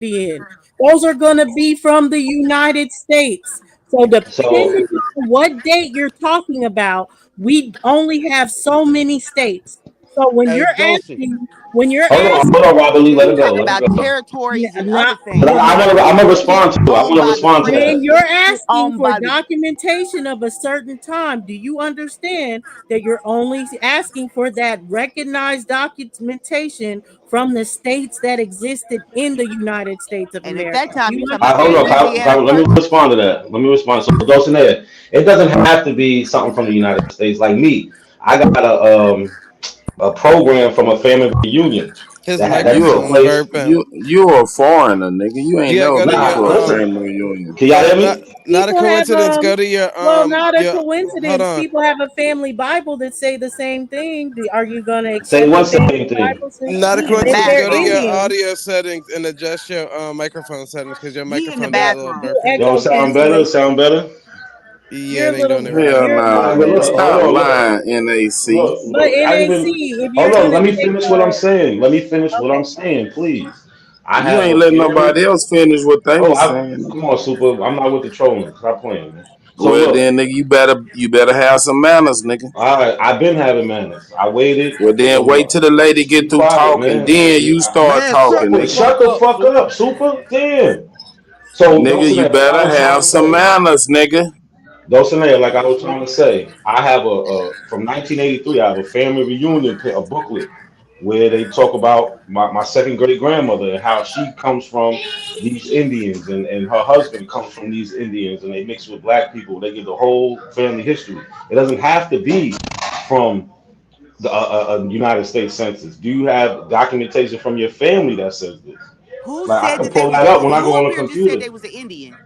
Caribbean. Those are going to be from the United States. So So depending on what date you're talking about, we only have so many states. So Hey, Dosey. when you're hold on, asking, Robert Lee, let He it go, talking let it about go. territories and other not But things. I'm gonna It's respond to it. I owned want to by the respond to French. that. when you're It's asking owned for by the. documentation of a certain time, do you understand that you're only asking for that recognized documentation from the states that existed in the United States of And at America? that Do time, you you talking I about the hold on, understand that? Louisiana Let me Purchase. respond to that. Let me respond. So Dulcinea, it doesn't have to be something from the United States. Like me, I got a program from a family reunion His that took microphone place. burping. You a foreigner, nigga. You ain't Yeah, never go to been your Nah, to a listen. family reunion. Can y'all hear not me? not a People have coincidence. Go to well, not a your hold coincidence. on. People have a family Bible that say the same thing. Are you going to Say accept the what family same thing. Bible since Not a He in the coincidence. they're Go to bathroom. your Indian? audio settings and adjust your microphone settings because your He in the microphone did a little bathroom. You burping. Yo, echo sound better? cancellation. Sound better? Yeah, You're it a ain't little doing it right bit. Hell now. You're a All nah, right, little but nigga. bit. look, hold Stop on, look, lying, NAC. But I didn't even. NAC, if you're Hold on, let gonna me take finish what I'm a saying. Let me finish what okay, I'm saying, please. I You have ain't a letting family. nobody else finish what they Oh, was saying. come on, Super. I'm not with the trolling. Stop playing, man. So Well look, then, nigga, you better have some manners, nigga. all right, I've been having manners. I waited Well then, wait for. till the lady Be get through quiet, talking, man. then you start Man, shut talking, the Super, nigga. fuck shut the up, fuck Super. up, Super. Damn. So, Nigga, you Dulcinea, like I better was trying have to some say, manners, nigga. Dulcinea, like I was trying to say, I have a from 1983. I have a family reunion, a booklet where they talk about my second great grandmother and how she comes from these Indians and her husband comes from these Indians and they mix with black people. They give the whole family history. It doesn't have to be from the United States Census. Do you have documentation from your family that says this? Who Like I said can that they pull was that up when I who go on up the here just said computer. they was an Indian?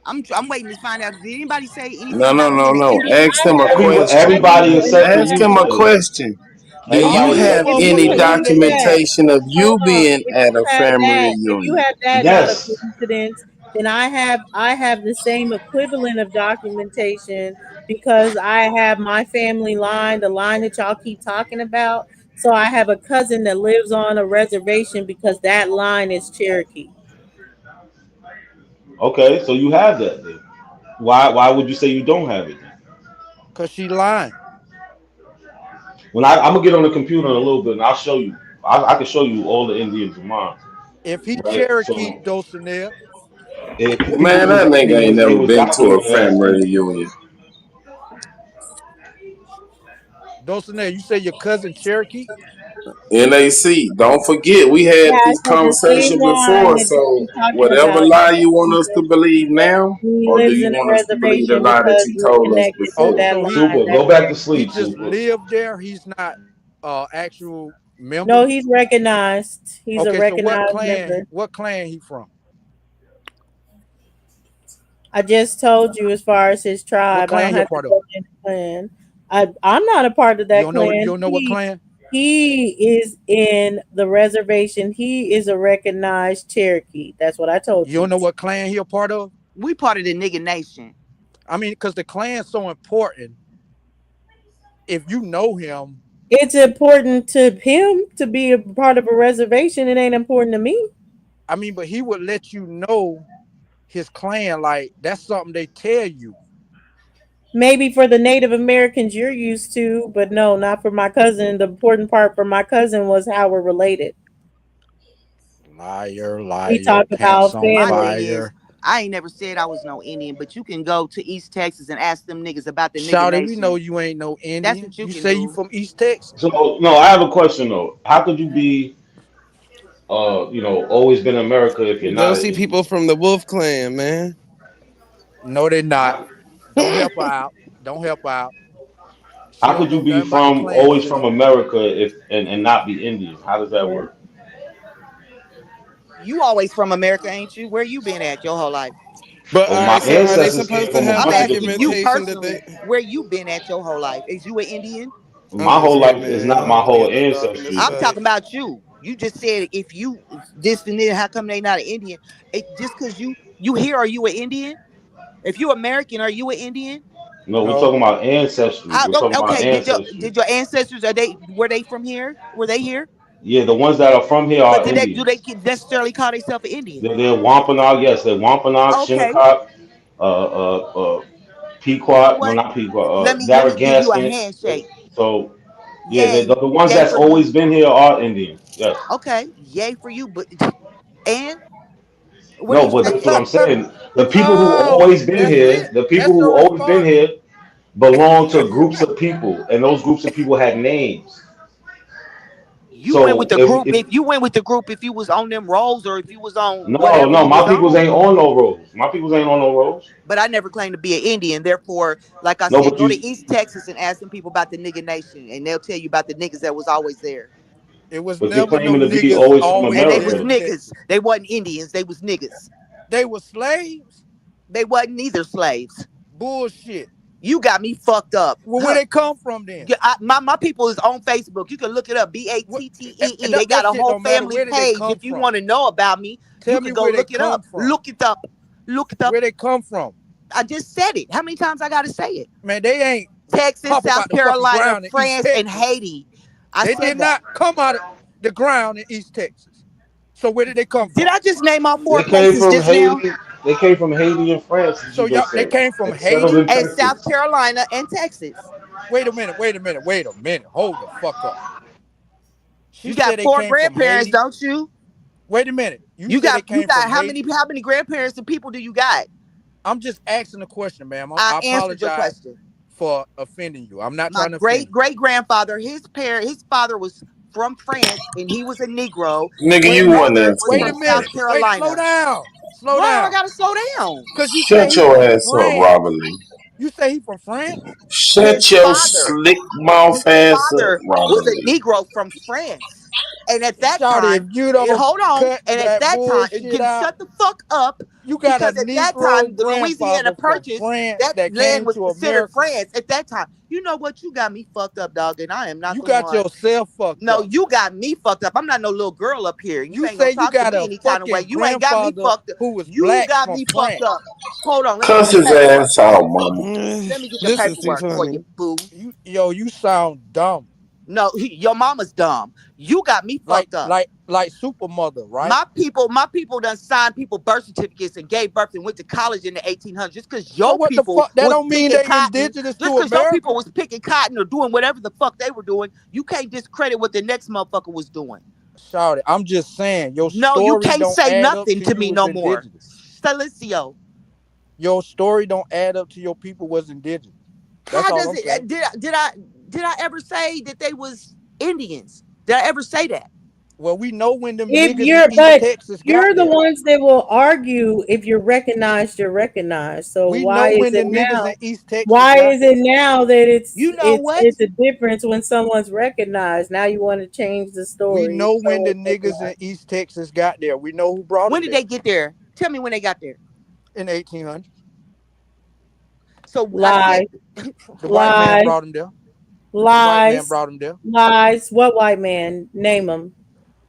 I'm waiting to find out. Did anybody say anything No, no, about no, being an no. Indian? Ask them a question. I have Everybody no except for Ask you them a information. said it. question. Do you Everybody All except have for Well, you any said it. documentation of you hold on. being at a family If you reunion? have that, not a Yes. coincidence, then I have the same equivalent of documentation because I have my family line, the line that y'all keep talking about. So I have a cousin that lives on a reservation because that line is Cherokee. Okay, so you have that then. Why would you say you don't have it then? Cause she lying. When I'm gonna get on the computer in a little bit and I'll show you. I can show you all the Indians of mine, If he right? Cherokee So Dulcinea, if Man, that nigga ain't they never was been to a documented as family Indians. reunion. Dulcinea, you say your cousin Cherokee? NAC, don't forget, we had Yeah, this so the same conversation line before. that you So, keep talking whatever about, lie yes, you want us to believe now, he or do lives you in a want us to believe the reservation lie that because you we're told us connected to Oh, before? that so line. Super, go That's back to he sleep, just Super. lived there. He's not actual member. no, he's recognized. He's a Okay, so recognized member. what clan he from? I just told you as far as his What tribe. I clan don't he a have to part of? go into clan. I'm not a part of You that don't know you clan. don't know what clan? He is in the reservation. He is a recognized Cherokee. That's what I told You don't you. know what clan he a part of? we part of the nigga nation. I mean, because the clan's so important. If you know him, It's important to him to be a part of a reservation. It ain't important to me. I mean, but he would let you know his clan. Like that's something they tell you. Maybe for the Native Americans you're used to, but no, not for my cousin. The important part for my cousin was how we're related. Liar, We liar, talk pants about on My family. thing is, fire. I ain't never said I was no Indian, but you can go to East Texas and ask them niggas about the nigga Shouty, we know nation. you ain't no That's Indian. what you You can say you do. from East Texas. So no, I have a question though. How could you be always been in America if you're Go not an see Indian? people from the Wolf Clan, man. No, they not. How, Don't help her out. Don't help her out. She how don't could you know be nothing about the from clan always from system. America if and not be Indian? How does that work? You always from America, ain't you? Where you been at your whole life? But Well, all my right, so are they ancestors came supposed to from a have I'm bunch of different asking you places. documentation that personally, they where you been at your whole life? Is you an Indian? My I'm just whole kidding, life is man. not I my have to whole get this off in this ancestry I'm though. talking face. about you. You just said if you this and then how come they not an Indian? Just because you here, are you an Indian? If you American, are you an Indian? No, we're No. talking about ancestry. How We're talking about okay, ancestry. did your ancestors, are they were they from here? Were they here? Yeah, the ones that are from here But are do they Indians. necessarily call themselves an Indian? They're Wampanoag, yes, they're Wampanoag, Okay. Shinnecock, You know Pequot, no, what? not Pequot, Let me give you a Narragansett. handshake. So yeah, Yay. the ones Yay that's for you. always been here are Indian. Yes. Okay. Yay for you. But and what do No, you but say, that's what I'm Ken? saying. The people who Oh, always been that's here, it. the people That's the who always been response. here belong to groups of people, and those groups of people had names. You went with So the group. if If you went with the group, if you was on them rolls or if you was on no, whatever no, you my was peoples on. ain't on no roads. My peoples ain't on no roads. But I never claimed to be an Indian. Therefore, like I No, said, but go to you, East Texas and ask them people about the nigga nation, and they'll tell you about the niggas that was always there. It was but you're never no claiming to be niggas always from always And they there was America. in niggas. Texas. They wasn't Indians. They was niggas. They were slaves. They wasn't neither slaves. Bullshit. You got me fucked up. Well, where Huh. they come from then? Yeah, my people is on Facebook. You can look it up. What, BATTEE. They got that a shit whole don't matter. family Where did they page. come If you from? want to know about me, you Tell me can go where they look it come up. from. Look it up. Look it up. Where they come from. I just said it. How many times I gotta say it? Man, they ain't Texas, hop South about the fucking Carolina, ground in East France, and Texas. Haiti. I They said did that. not come out of the ground in East Texas. So where did they come from? Did I just name all They 4 came places from just now? Haiti. They came from Haiti and France. Did So you y'all, just they say? came from And settled in Haiti. And South Texas. Carolina and Texas. Wait a minute. Hold the fuck up. She You said got they 4 came from grandparents, Haiti. don't you? Wait a minute. You You said they got came from how Haiti. many grandparents and people do you got? I'm just asking a question, ma'am. I I answered your apologize question. for offending you. I'm not My trying to offend you. great grandfather, his father was from France and he was a Negro. Nigga, Wait a you His minute. wasn't mother in was Wait a from France. South minute. Wait, slow Carolina. down. Slow Why I down. gotta slow down? Cause you say Shut he your from ass up, France. Robert Lee. You say he from France? His Shut your father, slick mouth his ass up, father was Robert a Lee. Negro from France. And at that Shawty, if time, you don't hold on. cut And at that that time, bullshit out, shut the fuck up. you got a Because at that Negro time, the Louisiana grandfather from Purchase, France that that land came was to considered America. France at that time. You know what? You got me fucked up, dog. And I am not You the got one. yourself fucked No, up. you got me fucked up. I'm not no little girl up here. You You ain't gonna say you talk to got me a any kind of way. fucking You ain't got me grandfather fucked up. who was You black got from me fucked France. up. Hold on, let me get Cuss the his paperwork. ass out, mama. Let me get the This is too paperwork for funny. you, boo. You sound dumb. No, your mama's dumb. You got me Like fucked up. like super mother, right? My people done signed people birth certificates and gave birth and went to college in the 1800s. Just because So your what the people fuck? That was don't mean picking they cotton, indigenous just to because your people America. was picking cotton or doing whatever the fuck they were doing, you can't discredit what the next motherfucker was doing. Shawty, I'm just saying your No, you story can't don't say add up nothing to to you me was no more. indigenous. Salicio. Your story don't add up to your people was indigenous. That's How all does I'm it saying. did I ever say that they was Indians? Did I ever say that? Well, we know when them If niggas in you're, East but Texas got you're the there. ones that will argue if you're recognized, you're recognized. So We why know is when the it niggas now? in East Texas Why got is there. it now that You know what? it's a difference when someone's recognized? Now you want to change the We story. know when the So niggas in East Texas got there. We know who brought When them did there they get there? Tell me when they got there. in 1800s. So I said, lies, The white man lies, brought them there. The white man lies, brought them there. lies. What white man? Name them.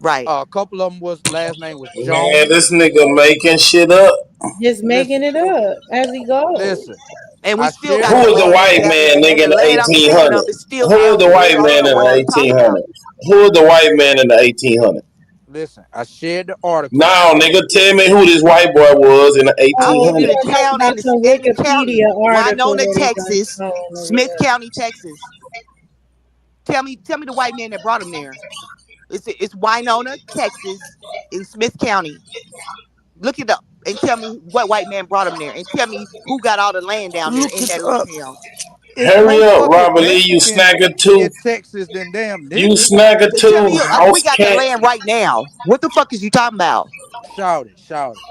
right. A couple of them was last name was Man, Jones. this nigga making shit up. Just making Listen, it up as he goes. listen. And we I still shared got Who the the was the land, white article. damn it. man, nigga, And in the the land I'm speaking of 1800s? is still Who was the ours. white So I don't man know in what you the talking about. 1800s? Who was the white man in the 1800s? Listen, I shared the article. Now, nigga, tell me who this white boy was in the I'll Oh, give you you 1800s. the want to talk town about some and the county. Wikipedia article Winona, that he done Texas, shown or Smith whatever. County, Texas. Tell me the white man that brought him there. It's Winona, Texas, in Smith County. Look it up and tell me what white man brought him there, and tell me who got all the land down there Look in it that little up. town. It's Hurry more up, fucking Robert Lee, you Mexicans snagger too. in Texas than damn You niggas. snagger But tell too, me, we house got the cat. land right now. What the fuck is you talking about? Shout it, shout it.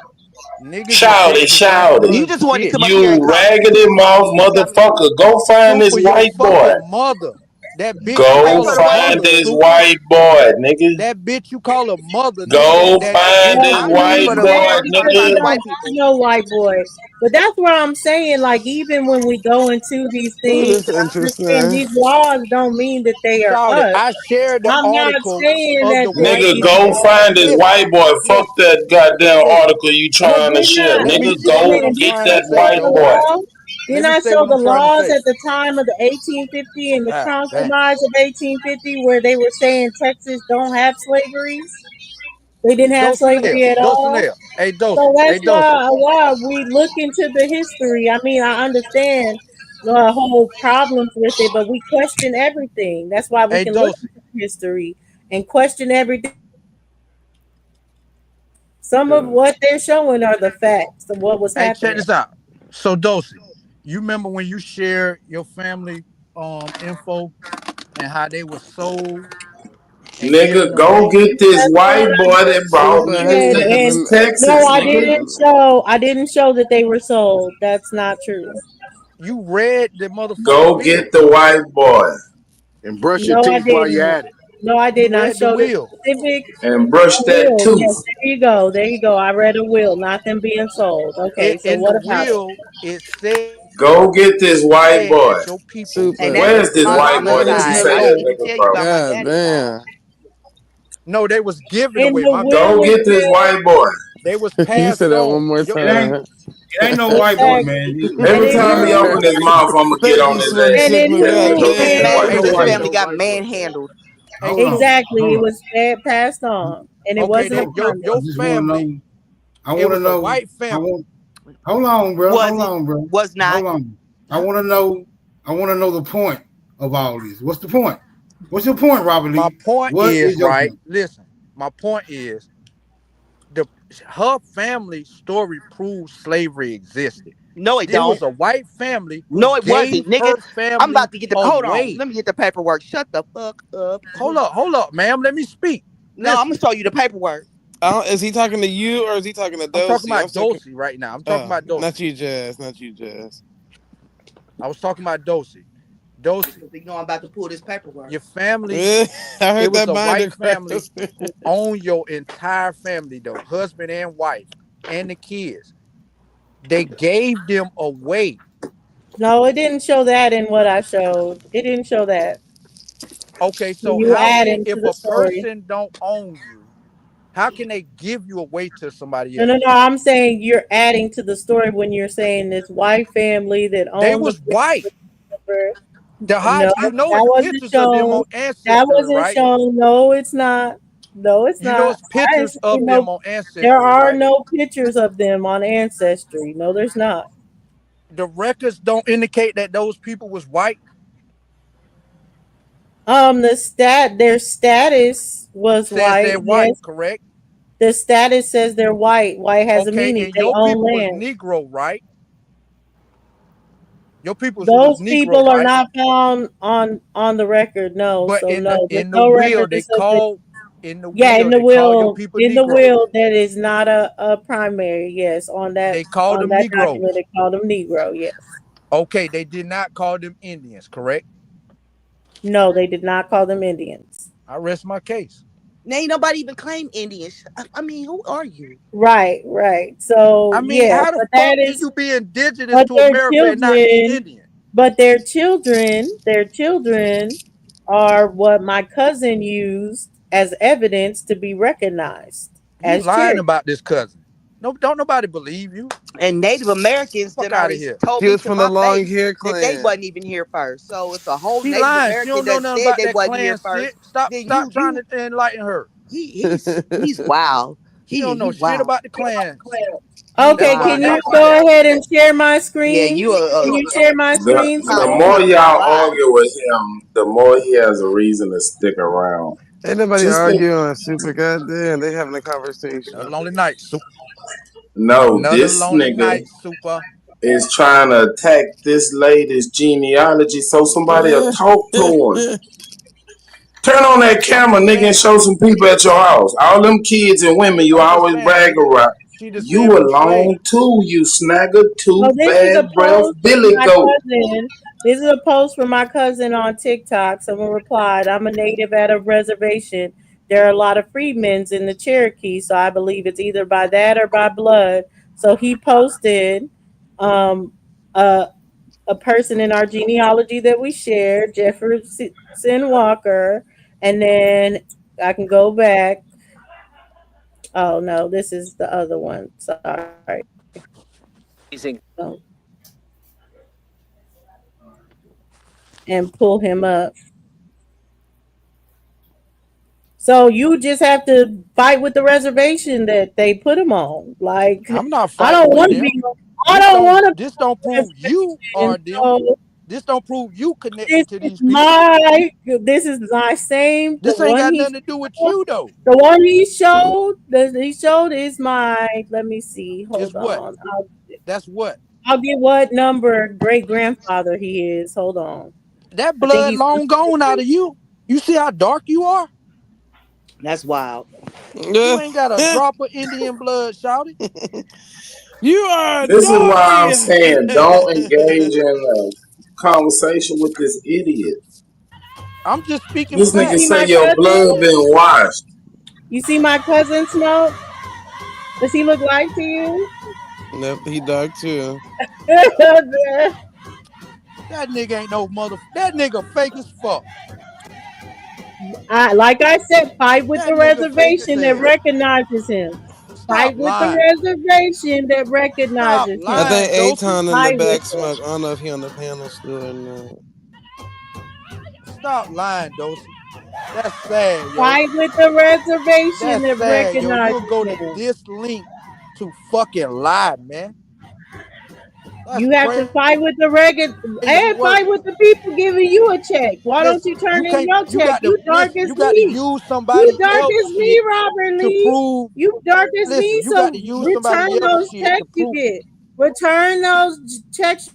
Niggas in Shout it, Texas ain't shout it. You doing just want to shit. come up here and You call me raggedy super mouth and tell me motherfucker. Go find this Super your white boy. fucking mother. That bitch you pay Go call for a the what? find mother, this super. white boy, nigga. That bitch you call a mother, nigga. Go That find bitch this is I'm a looking white for nigga. the boy, land. We talking about nigga. the I white people. know white boy. But that's what I'm saying. Like, even when we go into these That things, is I understand interesting. these laws don't mean that they are Shout it. us. I shared the I'm not article saying of that the they're white Nigga, these go man. find this laws. Listen, white boy. Fuck listen, that goddamn listen. article you But trying to didn't share. I, Let me Nigga, say go what didn't I'm he get trying to that just say, make white a though. boy. law? Didn't me I say show what the I'm trying to laws say. at the time of the 1850 and the Ah, damn. compromise of 1850 where they were saying Texas don't have slavery? They didn't have Dulcinea, slavery at all. Dulcinea. Hey, So Dulcie. Hey, that's Dulcie. why we look into the history. I mean, I understand the whole problems with it, but we question everything. That's why we Hey, can look Dulcie. into history and question everything. Some of what they're showing are the facts of what was Hey, check happening. this out. So, Dulcie, you remember when you shared your family info and how they were sold and given Nigga, go away? get this That's white what boy that brought Super me to had and them. Texas, no, I nigga. didn't show. I didn't show that they were sold. That's not true. You read the motherfucking Go will. get the white boy And brush your No, I teeth while you're didn't. at it. No, I you did not read the show the will. specific and brush that will. Yes, tooth. there you go. There you go. I read a will, not them being sold. Okay, so In the what about it? will, it said Go get this white boy. that your people And Super. that's Where's was this my supposed white to mama's boy be that you side. say I that can't sold. even nigga tell you from? about my God daddy's side. damn. No, they was given In away. the My will bad. Go it get this says white boy. They was You said passed that one on. more It ain't time. it ain't no white boy, man. exactly, and Every it time he knew, open his mouth, I'm gonna get Thank on you, his Slim and ass. it Shipman. Tell him God knew, go get This the and man, damn. white Hey, this boy. listen family though. got manhandled. Hold on. exactly Hold it on. was passed on, and it Okay, wasn't a they, Hold on. I promise. your just wanna family. know. I It wanna was a know. white I family. want hold on, bro. Was Hold it? on, bro. Was not. Hold on. I wanna know the point of all this. What's the point? What's your point, Robert My Lee? point What is is your right. point? Listen, my point is the her family story proves slavery existed. No, it There don't. was a white family who No, it gave wasn't, nigga. her I'm family about to get the. Hold on. away. Let me get the paperwork. Shut the fuck up. Hold up, ma'am. Let me speak. No, I'm Listen, gonna show you the paperwork. Is he talking to you or is he talking to I'm talking Dosey? I'm about talking. Dosey right now. I'm talking about Not Dosey. you, Jazz. Not you, Jazz. I was talking about Dosey. Dosey, Because you know I'm about to pull this paperwork. your family, I it heard was that a binder white crack. family who owned your entire family, though, husband and wife, and the kids. They gave them away. No, it didn't show that in what I showed. It didn't show that. Okay, so You how add can into if the a story. person don't own you, how can they give you away to somebody No, no, else? no. I'm saying you're adding to the story when you're saying this white family that They owned the was white. river. The high, No, you know, that it's wasn't pictures of them shown. on That Ancestry, wasn't right? shown. No, it's not. No, it's You know, not. it's I didn't pictures see of them no. on There Ancestry, are right? no pictures of them on Ancestry. No, there's not. The records don't indicate that those people was white. Their status was Says white. they're white, Yes, correct? the status says they're white. White has a Okay, meaning. and They your own people was land. Negro, right? Your people was Those Negro, people are right? not found on the record. No, But so no, there's in the no record will that they says that. call Yeah, in the your will, people Negro. that is not a primary. Yes, They called on them that document, Negroes. they call them Negro. Yes. Okay, they did not call them Indians, correct? No, they did not call them Indians. I rest my case. Now ain't nobody even claim Indians. I mean, who are you? Right, right. So I mean, yeah, how the but fuck that can is, you be indigenous but to America and not be Indian? their children are what my cousin used as evidence to be recognized You as lying Cherokee. about this cousin. No, don't nobody believe you. And Native Americans Fuck then out of already here. told She me was to from the my long face hair that they clan. wasn't even here first. So if a whole She Native lying. She American don't know that nothing said about they that wasn't here clan shit. first, Stop then trying you to enlighten her. he's wild. She don't know He's shit wild. about the clans. He's That's Okay, why can wild. you that's why go that ahead and share my Yeah, screen? you Can you share my screen so The I more can? y'all lie. argue with him, the more he has a reason to stick around. Ain't nobody Just think, arguing. Super goddamn. They having a another conversation. lonely night, super. no, Another this lonely nigga night, super. is trying to attack this lady's genealogy so somebody will talk to him. Turn on that I'm camera, just nigga, and saying. show some people at your house. All them kids and women you I'm just always saying brag they around. she You descended from alone slaves. too, you snagger Oh, tooth, this is a bad breath, post from Billy my goat. cousin. This is a post from my cousin on TikTok. Someone replied, "I'm a native at a reservation. There are a lot of freedmen's in the Cherokee, so I believe it's either by that or by blood." So he posted um, a a person in our genealogy that we shared, Jefferson Walker, and then I can go back. Oh no, this is the other one. Sorry. Oh. and pull him up. So you just have to fight with the reservation that they put him on. Like I'm not I fighting don't with want to them. be. I don't want to. This don't prove you are them. So This don't prove you connected this to is these people. this is my same. This ain't got nothing to do with you though. The one he showed is my. Let me see. Is Hold what? on. That's what. I'll get what number great grandfather he is. Hold on. That I think blood he's long gone out of you. You see how dark you are? That's wild. You ain't got a drop of Indian blood, shouty. You are This is why I'm naughty. saying don't engage in a conversation with this idiot. I'm just speaking This nigga facts. see say my your blood cousin. been washed. You see my cousin Smoke. Does he look like to you? Nope, he dark too. That nigga ain't no mother. That nigga fake as fuck. Like I said, fight with That the nigga fake reservation as that hell. recognizes him. Stop Fight with the lying. reservation that Stop recognizes him. I lying, think Dosey. Aton in the Fight with back him. smoke. I don't know if he on the panel still or not. Stop lying, Dosey. That's sad, yo. Fight with the reservation That's that sad, yo. recognizes You'll go to him. this link to fucking lie, man. That's You have to crazy fight with the and work. fight with the people giving you a check. Why don't Listen, you turn you in can't. your You check? got to You dark listen. as You got to me. use You somebody dark else as me, shit Robert to Lee. prove. You dark as Listen, me. you So got to use somebody return else those shit checks to you prove. get. Return those checks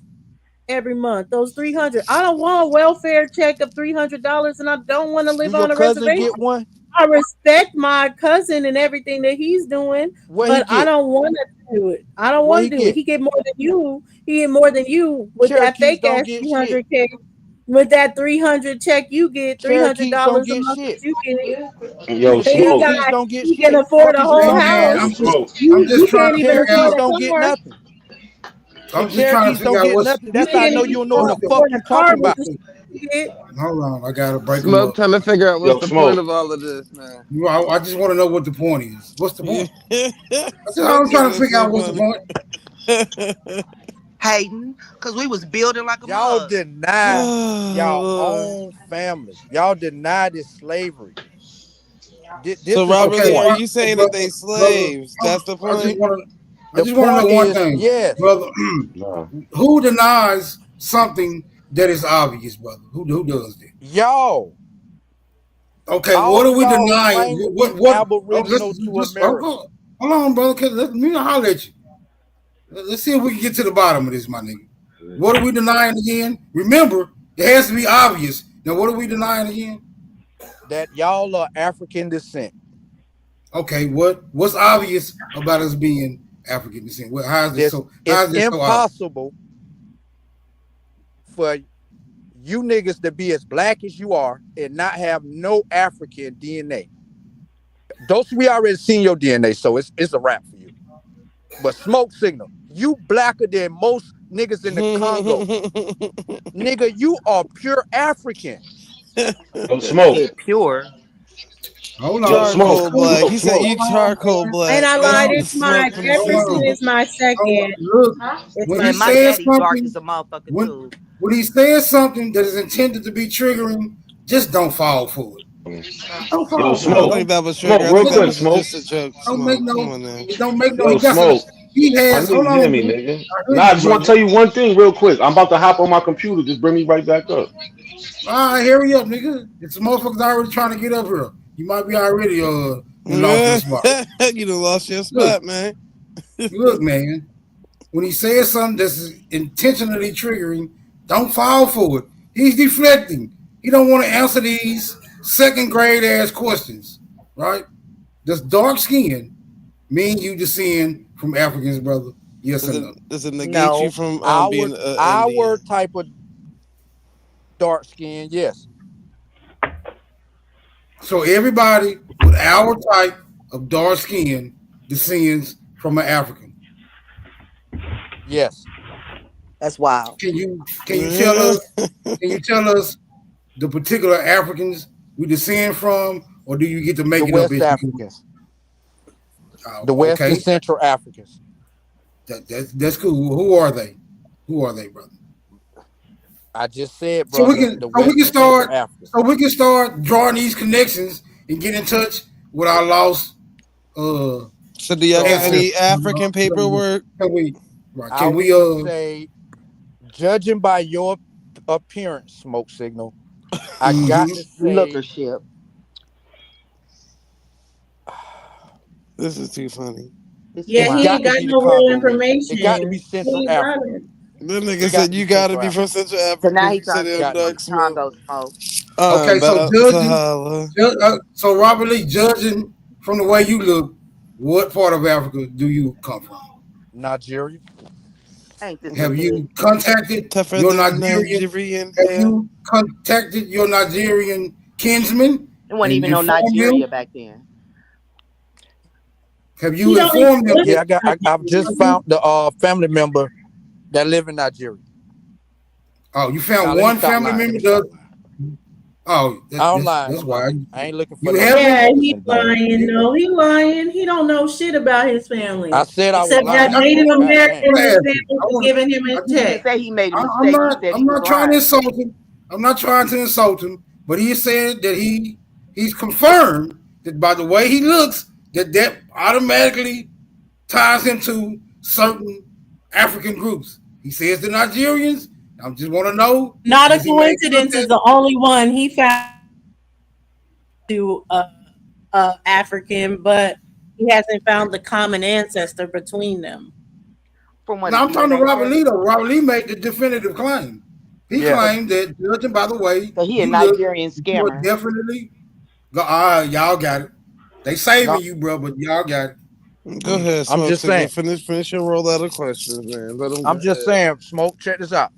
every month. Those $300. I don't want a welfare check of $300, and I don't want to live Do your on a cousin reservation. get one? I respect my cousin and everything that he's doing, What but he I get? don't want to do it. I don't What want he to do it. get? He get more than you. He get more than you with that Cherokees fake don't ass get 300K. With that 300 check, you get Cherokees don't $300 a get month. shit. You get. Yo, The And he Smoke. Cherokees got. don't get He can shit. afford Fuck a is you whole talking Man, about? house. Smoke. I'm just You trying can't to even figure afford out. Cherokees a don't get car. nothing. I'm just trying to Cherokees figure don't out get what's. nothing. You That's how I can't know even you don't know what the fuck afford a you car talking with about. the shit you get. Hold on, I gotta break them Smoke up. trying to figure out what's Yo, the Smoke. point of all of this, man. I just want to know what the point is. What's the point? That's all Smoke I'm trying to is figure so out. What's the funny. point? Hating, because we was building like a Y'all mug. deny y'all Lord. own family. Y'all deny this slavery. This So is the Robert Lee, Okay, are point. you saying that brother, they brother. slaves? That's the I just point. want to. I The just want to point know one is, thing, yes, brother. Nah. Who denies something that is obvious, brother? Who does that? y'all, Okay, all what of are we y'all denying? claim to What? be What? Oh, aboriginal to America. hold on, brother. Let me holler at you. Let's see if we can get to the bottom of this, my nigga. What are we denying again? Remember, it has to be obvious. Now, what are we denying again? That y'all are African descent. Okay, what's obvious about us being African descent? How is this so? How It's is this so obvious? impossible for you niggas to be as black as you are and not have no African DNA. Those we already seen your DNA, so it's a wrap for you. But Smoke Signal, you blacker than most niggas in the Congo. Nigga, you are pure African. Yo, Smoke. Said pure. Hold on. Yo, Smoke. Charcoal black. Yo, He said you Smoke. charcoal And black. I That's lied. the It's my smoke from the Jefferson city. is my second. Look, It's when my he And my says daddy dark something, as a motherfucker when too. when he says something that is intended to be triggering, just don't fall for it. Don't Yo, fall for I don't it, Smoke. think bro. that was trigger. Smoke, I real think that quick, was Smoke. just a joke. Don't make Smoke. Come no. on now. It don't make no. Yo, He got some. Smoke. He I has. know Hold you hear on, me, dude. nigga. I hear Nah, I you, just want to brother. tell you one thing real quick. I'm about to hop on my computer. Just bring me right back up. All right, hurry up, nigga. It's motherfuckers already trying to get up here. You might be already and lost your spot. You done lost your Look, spot, man. look, man. When he says something that's intentionally triggering, don't fall for it. He's deflecting. He don't want to answer these second grade ass questions, right? Does dark skin mean you descend from Africans, brother? Yes or no? Does it negate you No. from being Our Indian? type of dark skin, yes. So everybody with our type of dark skin descends from an African. Yes. That's wild. Can you tell us? Can you tell us the particular Africans we descend from, or do you get to make The it up? West Africans. The Okay, West and Central Africans. that's cool. Who are they? Who are they, brother? I just said, So brother, we can, the so we West can and Central start, Africa. so we can start drawing these connections and get in touch with our lost. So do y'all got any African paperwork? Can we? I Can would we? say, judging by your appearance, Smoke Signal, I got to say, Lookership. This is too funny. Yeah, he ain't got no real information. It got to be Central Africa. That nigga said you gotta be from Central Africa. So now he's said trying to them duck smoke. Congo smoke. Okay, so judging, so Robert Lee, judging from the way you look, what part of Africa do you come from? Nigeria. Have you contacted your Nigerian? Have you contacted your Nigerian kinsman? It wasn't even no Nigeria back then. Have you informed them? Yeah, I've just found the family member that live in Nigeria. Oh, you found one family member? Oh, that's why. I ain't looking for. Yeah, he's lying. No, he lying. He don't know shit about his family. I said I was except that lying. Native American family was giving him a check. Say he made a mistake. I'm not trying to insult him. I'm not trying to insult him, but he said that he's confirmed that by the way he looks, that automatically ties him to certain African groups. He says the Nigerians. I just want to know. Not a coincidence is the only one he found to African, but he hasn't found the common ancestor between them. Now I'm talking to Robert Lee though. Robert Lee made the definitive claim. He claimed that, judging by the way, so he a Nigerian scammer. Definitely. Y'all got it. They saving you, bro, but y'all got it. Go ahead, Smoke. I'm just saying. Finish your roll out of questions, man. I'm just saying, Smoke. Check this out.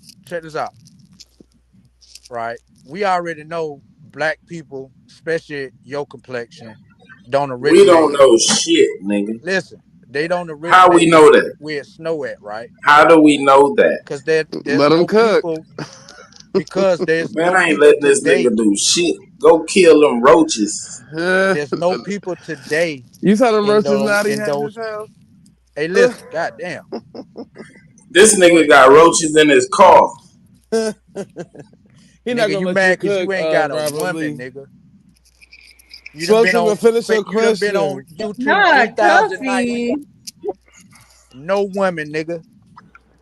Right, we already know black people, especially your complexion, don't originate. We don't know shit, nigga. Listen, they don't originate. How we know that? Where it snow at, right? How do we know that? Because there's let them cook. Because there's man, I ain't letting this nigga do shit. Go kill them roaches. There's no people today. You saw them roaches not in those house? Hey, listen, goddamn. This nigga got roaches in his car. He not nigga, gonna you let mad you because cook, you ain't got a Robert woman, Lee. nigga. You So done been on, finish your you done question. been on YouTube Not 3,000 nights. Cuffy. No woman, nigga.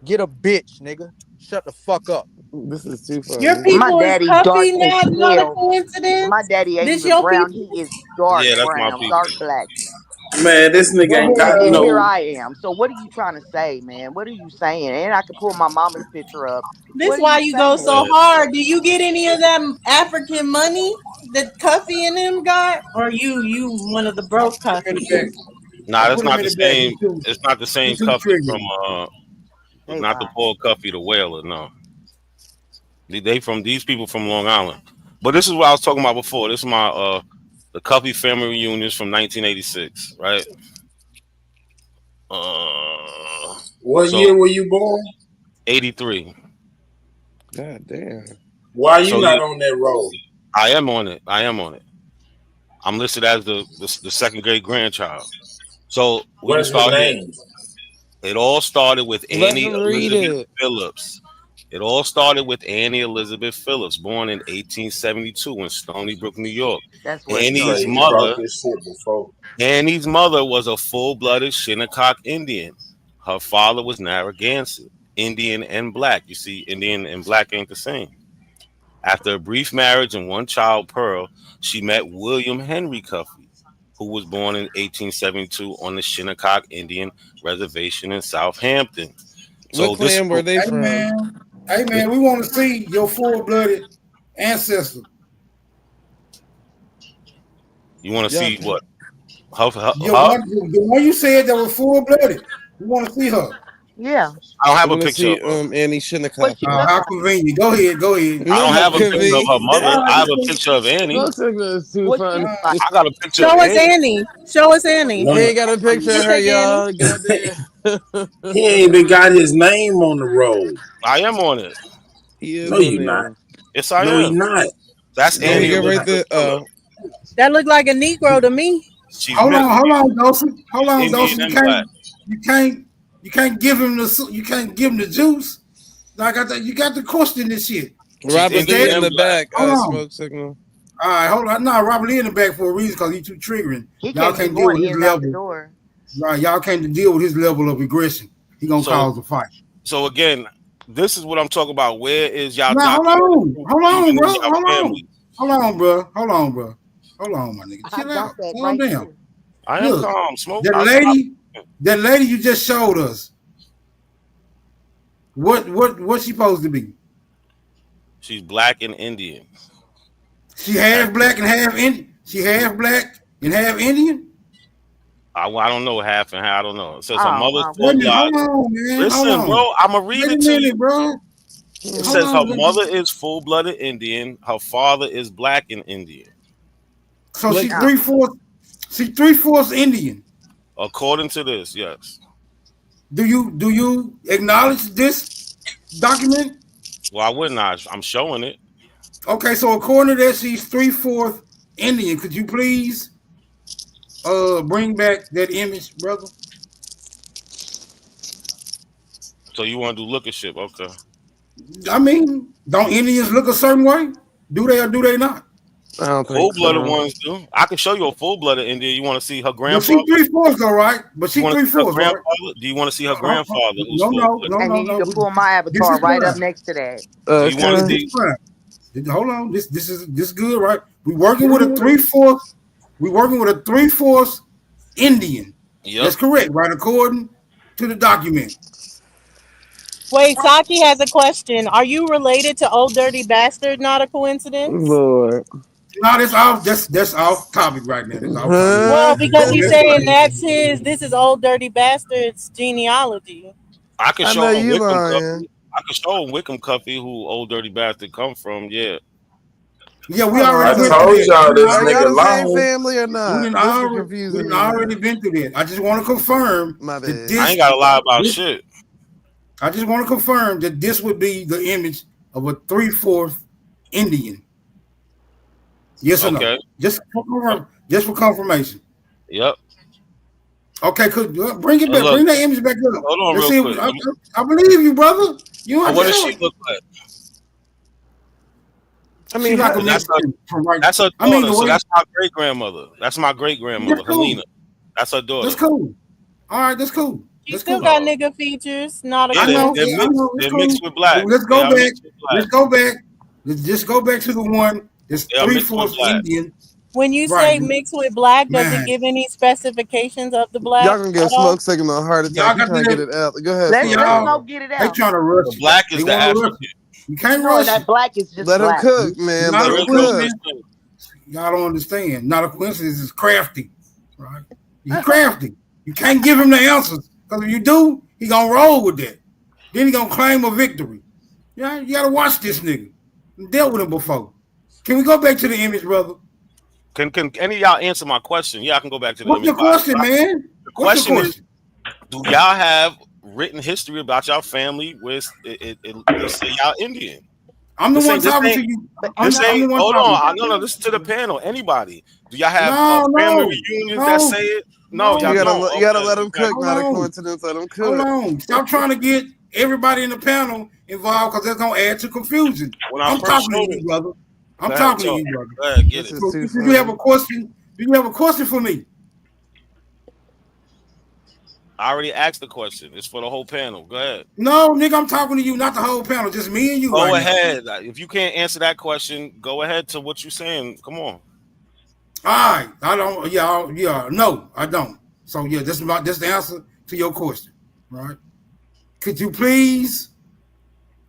Get a bitch, nigga. Shut the fuck up. This is too funny. Your people My daddy is dark Cuffy, as not a hell. coincidence. My daddy ain't This even your brown. people? He is dark Yeah, that's my brown, people. dark black. Man, this nigga ain't got And here no. I am. So what are you trying to say, man? What are you saying? And I can pull my mama's picture up. This What are why you you go saying? so hard. Do you get any of that African money that Cuffy and them got, or you one of the broke Cuffy? Nah, that's Put him not in the the back. same. It's not the same too Cuffy triggered. from They not the lie. Paul Cuffy, the whaler. No, they from these people from Long Island. But this is what I was talking about before. This is my the Cuffy family reunions from 1986, right? What year were you born? 83. God damn. Why you So not you- on that road? I am on it. I'm listed as the second great grandchild. So we can What's the start here. name? It all started with Let Annie him read Elizabeth it. Phillips. It all started with Annie Elizabeth Phillips, born in 1872 in Stony Brook, New York. That's what Annie's You mother, brought this shit before. Annie's mother was a full-blooded Shinnecock Indian. Her father was Narragansett, Indian and black. You see, Indian and black ain't the same. After a brief marriage and one child, Pearl, she met William Henry Cuffy, who was born in 1872 on the Shinnecock Indian Reservation in Southampton. So What clan were they from? Hey man, we want to see your full-blooded ancestor. You want to Yeah. see what? Her? The one you said that was full-blooded. We want to see her. Yeah. I don't have I'm a gonna picture see of her. Annie Shinnecock. What she look How like? convenient. Go ahead. I don't have a picture of her mother. I have a picture of Annie. Smoke Signal is too What funny. she look like? I got a picture Show of us Annie. Annie. Show us Annie. He ain't got a picture of her, Take y'all. Goddamn. He ain't even got his name on the road. I am on it. He is No, on you there. not. Yes, I No, he am. not. That's No, Annie he Nigga right Elizabeth there. Phillips. That look like a Negro to me. She's Hold mixed. on, Dawson. Hold on, Indian Dawson. and black. You can't give him the juice. Like you got to question this shit. Robert Lee Indian in and the black. back. Hold on. Smoke signal. All right, hold on. No, Robert Lee in the back for a reason because he's too triggering. He Y'all can't can't be deal with going his in and out the level. door. Right, y'all can't deal with his level of aggression. He gonna So- cause a fight. So again, this is what I'm talking about. Where is y'all? Nah, hold documented on, hold on, even bro. in y'all Hold on, family? hold on, bro. Hold on, bro. Hold on, my nigga. I Chill got out. that Calm right down. here. I am Look, calm. Smoke. That lady you just showed us. What's she supposed to be? She's black and Indian. She half black and half Indian. She half black and half Indian. I don't know half and half. I don't know. It says her Oh, mother's wow. full Wait a minute, blood. hold on, man. Listen, hold on. bro. I'm gonna read Wait a it to minute, you. bro. It Hold says her on, mother is full-blooded Indian. Her father is black and Indian. So she's Look. 3/4. She's 3/4 Indian. According to this, yes. Do you acknowledge this document? Well, I would not. I'm showing it. Okay, so according to that, she's 3/4 Indian. Could you please bring back that image, brother? So you want to do lookership? Okay. I mean, don't Indians look a certain way? Do they or do they not? I don't think Full-blooded so. ones do. I can show you a full-blooded Indian. You want to see her But grandfather? she 3/4 though, right? But she You want to see her 3/4, right? grandfather? Do you want to see her grandfather? Who's No, full-blooded? And you need to pull my avatar right up next to that. Do you want to Okay. see? Hold on, this is good, right? We working with a 3/4. We working with a 3/4 Indian. Yep. That's correct, right? According to the document. Wait, Saki has a question. Are you related to Old Dirty Bastard? Not a coincidence. Lord. No, that's off topic right now. That's off topic. Well, because he's That's saying right. that's his. This is Old Dirty Bastard's genealogy. I can I show know him you Wickham lying. Cuffy. I can show him Wickham Cuffy, who Old Dirty Bastard come from. Yeah. Yeah, we Hold on, already I went told through y'all that. this Are nigga y'all the same lying. family or We not? didn't This is already, confusing me. already been through that. I just want to confirm My that bad. this. I ain't got to lie about shit. I just want to confirm that this would be the image of a 3/4 Indian. Yes or no? Okay. Just for confirmation. Yep. Okay, could bring it back. Look, Bring that image back up. hold on Let's real see. quick. I believe you, brother. You What does she understand? look like? I She mean, like a that's Mexican from right. That's her daughter. I mean, the So way that's my great grandmother. That's my great grandmother, That's cool. Helena. That's her daughter. that's cool. All right, that's cool. She That's still cool. got nigga features. Not a Yeah, I know. they're Yeah, I mixed. know. It's They're cool. mixed with black. Let's They go are back. mixed with black. Let's go back. Let's just go back to the one that's They are mixed with 3/4 black. Indian. When you Right. say mixed with black, does Man. it give any specifications of the black? y'all gonna give at all? Smoke Signal a heart Y'all attack. He got trying to to get it out. Go ahead. Let y'all- Smoke get it They out. trying to rush The you. black is They the want to rush African. you. You can't No, rush that it. black is just Let him black. cook, man. Not Let a him There is no cook. such thing. Y'all don't understand. Not a coincidence. It's crafty, right? He's crafty. You can't give him the answers because if you do, he gonna roll with that. Then he gonna claim a victory. Yeah, you gotta watch this nigga. You dealt with him before. Can we go back to the image, brother? Can any of y'all answer my question? Yeah, I can go back to the What's your image. question, man? The What's question your is, question? do y'all have written history about y'all family where they say y'all Indian? I'm the This one ain't- this talking ain't- to you. This I'm the ain't. one Hold talking. on. No. Listen to the panel. Anybody? Do y'all have No, family no, reunions no, that say it? No, no. y'all You don't. gotta let him Okay. cook. Not a Hold on. coincidence. Let him Hold cook. on. Stop trying to get everybody in the panel involved because that's gonna add to confusion. When I I'm first talking to showed you, it, brother. I'm Go ahead, talking to talk. you, brother. Go ahead, get This it. is So, too do you have a funny. question? Do you have a question for me? I already asked the question. It's for the whole panel. Go ahead. No, nigga, I'm talking to you, not the whole panel, just me and you. Go right ahead. If you can't answer that question, go ahead to what you're saying. Come on. Now. All right, I don't. Yeah, no, I don't. So yeah, this is the answer to your question, right? Could you please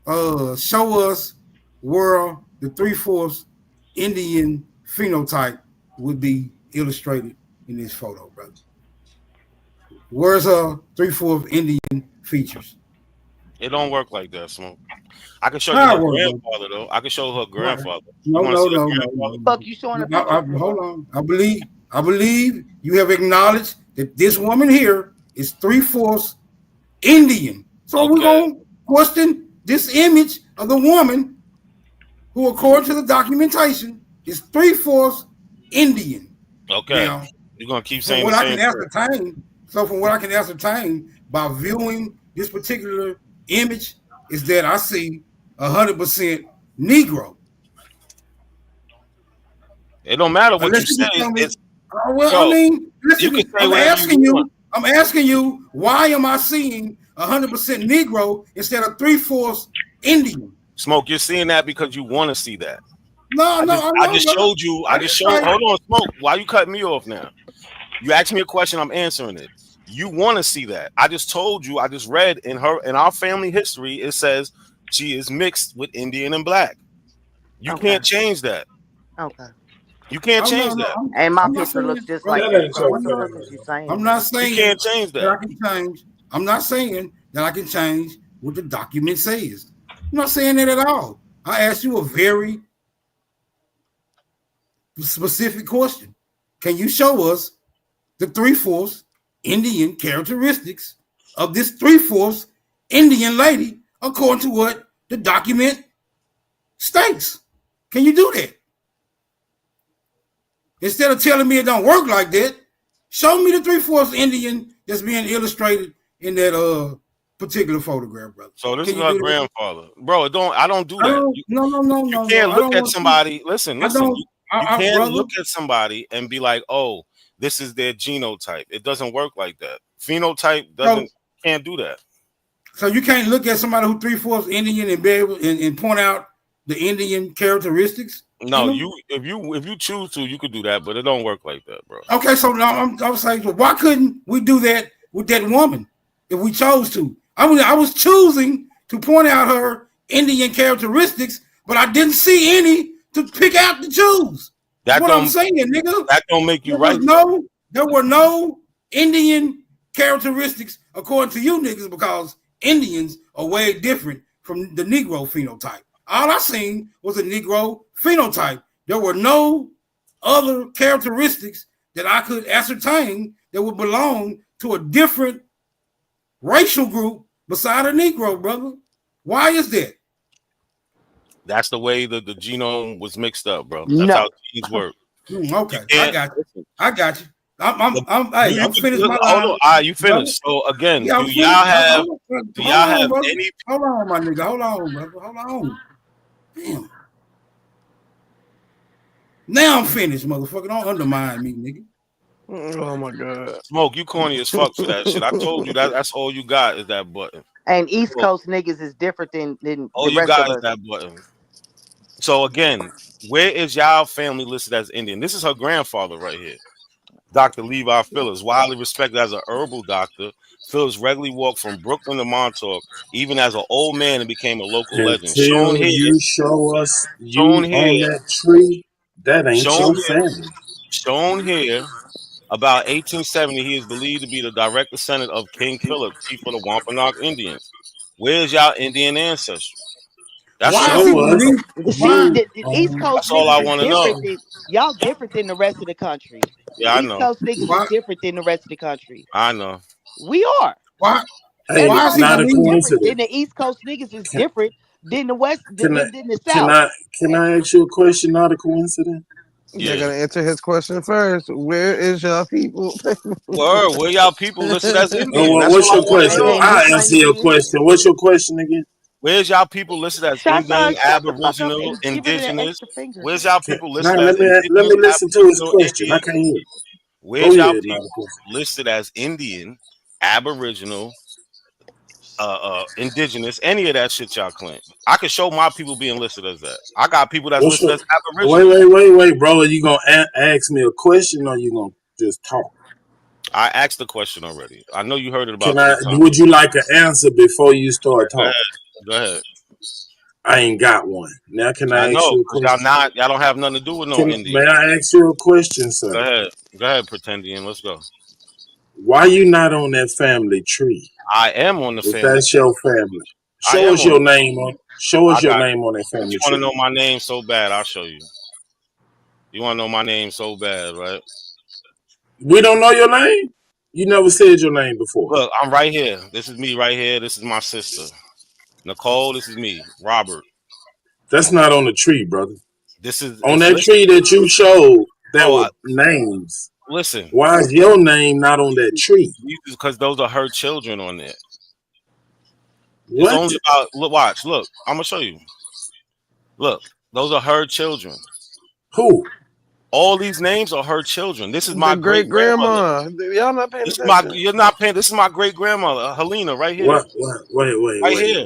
show us where the 3/4 Indian phenotype would be illustrated in this photo, brother? Where's her 3/4 Indian features? It don't work like that, Smoke. I can show you How her it work, grandfather, though. I can show her grandfather. No, You wanna no, see her no, grandfather? no. Fuck you showing a picture. Hold on. I believe you have acknowledged that this woman here is 3/4 Indian. So we're Okay. gonna question this image of the woman who, according to the documentation, is 3/4 Indian. Okay. Now, You're gonna keep from saying what the I same can thing. ascertain, from what I can ascertain by viewing this particular image, is that I see 100% Negro. It don't matter what Unless you you say. tell me, It's, well, yo, I mean, listen, you can say I'm whatever asking you want. you. I'm asking you, why am I seeing 100% Negro instead of 3/4 Indian? Smoke, you're seeing that because you want to see that. No, I just showed you. I just showed. Hold on, Smoke. Why you cutting me off now? You asked me a question. I'm answering it. You want to see that. I just told you. I just read in our family history. It says she is mixed with Indian and black. You can't change that. Okay. You can't change that. And my picture looks just like That that. ain't So your what the fuck family. is you saying? I'm not saying You can't change that I that. can change. I'm not saying that I can change what the document says. I'm not saying that at all. I asked you a very specific question. Can you show us the 3/4 Indian characteristics of this 3/4 Indian lady according to what the document states? Can you do that? Instead of telling me it don't work like that, show me the 3/4 Indian that's being illustrated in that particular photograph, brother. So this Can is you her do that? grandfather, bro. I don't do I that. don't, no. You I can't look don't at want somebody. Listen. I don't. You I, can't brother, look at somebody and be like, "Oh, this is their genotype." It doesn't work like that. Phenotype can't do that. So you can't look at somebody who 3/4 Indian and be able and point out the Indian characteristics. No, if you choose to, you could do that, but it don't work like that, bro. Okay, so now I'm saying, well, why couldn't we do that with that woman if we chose to? I was choosing to point out her Indian characteristics, but I didn't see any to pick out to choose. That's what I'm saying, nigga. That don't make you right. There were no Indian characteristics according to you niggas because Indians are way different from the Negro phenotype. All I seen was a Negro phenotype. There were no other characteristics that I could ascertain that would belong to a different racial group beside a Negro, brother. Why is that? That's the way the genome was mixed up, bro. That's how genes work. Okay, I got you. I'm finished my line. Hold on, you finished. So again, yeah, do y'all have brother. any? Hold on, my nigga. Hold on, brother. Hold on. Damn. Now I'm finished, motherfucker. Don't undermine me, nigga. Oh my god. Smoke, you corny as fuck for that shit. I told you that's all you got is that button. And East Coast niggas is different than all the you rest got of is us. that button. So again, where is y'all family listed as Indian? This is her grandfather right here. Dr. Levi Phillips, widely respected as an herbal doctor. Phillips regularly walked from Brooklyn to Montauk, even as an old man, and became a local legend. Until you show us you on that tree, that ain't your family. Shown here, about 1870, he is believed to be the direct descendant of King Philip, chief of the Wampanoag Indians. Where's y'all Indian ancestry? That's the East Coast. That's all I want to know. Y'all different than the rest of the country. Yeah, I East know. Coast niggas is different than the rest of the country. I know. We are. Why? It's not a coincidence. Then the East Coast niggas is different than the West, than the South. Can I ask you a question? Not a coincidence. You're gonna answer his question first. Where is y'all people? Where y'all people listed as Indian? What's your question? I'll answer your question. What's your question again? Where's y'all people listed as Indian, Aboriginal, Indigenous? Where's y'all people listed as Indigenous? Let me listen to his question. I can't hear. Where's y'all people listed as Indian, Aboriginal, Indigenous? Any of that shit y'all claim? I can show my people being listed as that. I got people that's listed as Aboriginal. Wait, bro. Are you gonna ask me a question or you gonna just talk? I asked the question already. I know you heard it about. Would you like an answer before you start talking? Go ahead. I ain't got one. Now can I ask you a question? Y'all don't have nothing to do with no Indian. May I ask you a question, sir? Go ahead, Pretendian. Let's go. Why you not on that family tree? I am on the family. If that's your family. Show us your name on that family tree. You want to know my name so bad, I'll show you. You want to know my name so bad, right? We don't know your name? You never said your name before. Look, I'm right here. This is me right here. This is my sister. Nicole, this is me. Robert. That's not on the tree, brother. This is on that tree that you showed that were names. Listen. Why is your name not on that tree? Because those are her children on there. What? It's only about watch. Look, I'm gonna show you. Look, those are her children. Who? All these names are her children. This is my The great grandmother. grandma. Y'all not paying This is attention. you're not paying. This is my great grandmother, Helena, right here. What? Wait, Right here.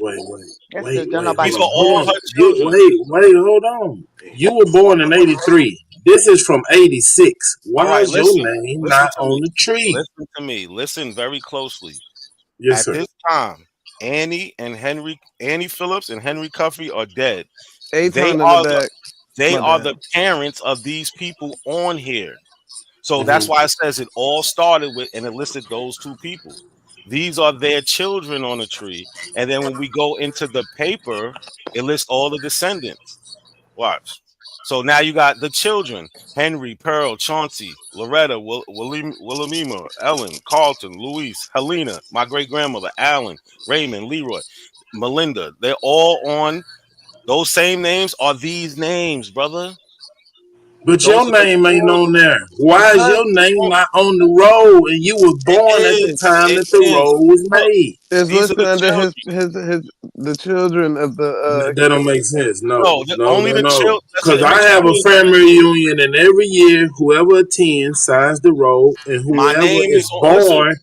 That's wait, don't nobody. These are hold all on. her children. Wait, hold on. You were born in 83. This is from 86. All Why right, is your name not on the tree? Listen to me. Listen very closely. Yes, At sir. this time, Annie Phillips and Henry Cuffey are dead. They are the parents of these people on here. So that's why it says it all started with, and it listed those two people. These are their children on the tree. And then when we go into the paper, it lists all the descendants. Watch. So now you got the children: Henry, Pearl, Chauncey, Loretta, Wilhelmina, Ellen, Carlton, Louise, Helena, my great grandmother, Alan, Raymond, Leroy, Melinda. They're all on those same names. Are these names, brother? But your name ain't on there. Why is your name not on the roll? And you was born at the time that the roll was made. It's listed under the children of the. That don't make sense. No. Children. Because I have a family reunion, and every year, whoever attends signs the roll, and whoever is born,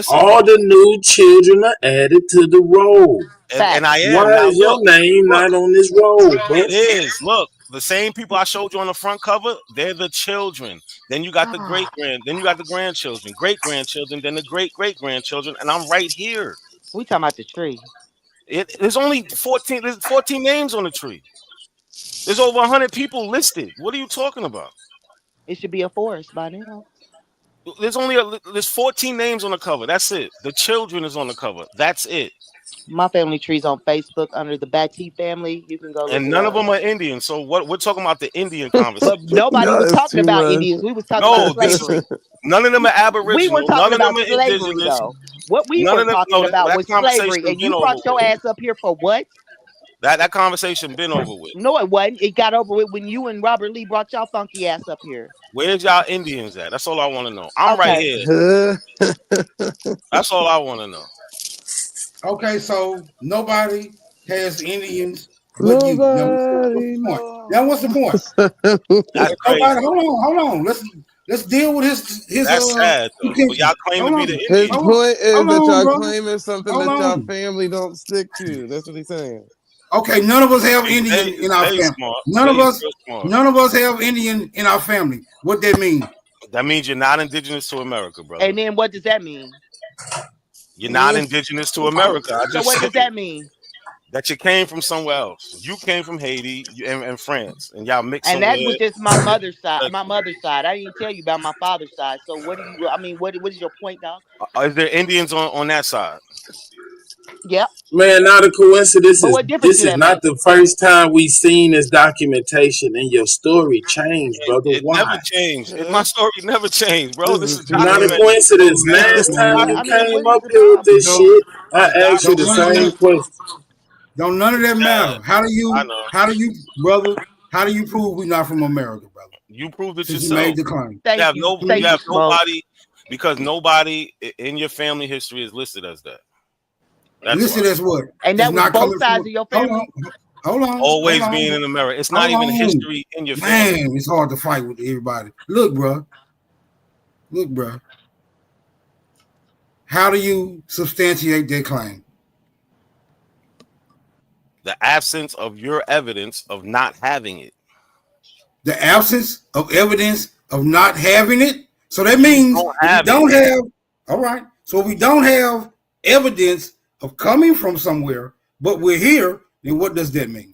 all the new children are added to the roll. And I am. Why is your name not on this roll? It is. Look. The same people I showed you on the front cover, they're the children. Then you got the then you got the grandchildren, great-grandchildren, then the great-great-grandchildren, and I'm right here. We talking about the tree. There's only 14, there's 14 names on the tree. There's over 100 people listed. What are you talking about? It should be a forest by now. There's 14 names on the cover. That's it. The children is on the cover. That's it. My family tree's on Facebook under the Batty family. You can go. And none of them are Indian. So what we're talking about the Indian conversation. Nobody was talking about Indians. We was talking about slavery. None of them are Aboriginal. We were talking about slavery, though. What we were talking about was slavery, and you brought your ass up here for what? That conversation been over with. No, it wasn't. It got over with when you and Robert Lee brought y'all funky ass up here. Where's y'all Indians at? That's all I want to know. I'm right here. That's all I want to know. Okay, so nobody has Indians. But now what's the point? That's crazy. Hold on. Let's deal with his. That's sad. Though. But y'all claim to be the Indians. His point is that y'all claiming something that y'all family don't stick to. That's what he's saying. Okay, none of us have Indian in our family. None of us have Indian in our family. What that mean? That means you're not indigenous to America, brother. And then what does that mean? You're not indigenous to America. So what does that mean? That you came from somewhere else. You came from Haiti and France, and y'all mixed. And that was just my mother's side. My mother's side. I didn't tell you about my father's side. So what do you? I mean, what is your point, dog? Is there Indians on that side? Yep. Man, not a coincidence. This is not make? the first time we seen this documentation, and your story changed, brother. It never changed. My story never changed, bro. This is not a coincidence. Last time you came up here with this shit, I asked you the same question. Don't none of that matter. How do you, brother? How do you prove we're not from America, brother? You proved it Since yourself. You made the claim. You have nobody, because nobody in your family history is listed as that. That's listed as what? And that was both sides of your family. Hold on. Always being in America. It's not even history in your family. Man, it's hard to fight with everybody. Look, bro. How do you substantiate that claim? The absence of your evidence of not having it. The absence of evidence of not having it? So that means we don't have, all right. So we don't have evidence of coming from somewhere, but we're here, then what does that mean?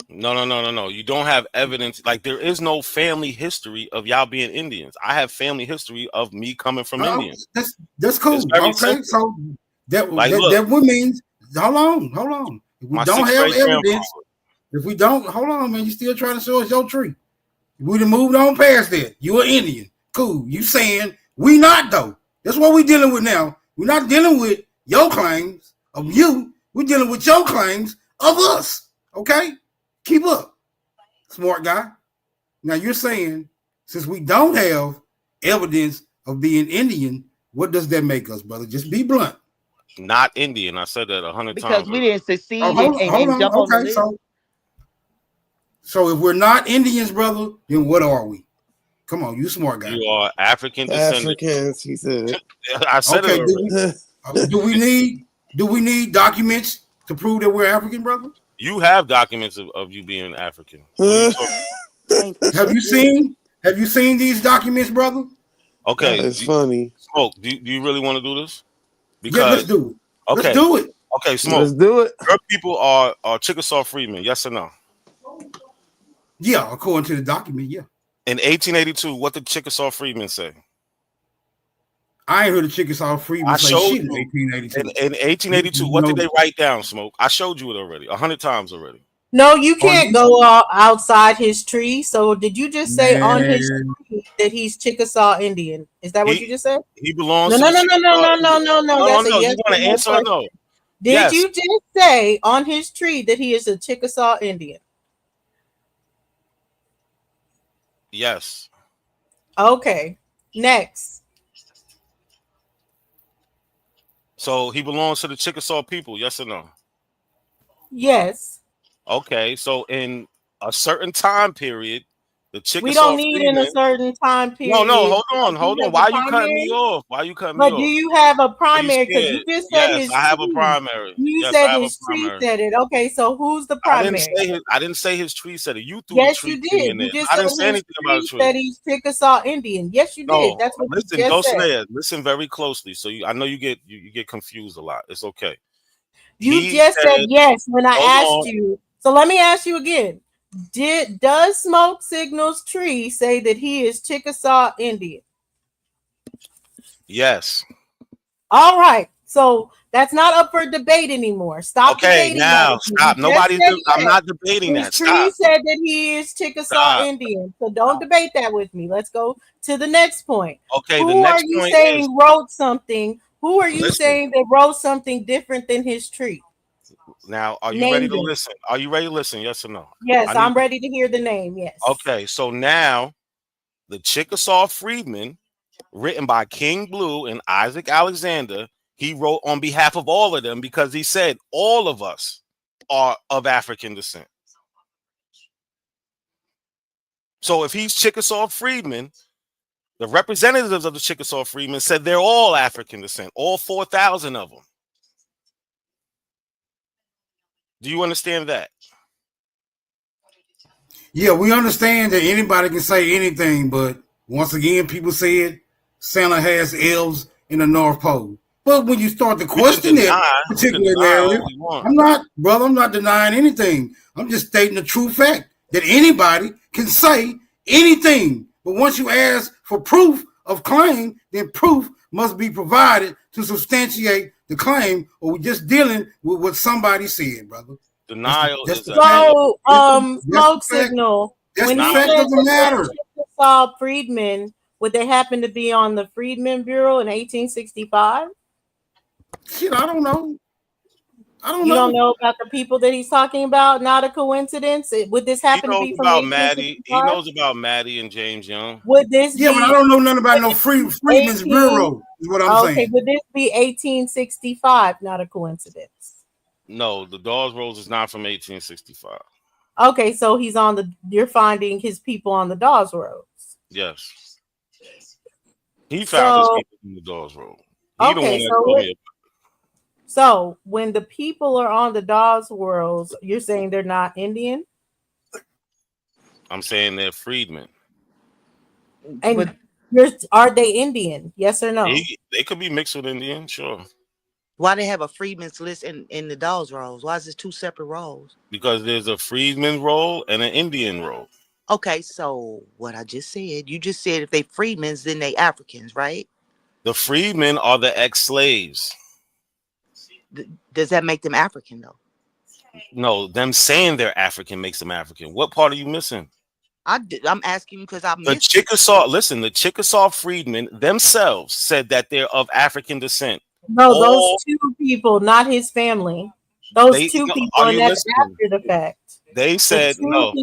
No. You don't have evidence. Like, there is no family history of y'all being Indians. I have family history of me coming from Indians. That's cool. Okay, simple. So that would mean, hold on. If we don't have evidence, hold on, man, you still trying to show us your tree. We'd have moved on past that. You an Indian. Cool. You saying we not, though. That's what we're dealing with now. We're not dealing with your claims of you. We're dealing with your claims of us. Okay? Keep up, smart guy. Now you're saying, since we don't have evidence of being Indian, what does that make us, brother? Just be blunt. Not Indian. I said that 100 times. Because we didn't succeed and jump on the list. So if we're not Indians, brother, then what are we? Come on, you smart guy. You are African descendant. Africans, he said. I said Okay, it already. do we need documents to prove that we're African, brother? You have documents of you being African. Have you seen these documents, brother? Okay, it's funny. Smoke. Do you really want to do this? Because yeah, let's do it. Okay, let's do it. Okay, Smoke. Let's do it. Your people are Chickasaw freedmen. Yes or no? Yeah, according to the document. Yeah. In 1882, what did Chickasaw freedmen say? I ain't heard of Chickasaw freedmen say shit in 1882. In 1882, what did they write down, Smoke? I showed you it already 100 times already. No, you can't go outside his tree. So did you just say on his tree that he's Chickasaw Indian? Is that what you just said? He belongs. No. That's a yes. You want to answer or no? Did you just say on his tree that he is a Chickasaw Indian? Yes. Okay. Next. So he belongs to the Chickasaw people, yes or no? Yes. Okay, so in a certain time period, the Chickasaw we don't need in a certain time period. No, hold on. Why are you cutting me off? But do you have a primary? Because you just said yes, I have a primary. You said his tree said it. Okay, so who's the primary? I didn't say his tree said it. You threw yes, the tree you did. in You there. just I didn't say anything about the tree. Said he's Chickasaw Indian. Yes, you did. That's what listen, you just said. Listen very closely. So I know you get confused a lot. It's okay. You just said yes when I asked you. So let me ask you again. Does Smoke Signals Tree say that he is Chickasaw Indian? Yes. All right. So that's not up for debate anymore. Stop debating. Now stop. I'm not debating that. Tree said that he is Chickasaw Indian. So don't debate that with me. Let's go to the next point. Okay. Who are you saying wrote something? Who are you saying that wrote something different than his tree? Now, are you ready to listen? Are you ready to listen? Yes or no? Yes, I'm ready to hear the name. Yes. Okay, so now the Chickasaw Freedmen, written by King Blue and Isaac Alexander, he wrote on behalf of all of them because he said all of us are of African descent. So if he's Chickasaw Freedmen, the representatives of the Chickasaw Freedmen said they're all African descent, all 4,000 of them. Do you understand that? Yeah, we understand that anybody can say anything, but once again, people said Santa has elves in the North Pole. But when you start to question that particular narrative, I'm not denying anything. I'm just stating the true fact that anybody can say anything. But once you ask for proof of claim, then proof must be provided to substantiate the claim, or we're just dealing with what somebody said, brother. Denial. Smoke Signal. That's the fact of the matter. Chickasaw Freedmen, would they happen to be on the Freedmen Bureau in 1865? Shit, I don't know. You don't know about the people that he's talking about? Not a coincidence. Would this happen to be from Maddie? He knows about Maddie and James Young. Would this? Yeah, but I don't know nothing about no Freedmen's Bureau. Is what I'm saying. Okay, would this be 1865? Not a coincidence. No, the Dawes Rolls is not from 1865. Okay, so he's on you're finding his people on the Dawes Rolls. Yes. He found his people in the Dawes Roll. So when the people are on the Dawes Rolls, you're saying they're not Indian? I'm saying they're freedmen. And are they Indian? Yes or no? They could be mixed with Indian, sure. Why they have a freedmen's list in the Dawes Rolls? Why is it two separate rolls? Because there's a freedman roll and an Indian roll. Okay, so what I just said, you just said if they freedmen's, then they Africans, right? The freedmen are the ex-slaves. Does that make them African though? No, them saying they're African makes them African. What part are you missing? I'm asking you because I'm the Chickasaw. Listen, the Chickasaw freedmen themselves said that they're of African descent. No, those two people, not his family. Those two people, and that's after the fact. They said no.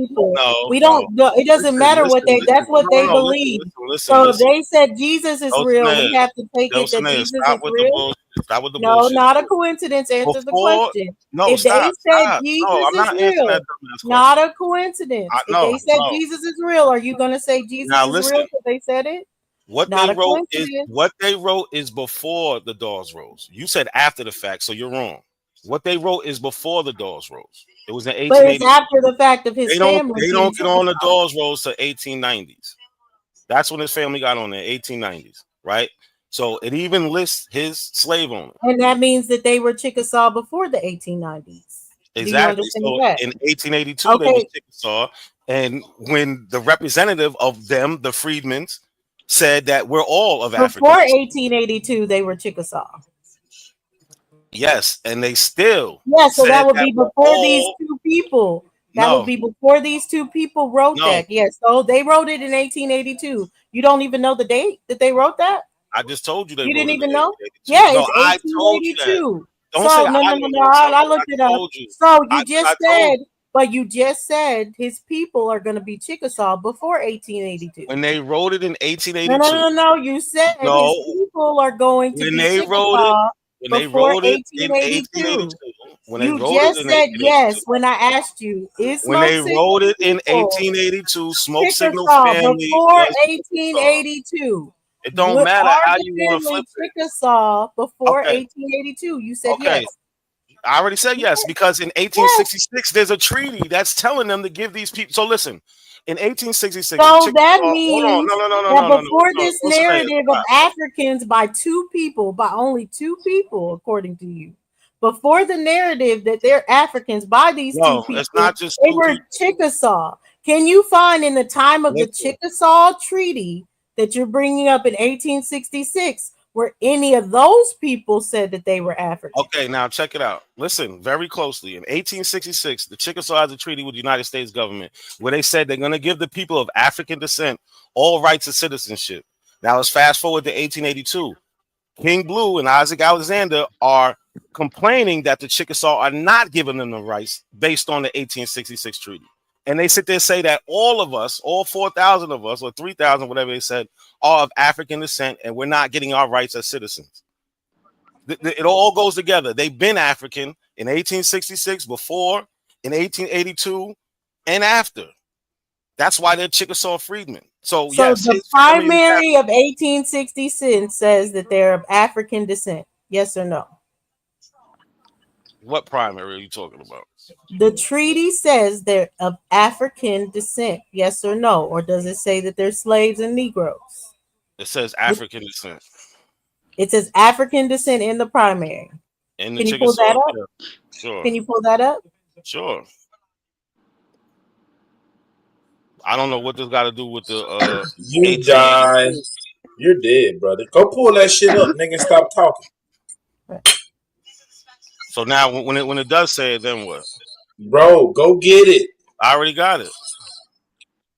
We don't. It doesn't matter what they. That's what they believe. So if they said Jesus is real, we have to take it that Jesus is real. That was the No, bullshit. not a coincidence. Answer the question. No, If stop. they said Stop. Jesus No, I'm is not answering real, that dumbass not question. a coincidence. If No, they said no. Jesus is real, are you going to say Jesus Now is listen. real because they said it? What Not they a wrote coincidence. is before the dogs rose. You said after the fact, so you're wrong. What they wrote is before the dogs rose. It was in But it's 1880. after the fact of his They family. don't get on the Chickasaw. dogs rose to 1890s. That's when his family got on there, 1890s, right? So it even lists his slave owner. And that means that they were Chickasaw before the 1890s. Exactly. Do you understand So that? in 1882, they was Chickasaw, and when the representative of them, the freedmen's, said that we're all of Africa. Before 1882, they were Chickasaw. Yes, and they still. Yeah, so that would be before these two people. That would be before these two people wrote that. Yes, so they wrote it in 1882. You don't even know the date that they wrote that? I just told you they. You wrote didn't it even in know? 1882. Yeah, No, it's I told you that. 1882. Don't So say no, I no, didn't no, know. I looked it up. Told you. So you just I said, but you just said his people are going to be Chickasaw before 1882. When they wrote it in 1882. No. You said his people are going to be Chickasaw before 1882. You just said yes when I asked you. Is when they wrote it in 1882, Smoke Signal family before 1882. It don't matter how you want to flip it. Chickasaw before 1882. You said yes. I already said yes because in 1866 there's a treaty that's telling them to give these people. So listen, in 1866. So that means that before this narrative of Africans by only two people, according to you, before the narrative that they're Africans by these two people, it's not just they were Chickasaw. Can you find in the time of the Chickasaw Treaty that you're bringing up in 1866 where any of those people said that they were African? Okay, now check it out. Listen very closely. In 1866, the Chickasaw has a treaty with the United States government where they said they're going to give the people of African descent all rights of citizenship. Now let's fast forward to 1882. King Blue and Isaac Alexander are complaining that the Chickasaw are not giving them the rights based on the 1866 treaty. And they sit there and say that all of us, all 4,000 of us, or 3,000, whatever they said, are of African descent, and we're not getting our rights as citizens. It all goes together. They've been African in 1866, before, in 1882, and after. That's why they're Chickasaw freedmen. So yes, the primary of 1866 says that they're of African descent. Yes or no? What primary are you talking about? The treaty says they're of African descent. Yes or no? Or does it say that they're slaves and Negroes? It says African descent. It says African descent in the primary. Can you pull that up? Yeah. Sure. Can you pull that up? Sure. I don't know what this got to do with the. You die. You're dead, brother. Go pull that shit up, nigga. Stop talking. So now, when it does say it, then what? Bro, go get it. I already got it.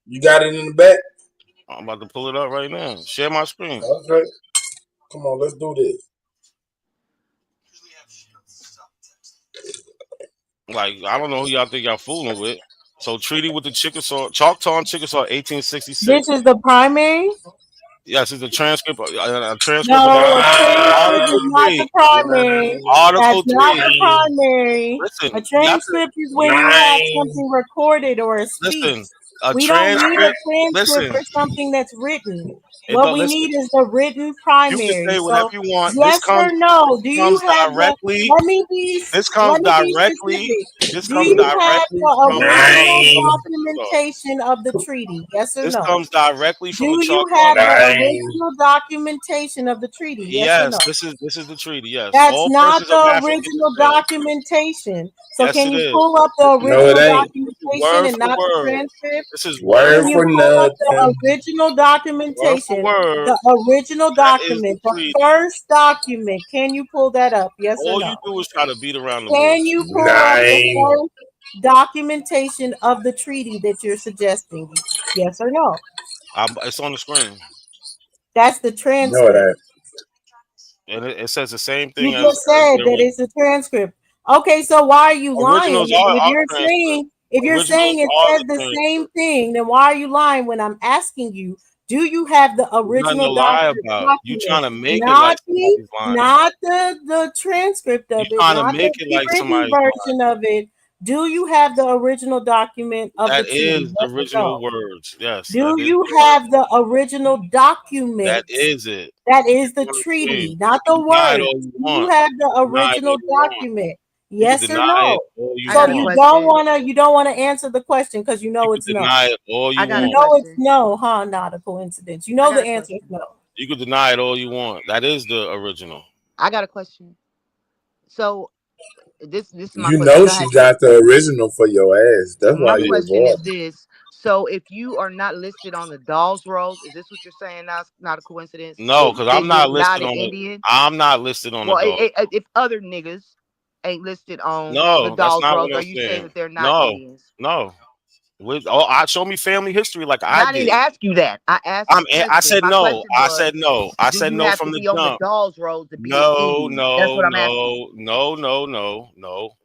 You got it in the back? I'm about to pull it up right now. Share my screen. Okay. Come on, let's do this. Like, I don't know who y'all think y'all fooling with. So, treaty with the Choctaw and Chickasaw, 1866. This is the primary? Yes, it's a transcript. A transcript. No, Article 3 is not the primary. Article 3. Not the primary. Listen, a transcript is when you have something recorded or a speech. Listen, we don't need a transcript for something that's written. What we need is the written primary. You can say whatever you want. Yes or no? Do you have directly? Let me be. This comes directly. This do comes you directly have from the original documentation of the treaty? Yes or no? This comes directly from the Choctaw. Do you have the original documentation of the treaty? Yes or no? This is the treaty. Yes. That's not the original documentation. So yes, can you pull up the original documentation and not the transcript? This is word for nothing. The original documentation. The original document, the first document. Can you pull that up? Yes or no? All you do is try to beat around the bush. Can you pull up the first documentation of the treaty that you're suggesting? Yes or no? It's on the screen. That's the transcript. No, and it says the same thing. You just said that it's a transcript. Okay, so why are you lying? If you're saying it says the same thing, then why are you lying when I'm asking you? Do you have the Nothing to original lie about. You document? trying to make it Not like somebody's lying. not the transcript of You it, trying to not make the it like written somebody's version of it. Do you have the original document of That the treaty? is the Yes or original no? words. Yes. Do That is you it. have the original document? That is it. That is the You treaty, understand? not You the can deny it words. all you Do you want. have the Deny it all original you want. document? You can Yes or deny no? it all you I So got a want. you don't wanna answer the question because you know You it's can no. deny it all I you got a You want. know it's question. no, huh? Not a coincidence. You I know got the a answer is question. no. You can deny it all you want. That is the original. I got a question. So this is my You question. know I she have got the original for your ass. That's why my Yeah. you question is avoid. this. So if you are not listed on the Dolls Rolls, is this what you're saying now? It's not a coincidence. No, because I'm Then you're not not listed an on it. Indian. I'm not listed on the Well, dog. if other niggas ain't listed on the No, that's Dolls not Rolls, what are I'm you saying saying. that they're not No, Indians? no. I show me family history like And I I didn't did. ask you that. I asked a I question. said My no. question I was, said no. I do said you no have to from the be on the jump. Dolls Rolls to be an No, Indian? That's what no, I'm asking.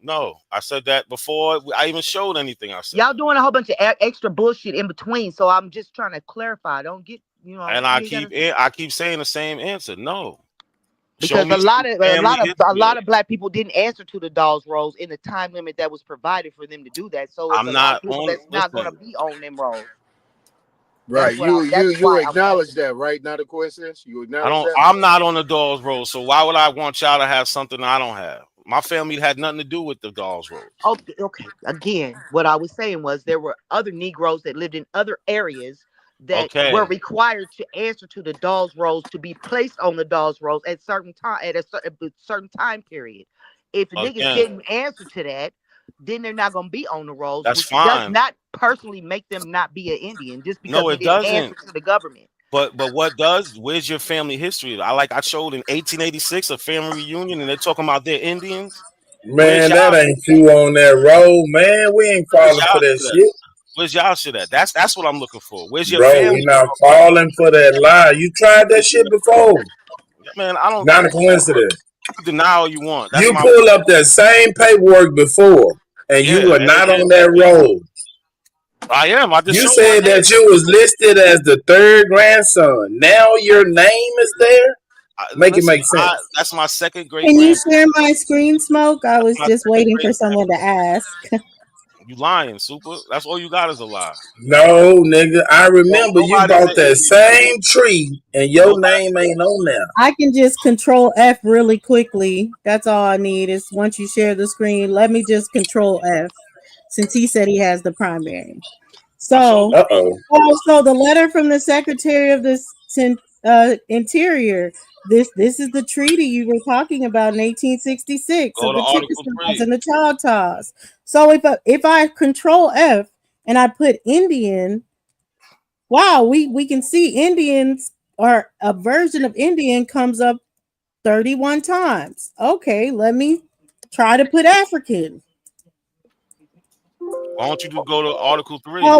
no. I said that before I even showed anything. I said, Y'all doing a whole bunch of extra bullshit in between, so I'm just trying to clarify. Don't get, and you ain't gotta, I keep saying the same answer. No, show because me some family a history. lot of black people didn't answer to the Dolls Rolls in the time limit that was provided for them to do that. So it's I'm a lot not of people on. that's not gonna Listen, be on them rolls. Right. That's You why I'm acknowledge asking. that, right? Not a coincidence. You I acknowledge don't. that? I'm not on the Dolls Road. So why would I want y'all to have something I don't have? My family had nothing to do with the Dolls Road. Okay. Again, what I was saying was there were other Negroes that lived in other areas that were Okay, required to answer to the Dolls Rolls to be placed on the Dolls Rolls at a certain time period. If niggas again, didn't answer to that, then they're not gonna be on the rolls, that's which does fine. not personally make them not be an Indian just because No, they it didn't answer doesn't. to the government. But what does? Where's your family history? I showed in 1886 a family reunion, and they're talking about their Indians. Where's Man, y'all? that ain't you on that road, man. We ain't Where's falling y'all for that shit at? shit. Where's y'all shit at? That's what I'm looking for. Where's your Bro, we family? not falling for that lie. You tried that shit before. Man, I don't. Not a coincidence. You deny all you want. That's You my pull up that same paperwork before, and you yeah. were not on that road. I am. I just You showed said my name. that you was listed as the third grandson. Now your name is there? Make it make sense. That's my second great Can you grandpa. share my screen, Smoke? I was My just second waiting great for someone to ask. You lying, Super. That's all you got is a lie. No, nigga. I remember you Nobody's bought an that Indian. same tree, and your Nobody. name ain't on there. I can just control F really quickly. That's all I need is once you share the screen, let me just control F since he said he has the primary. So, so the letter from the Secretary of the Interior. This is the treaty you were talking about in 1866 Go of to the Article Chickasaws 3. and the Choctaws. So if I control F and I put Indian, wow, we can see Indians or a version of Indian comes up 31 times. Okay, let me try to put African. Why don't you just go to Article 3? Oh,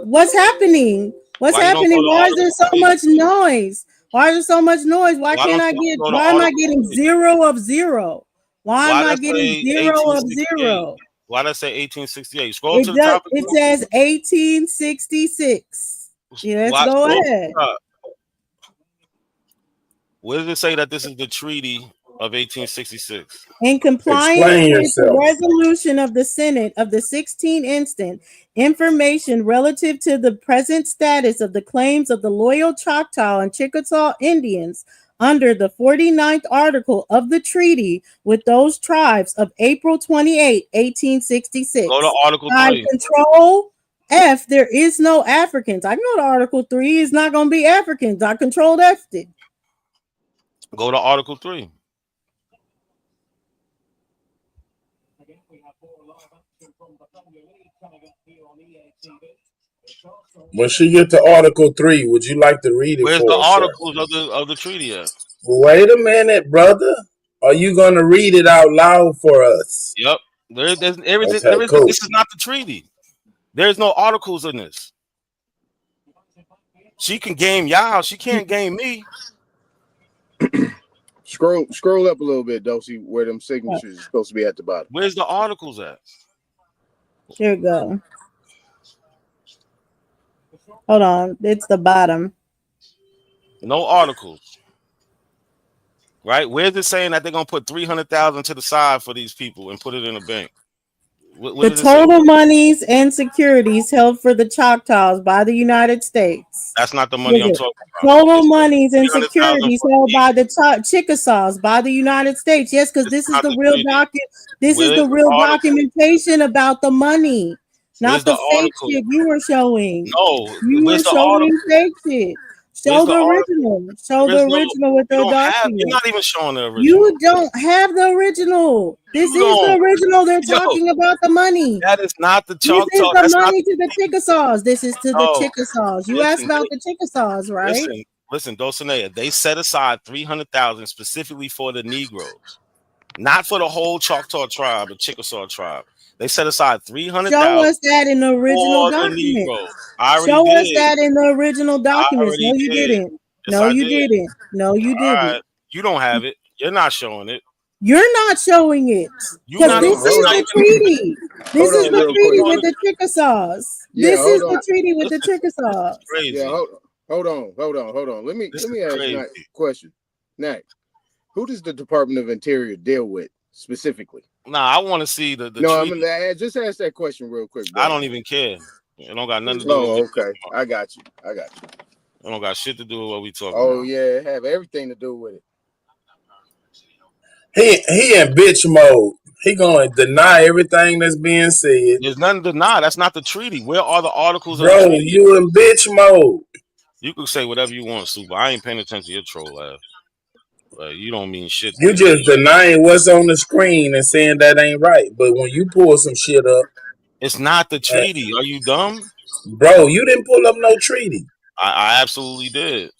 what's happening? What's Why you don't go happening? to Why is there Article so 3? much noise? Why is there so much noise? Why Why can't don't I you get? go to Why am I Article getting 3? 0 of 0? Why am Why I does getting say 0 of 1868? 0? Why does say 1868? Scroll It to the does. top. It says 1866. Yeah, let's Why go scroll to ahead. the top. Where does it say that this is the Treaty of 1866? In compliance Explain with the yourself. resolution of the Senate of the 16th instant, information relative to the present status of the claims of the loyal Choctaw and Chickasaw Indians under the 49th article of the treaty with those tribes of April 28, 1866. Go to Article By 3. control F, there is no Africans. I can go to Article 3. It's not going to be Africans. I controlled F it. Go to Article 3. When she get to Article 3, would you like to read it Where's the for us, sir? articles of the treaty at? Wait a minute, brother. Are you going to read it out loud for us? Yep. There's everything. Okay, cool. This is not the treaty. There's no articles in this. She can game y'all. She can't game me. Scroll up a little bit, Dosey, where them signatures are supposed to be at the bottom. Where's the articles at? Here we go. Hold on. It's the bottom. No articles. Right? Where's it saying that they're gonna put 300,000 to the side for these people and put it in a bank? The total monies and securities held for the Choctaws by the United States. That's not the money I'm talking about. Total monies and securities held by the Chickasaws by the United States. Yes, because this is the real document. This is the real documentation about the money, not the fake shit you were showing. No, you were showing fake shit. Show the original. Show the original with the document. You're not even showing the original. You don't have the original. This is the original. They're talking about the money. That is not the Choctaw. This is the money to the Chickasaws. This is to the Chickasaws. You asked about the Chickasaws, right? Listen, Dulcinea. They set aside 300,000 specifically for the Negroes, not for the whole Choctaw tribe, the Chickasaw tribe. They set aside 300,000. Show us that in the original document. Show us that in the original documents. No, you didn't. No, you didn't. No, you didn't. You don't have it. You're not showing it. You're not showing it. Because this is the treaty. This is the treaty with the Chickasaws. This is the treaty with the Chickasaws. Yeah, hold on. Let me ask you a question. Next, who does the Department of Interior deal with specifically? Nah, I want to see the no, treaty. I'm gonna just ask that question real quick, bro. I don't even care. It don't got nothing to do with it. Okay. I got you. It don't got shit to do with what we talking about. Oh, yeah, it have everything to do with it. He in bitch mode. He gonna deny everything that's being said. There's nothing to deny. That's not the treaty. Where are the articles of the treaty? You in bitch mode. You can say whatever you want, Super. I ain't paying attention to your troll ass. You don't mean shit. You just denying what's on the screen and saying that ain't right. But when you pull some shit up, it's not the treaty. Are you dumb? Bro, you didn't pull up no treaty. I absolutely did.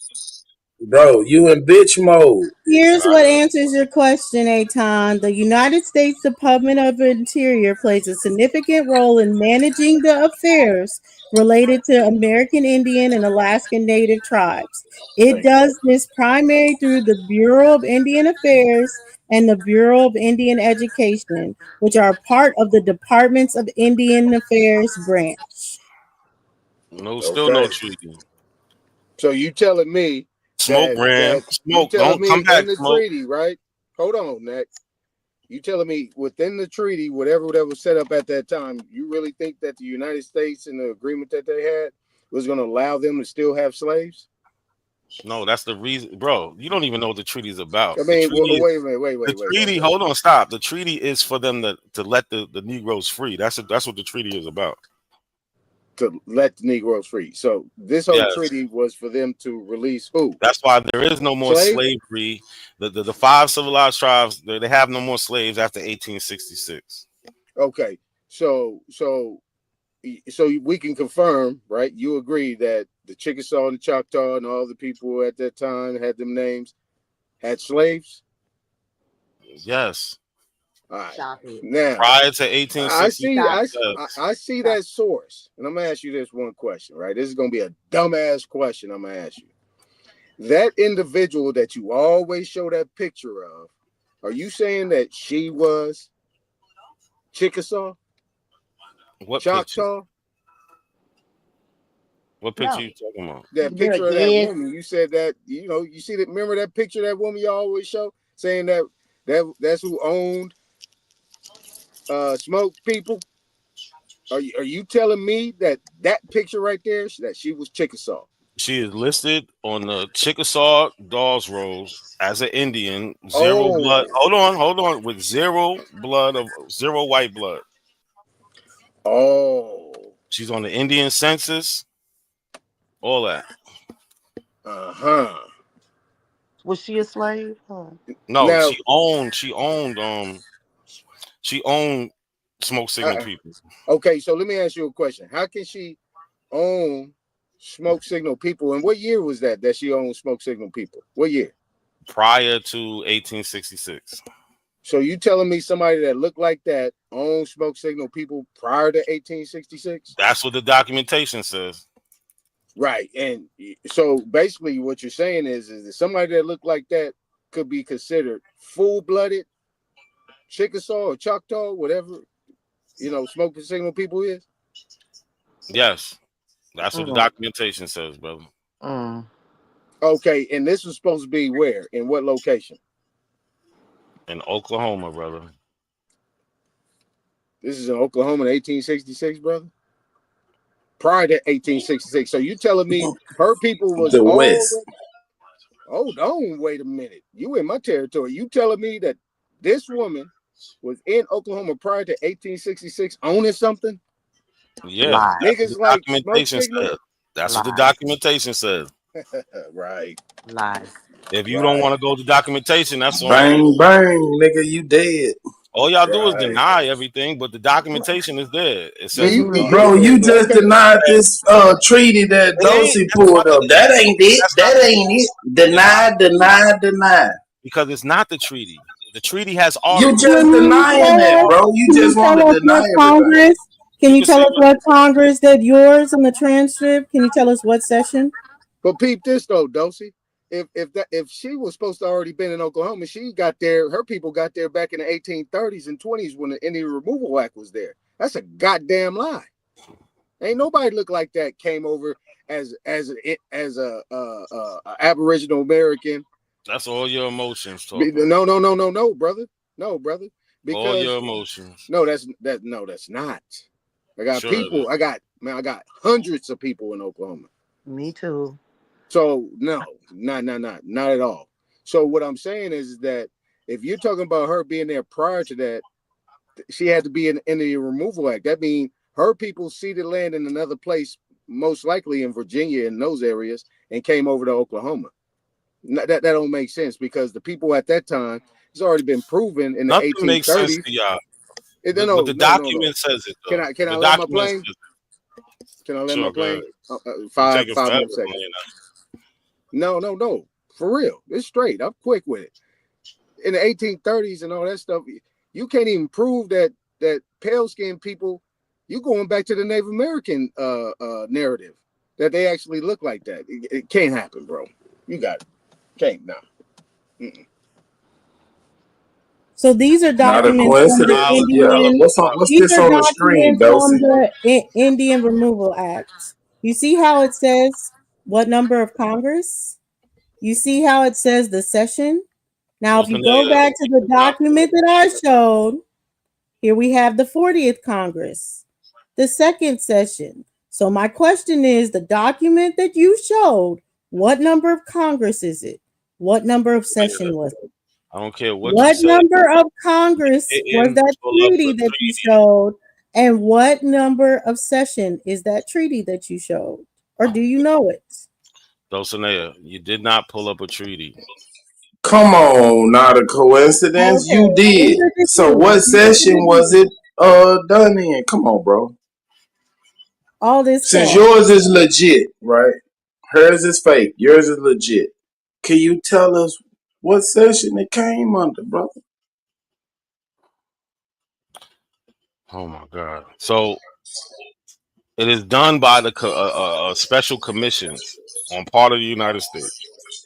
Bro, you in bitch mode. Here's what answers your question, Aton. The United States Department of Interior plays a significant role in managing the affairs related to American Indian and Alaskan Native tribes. It does this primarily through the Bureau of Indian Affairs and the Bureau of Indian Education, which are part of the Departments of Indian Affairs branch. No, still no treaty. So you telling me Smoke, Ram. Smoke, don't come back. In the treaty, right? Hold on, Nick. You telling me within the treaty, whatever that was set up at that time, you really think that the United States and the agreement that they had was going to allow them to still have slaves? No, that's the reason, bro. You don't even know what the treaty is about. I mean, wait a minute. The treaty, hold on, stop. The treaty is for them to let the Negroes free. That's what the treaty is about. To let the Negroes free. So this whole treaty was for them to release who? That's why there is no more slavery. The 5 civilized tribes, they have no more slaves after 1866. Okay. So we can confirm, right? You agree that the Chickasaw and the Choctaw and all the people at that time had them names, had slaves? Yes. All right. Now, prior to 1866, I see that source, and I'm gonna ask you this one question, right? This is gonna be a dumbass question. I'm gonna ask you. That individual that you always show that picture of, are you saying that she was Chickasaw? What Choctaw? Picture? What picture you talking about? That picture of that woman. You said that, you see that. Remember that picture of that woman you always show, saying that's who owned Smoke people? Are you telling me that picture right there, that she was Chickasaw? She is listed on the Chickasaw Dawes Rolls as an Indian, zero blood. Hold on, with zero white blood. Oh, she's on the Indian census. All that. Was she a slave? Huh? No, now, she owned Smoke Signal people. Okay, so let me ask you a question. How can she own Smoke Signal people? And what year was that she owned Smoke Signal people? What year? Prior to 1866. So you telling me somebody that looked like that owned Smoke Signal people prior to 1866? That's what the documentation says. Right. And so basically what you're saying is that somebody that looked like that could be considered full-blooded Chickasaw or Choctaw, whatever, Smoke Signal people is? Yes. That's what the documentation says, brother. Okay, and this was supposed to be where? In what location? In Oklahoma, brother. This is in Oklahoma in 1866, brother. Prior to 1866. So you telling me her people was the already... West. Hold on, wait a minute. You in my territory. You telling me that this woman was in Oklahoma prior to 1866 owning something? Yeah, niggas like documentation says. That's what the documentation says. Right. Lies. If you don't want to go to documentation, that's on Bang, you. bang, nigga, you dead. All y'all do is deny everything, but the documentation is there. It says, Bro, you just denied this treaty that Dosey pulled up. That ain't it. That ain't it. Deny. Because it's not the treaty. The treaty has You articles. just denying it, bro. You just want to deny everything. Can you tell us what Congress did yours in the transcript? Can you tell us what session? But peep this though, Dosey. If she was supposed to already been in Oklahoma, she got there. Her people got there back in the 1830s and 20s when the Indian Removal Act was there. That's a goddamn lie. Ain't nobody look like that came over as a Aboriginal American. That's all your emotions. No, brother. No, brother. Because all your emotions. No, that's not. I got people. I got hundreds of people in Oklahoma. Me too. So no, not at all. So what I'm saying is that if you're talking about her being there prior to that, she had to be in the Removal Act. That means her people ceded land in another place, most likely in Virginia in those areas, and came over to Oklahoma. That don't make sense because the people at that time, it's already been proven in the 1830s. Makes sense to y'all. But the document says it. Though. Can I land my plane? Can I land my plane? 5 more seconds. No. For real. It's straight. I'm quick with it. In the 1830s and all that stuff, you can't even prove that pale skinned people, you going back to the Native American narrative, that they actually look like that. It can't happen, bro. You got it. Can't now. So these are documents from the Indian. What's this on the screen, Dosey? From the Indian Removal Act. You see how it says what number of Congress? You see how it says the session? Now, if you go back to the document that I showed, here we have the 40th Congress, the second session. So my question is, the document that you showed, what number of Congress is it? What number of session was it? I don't care what number of Congress was that treaty that you showed, and what number of session is that treaty that you showed, or do you know it? Dulcinea, you did not pull up a treaty. Come on, not a coincidence. Okay. You did. So what session was it done in? Come on, bro. All this since yours is legit, right? Hers is fake. Yours is legit. Can you tell us what session it came under, brother? Oh my God! So it is done by the special commissions on part of the United States.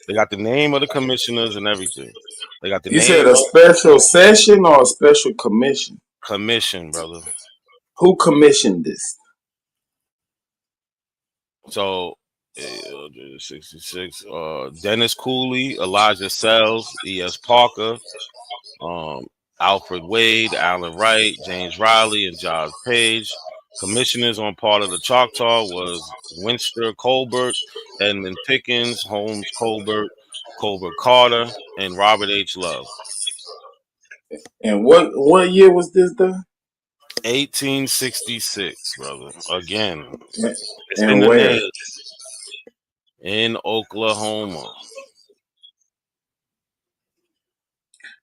They got the name of the commissioners and everything. They got the You name. said a special session or a special commission? Commission, brother. Who commissioned this? So 66. Dennis Cooley, Elijah Sells, E.S. Parker, Alfred Wade, Alan Wright, James Riley, and George Page. Commissioners on part of the Choctaw was Winster Colbert, Edmund Pickens, Holmes Colbert, Colbert Carter, and Robert H. Love. And what year was this done? 1866, brother. Again, it's and in the where? name. In Oklahoma.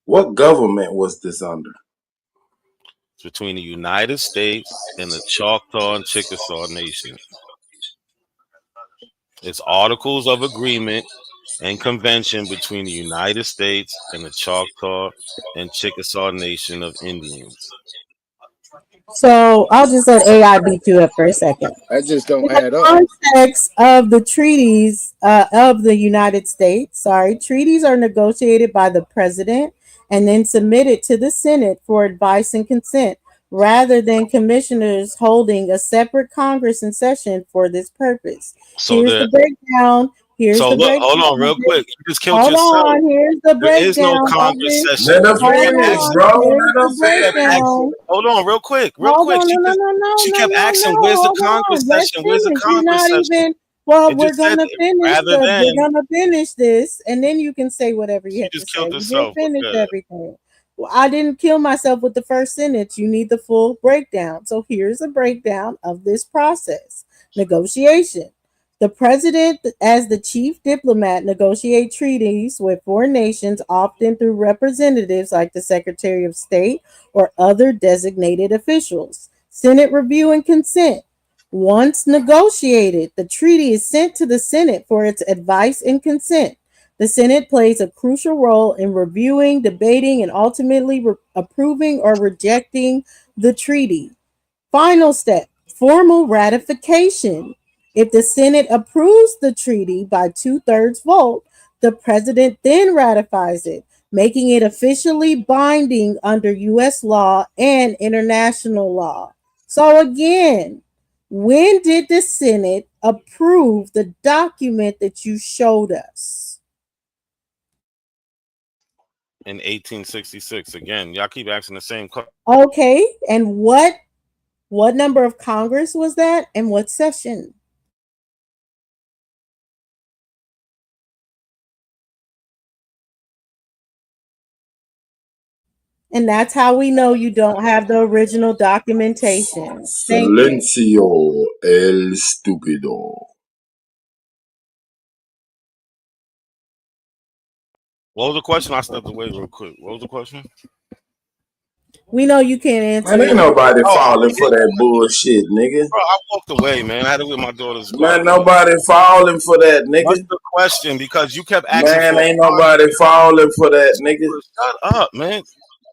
What government was this under? It's between the United States and the Choctaw and Chickasaw nations. It's articles of agreement and convention between the United States and the Choctaw and Chickasaw Nation of Indians. So I'll just let AI beat you up for a second. That just don't add up. Context of the treaties of the United States. Treaties are negotiated by the president and then submitted to the Senate for advice and consent, rather than commissioners holding a separate Congress in session for this purpose. So Here's the breakdown Here's So the look, breakdown. hold on, real quick. You just killed Hold yourself. on. Here's the There is no breakdown of Congress this. session. Let us Hold finish, on. bro. Here's Let the us finish. breakdown. Hold on, real quick, Hold on. No. She kept asking, "Where's the Hold Congress on. Let's session? Where's the finish. You're Congress not session?" even. Well, It we're just said gonna finish rather We're than gonna finish this, and then you can say whatever you she have to just say. killed We did herself. finish Okay. everything. Well, I didn't kill myself with the first sentence. You need the full breakdown. So here's a breakdown of this process. Negotiation. The president, as the chief diplomat, negotiate treaties with foreign nations, often through representatives like the Secretary of State or other designated officials. Senate review and consent. Once negotiated, the treaty is sent to the Senate for its advice and consent. The Senate plays a crucial role in reviewing, debating, and ultimately approving or rejecting the treaty. Final step, formal ratification. If the Senate approves the treaty by 2/3 vote, the president then ratifies it, making it officially binding under U.S. law and international law. So again, when did the Senate approve the document that you showed us? In 1866. Again, y'all keep asking the same question. Okay, and what number of Congress was that, and what session? And that's how we know you don't have the original documentation. Thank you. Silencio el estúpido. What was the question? I stepped away real quick. What was the question? We know you can't answer. Man, ain't nobody falling for that bullshit, nigga. Bro, I walked away, man. I had it with my daughter's. Man, nobody falling for that, nigga. What's the question? Because you kept asking. Man, ain't nobody falling for that, nigga. Shut up, man.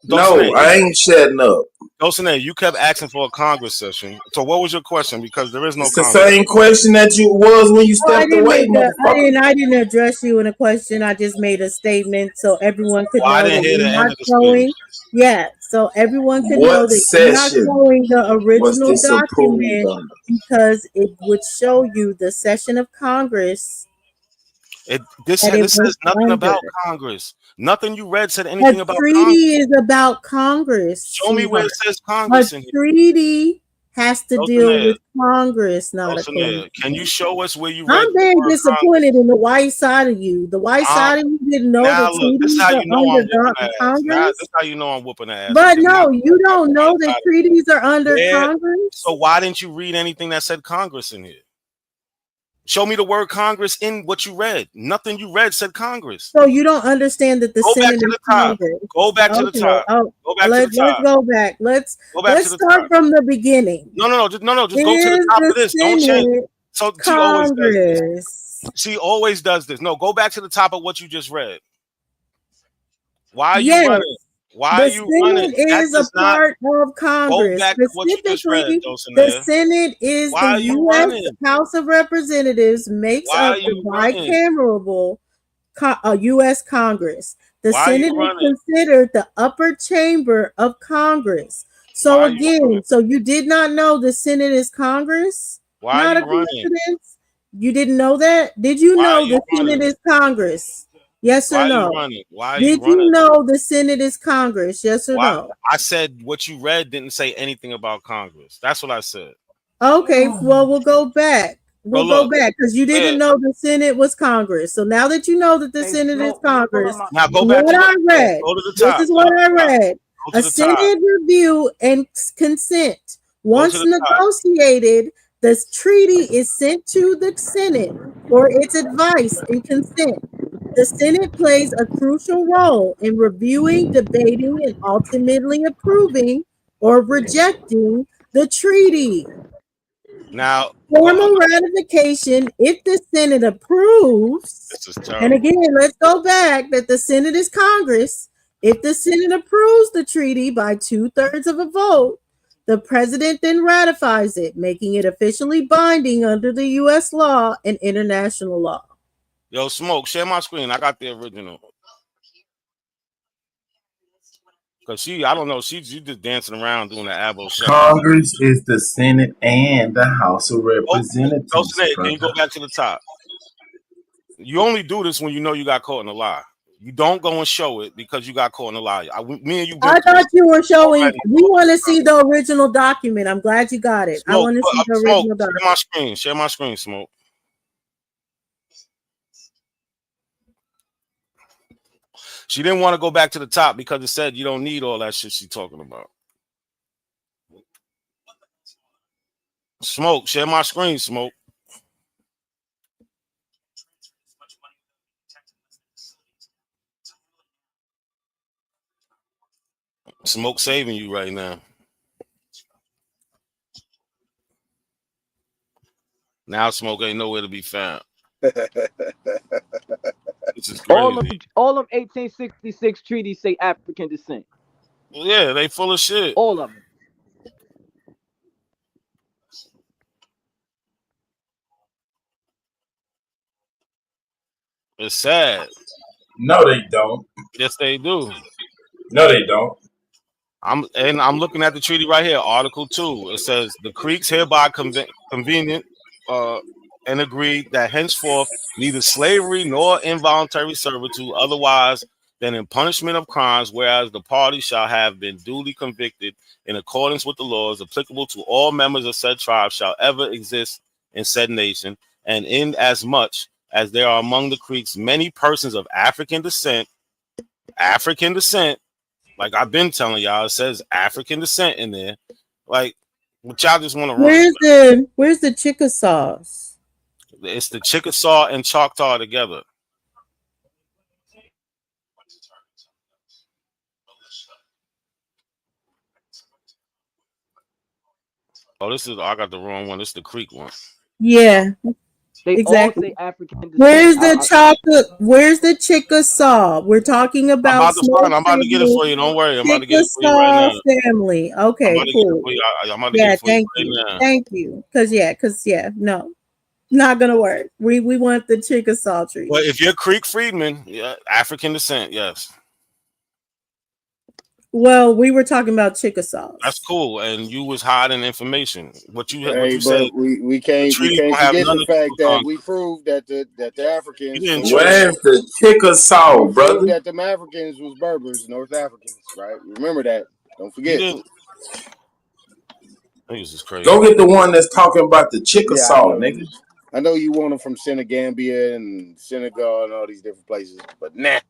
No, I ain't shutting up. Dulcinea, you kept asking for a Congress session. So what was your question? Because there is no It's the Congress. same question that you was when you stepped away, motherfucker. I didn't address you in a question. I just made a statement so everyone could Well, I know didn't that hear you're the not end of the showing. speech. Yeah, so everyone could What know that you're not session showing the was original this approved document under? because it would show you the session of Congress. This says nothing about Congress. Nothing you read said anything about Congress. A treaty is about Congress. Show me where it says Congress in here. A treaty has to deal with Congress, not a Dulcinea, code. can you show us where you read? I'm very disappointed in the white side of you. The white side of you didn't know now that look, this treaties is how are you know I'm under whooping ass. Now, Congress. this is how you know I'm whooping ass. But no, you don't know that treaties are under Congress. So why didn't you read anything that said Congress in here? Show me the word Congress in what you read. Nothing you read said Congress. So you don't understand that the Senate is Congress. Go back to the top. Go back to the top. Let's go back. Let's start from the beginning. No. Just go to the top of this. Don't change. So she always does this. She always does this. No, go back to the top of what you just read. Why are you running? Why are you running? The Senate is a part of Congress. Go back to what you just read, the Senate is the U.S. House of Representatives, makes up the bicameral U.S. Congress. The Senate is considered the upper chamber of Congress. So again, so you did not know the Senate is Congress? Why not are you a running? coincidence? You didn't know that? Did you know the Senate is Congress? Yes or no? Did you know the Senate is Congress? Yes or no? I said what you read didn't say anything about Congress. That's what I said. Okay, well, we'll go back. We'll go back because you didn't know the Senate was Congress. So now that you know that the Senate is Congress, now go back what I read. Go to the top. This is what I read. A Senate review and consent. Once negotiated, the treaty is sent to the Senate for its advice and consent. The Senate plays a crucial role in reviewing, debating, and ultimately approving or rejecting the treaty. Now, formal ratification, if the Senate approves, and again, let's go back that the Senate is Congress. If the Senate approves the treaty by 2/3 of a vote, the president then ratifies it, making it officially binding under the U.S. law and international law. Yo, Smoke, share my screen. I got the original. Because I don't know, she's just dancing around doing the Abo show. Congress is the Senate and the House of Representatives. Can you go back to the top? You only do this when you know you got caught in a lie. You don't go and show it because you got caught in a lie. Me and you. I thought you were showing. We want to see the original document. I'm glad you got it. Smoke, I want to see the original document. Share my screen, Smoke. She didn't want to go back to the top because it said you don't need all that shit she's talking about. Smoke, share my screen, Smoke. Smoke saving you right now. Now Smoke ain't nowhere to be found. This is crazy. All them 1866 treaties say African descent. Yeah, they full of shit. All of them. It's sad. No, they don't. Yes, they do. No, they don't. I'm looking at the treaty right here, Article 2. It says the Creeks hereby convenient and agree that henceforth neither slavery nor involuntary servitude otherwise than in punishment of crimes, whereas the party shall have been duly convicted in accordance with the laws applicable to all members of said tribe shall ever exist in said nation, and in as much as there are among the Creeks many persons of African descent, like I've been telling y'all, it says African descent in there. Like, but y'all just want to run. Where's the Chickasaws? It's the Chickasaw and Choctaw together. Oh, I got the wrong one. This is the Creek one. Yeah. They exactly. all say African descent. Where's the chocolate? Where's the Chickasaw? We're talking about. I'm about to get it for you. Don't worry. I'm about to get it for you right now. Family. Okay, cool. Thank you. Because no, not gonna work. We want the Chickasaw tree. Well, if you're Creek freedman, African descent, yes. Well, we were talking about Chickasaws. That's cool, and you was hiding information. What you said? We can't forget the fact that we proved that the Africans. Where's the Chickasaw, brother? That the Africans was Berbers, North Africans, right? Remember that. Don't forget. This is crazy. Go get the one that's talking about the Chickasaw, nigga. I know you want them from Senegambia and Senegal and all these different places, but nah.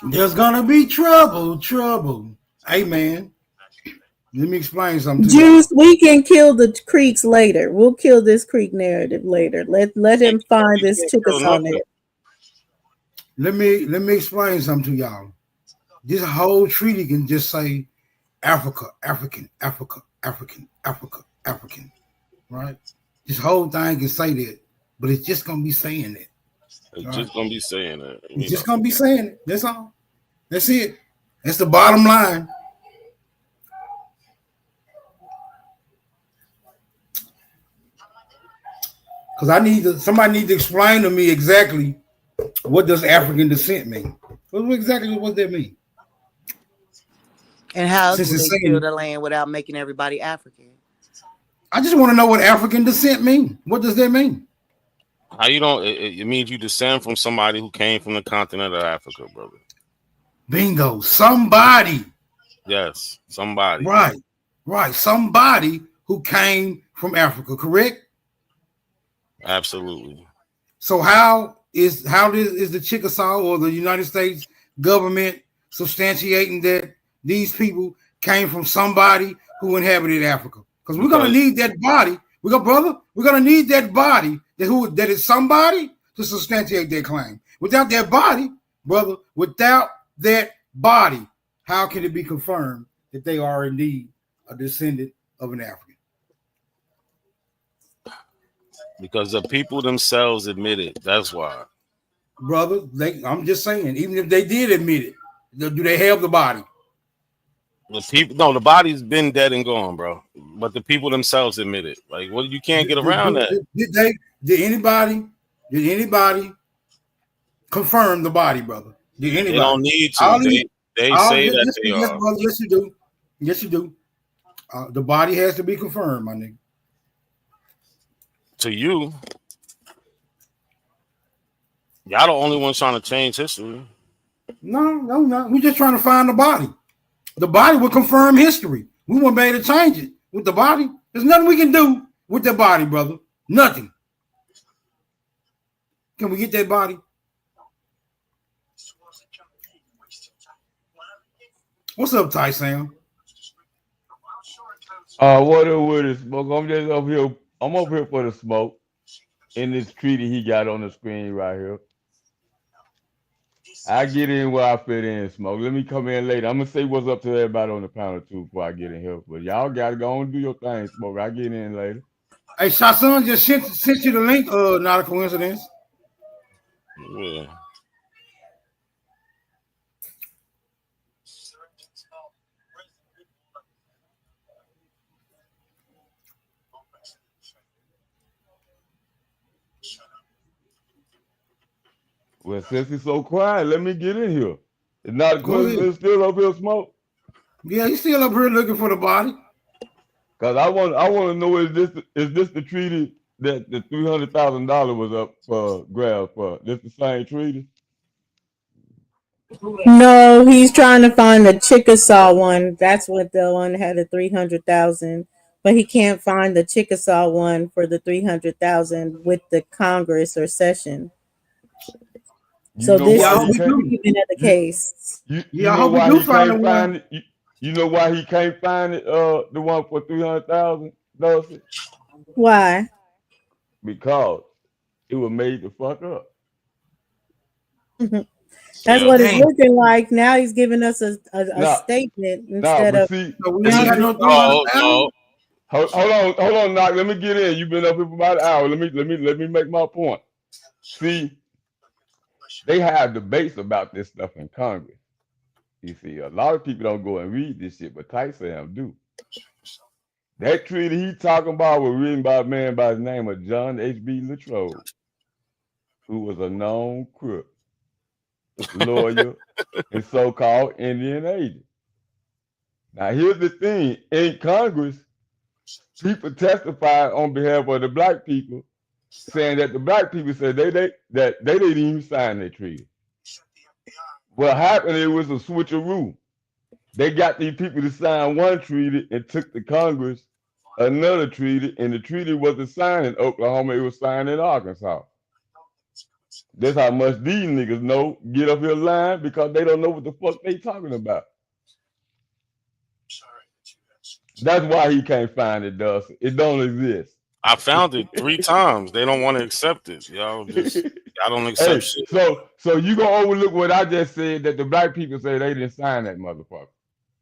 There's gonna be trouble. Hey man, let me explain something. Juice, we can kill the Creeks later. We'll kill this Creek narrative later. Let him find this Chickasaw narrative. Let me explain something to y'all. This whole treaty can just say Africa, African, right? This whole thing can say that, but it's just gonna be saying that. It's just gonna be saying it. It's just gonna be saying it. That's all. That's it. That's the bottom line. Because somebody needs to explain to me exactly what does African descent mean. What that mean? And how do they kill the land without making everybody African? I just want to know what African descent mean. What does that mean? How you don't? It means you descend from somebody who came from the continent of Africa, brother. Bingo. Somebody. Yes, somebody. Right. Somebody who came from Africa, correct? Absolutely. So how is the Chickasaw or the United States government substantiating that these people came from somebody who inhabited Africa? Because we're gonna need that body. We're gonna need that body that is somebody to substantiate their claim. Without that body, brother, how can it be confirmed that they are indeed a descendant of an African? Because the people themselves admit it. That's why. Brother, I'm just saying, even if they did admit it, do they have the body? The body's been dead and gone, bro. But the people themselves admit it. Like, well, you can't get around that. Did anybody confirm the body, brother? Did anybody? They don't need to. They say that they are. Brother, yes, you do. The body has to be confirmed, my nigga. To you, y'all the only ones trying to change history. No. We're just trying to find the body. The body will confirm history. We won't be able to change it with the body. There's nothing we can do with the body, brother. Nothing. Can we get that body? What's up, Ty Sam? What up with it, Smoke? I'm just up here. I'm up here for the smoke in this treaty he got on the screen right here. I get in where I fit in, Smoke. Let me come in later. I'm gonna say what's up to everybody on the panel too before I get in here. But y'all gotta go and do your thing, Smoke. I get in later. Hey, Shasun just sent you the link. Not a coincidence. Yeah. Well, since it's so quiet, let me get in here. It's not a coincidence, still up here, Smoke. Yeah, he's still up here looking for the body. Cause I want to know, is this the treaty that the $300,000 was up for grabs for? This the same treaty? No, he's trying to find the Chickasaw one. That's what the one had the 300,000, but he can't find the Chickasaw one for the 300,000 with the Congress or session. So this is even at the case. You know why he can't find it? You know why he can't find it? The one for 300,000, Dusty? Why? Because it was made the fuck up. That's what it's looking like. Now he's giving us a statement instead of. Hold on, Knock. Let me get in. You've been up here for about an hour. Let me make my point. See, they have debates about this stuff in Congress. You see, a lot of people don't go and read this shit, but Tyson do. That treaty he talking about was written by a man by the name of John H.B. Latrobe, who was a known crook, lawyer, and so-called Indian agent. Now, here's the thing. In Congress, people testified on behalf of the black people, saying that the black people said they didn't even sign that treaty. What happened, it was a switcheroo. They got these people to sign one treaty and took to Congress another treaty, and the treaty wasn't signed in Oklahoma, it was signed in Arkansas. That's how much these niggas know. Get up here lying because they don't know what the fuck they talking about. That's why he can't find it, Dustin. It don't exist. I found it 3 times. They don't want to accept it. Y'all don't accept shit. So you gonna overlook what I just said, that the black people say they didn't sign that motherfucker.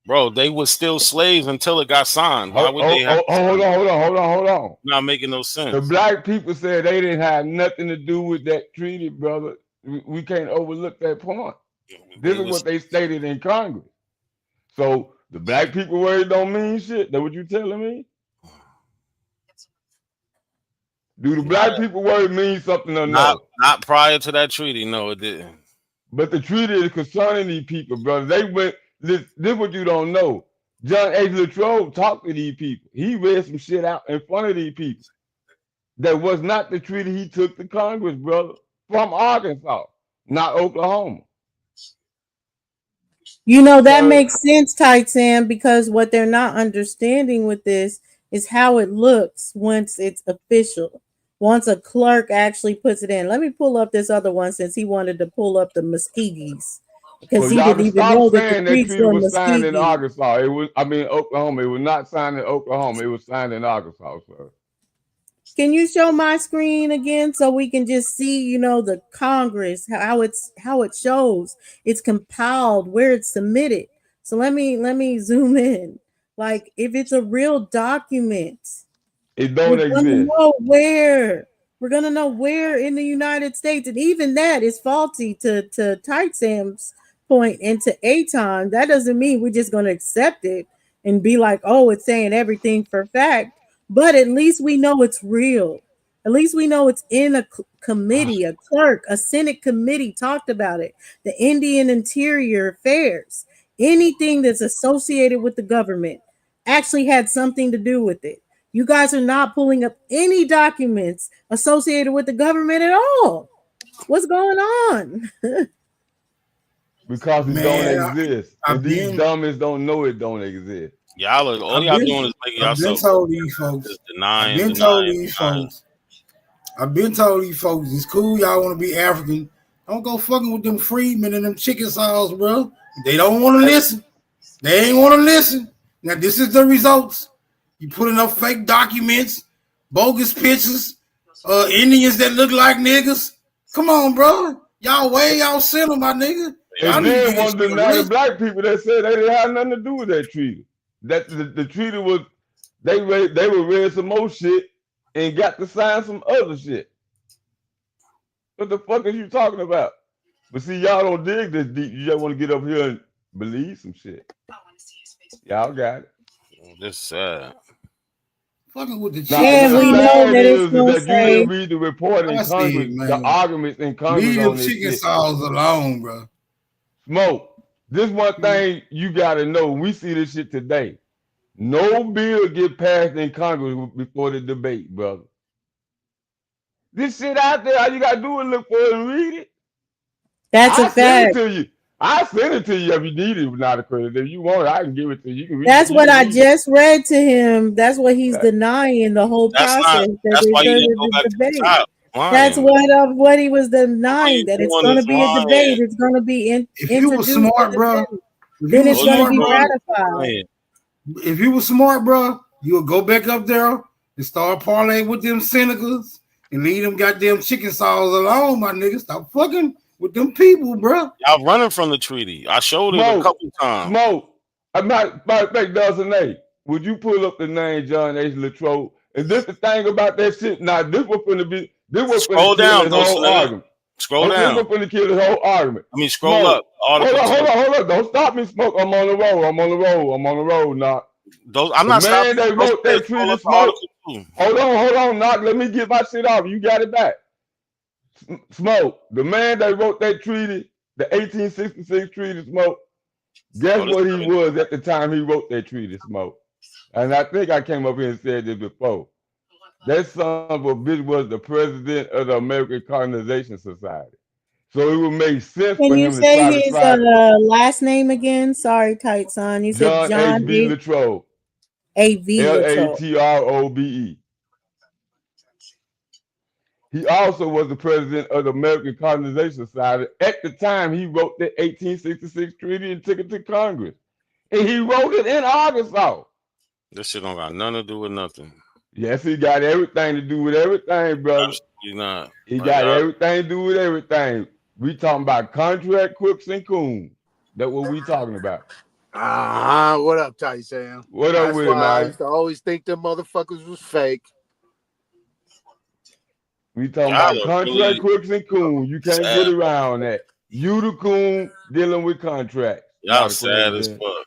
Bro, they were still slaves until it got signed. Why would they have hold on. Not making no sense. The black people said they didn't have nothing to do with that treaty, brother. We can't overlook that point. This is what they stated in Congress. So the black people word don't mean shit. That's what you telling me? Do the black people word mean something or no? Not prior to that treaty. No, it didn't. But the treaty is concerning these people, brother. They went. This what you don't know. John H. Latrobe talked to these people. He read some shit out in front of these people. That was not the treaty he took to Congress, brother, from Arkansas, not Oklahoma. You know, that makes sense, Tight Sam, because what they're not understanding with this is how it looks once it's official. Once a clerk actually puts it in. Let me pull up this other one since he wanted to pull up the Muskegees. Because he didn't even know that the treaty was signed in Arkansas. Oklahoma. It was not signed in Oklahoma. It was signed in Arkansas, sir. Can you show my screen again so we can just see, you know, the Congress, how it shows it's compiled, where it's submitted. So let me zoom in. Like, if it's a real document, it don't exist. We're gonna know where in the United States, and even that is faulty to Tight Sam's point and to Aton. That doesn't mean we're just gonna accept it and be like, oh, it's saying everything for fact. But at least we know it's real. At least we know it's in a committee, a clerk, a Senate committee talked about it. The Indian Interior Affairs, anything that's associated with the government actually had something to do with it. You guys are not pulling up any documents associated with the government at all. What's going on? Because it don't exist. And these dummies don't know it don't exist. Y'all are all y'all doing is making yourself told these folks. denying. I've been told these folks it's cool. Y'all want to be African. Don't go fucking with them freedmen and them chicken sauce, bro. They don't want to listen. They ain't want to listen. Now this is the results. You put enough fake documents, bogus pictures, Indians that look like niggas. Come on, bro. Y'all send them, my nigga. And then one of the black people that said they didn't have nothing to do with that treaty. That the treaty was they were read some more shit and got to sign some other shit. What the fuck are you talking about? But see, y'all don't dig this deep. You just want to get up here and believe some shit. Y'all got it. This sad. Fucking with the now, we know that it's no that you didn't read the report in Congress, the arguments in Congress. Leave on them this chicken shit. sauce alone, bro. Smoke. This one thing you gotta know. We see this shit today. No bill get passed in Congress before the debate, brother. This shit out there, all you gotta do is look for it and read it. That's a I'll fact. send it to you. I'll send it to you if you need it, not a credit. If you want it, I can give it to you. You can read That's it. what I just read to him. That's what he's denying the whole process. That's why you didn't go back to the top. That's what he was denying. That it's going to be a debate. It's going to be If you were smart, bro, then it's going to be ratified. If you were smart, bro, you would go back up there and start parlaying with them Senecas and leave them goddamn chicken sauce alone, my nigga. Stop fucking with them people, bro. Y'all running from the treaty. I showed it a couple times. Smoke. I'm not doesn't they? Would you pull up the name John H. Latrobe? And this the thing about that shit. Now this was gonna be scroll down, this whole argument. Scroll down. This was gonna kill this whole argument. I mean, scroll up. Hold on. Don't stop me, Smoke. I'm on the road. Now. I'm not stopping. The man that wrote that treaty, Smoke. Hold on, Knock. Let me get my shit off. You got it back. Smoke. The man that wrote that treaty, the 1866 treaty, Smoke. Guess what he was at the time he wrote that treaty, Smoke. And I think I came up here and said this before. That son of a bitch was the president of the American Colonization Society. So it would make sense for him to try to Can you say his last name again? Sorry, Kite Son. You said John H.B. Latrobe. A.V. Latrobe. He also was the president of the American Colonization Society. At the time, he wrote the 1866 treaty and took it to Congress. And he wrote it in Arkansas. This shit don't got nothing to do with nothing. Yes, he got everything to do with everything, brother. Absolutely not. He got everything to do with everything. We talking about contract crooks and coons. That's what we talking about. What up, Ty Sam? What up with it, man? I used to always think them motherfuckers was fake. We talking about contract crooks and coons. You can't get around that. You the coon dealing with contracts. Y'all sad as fuck.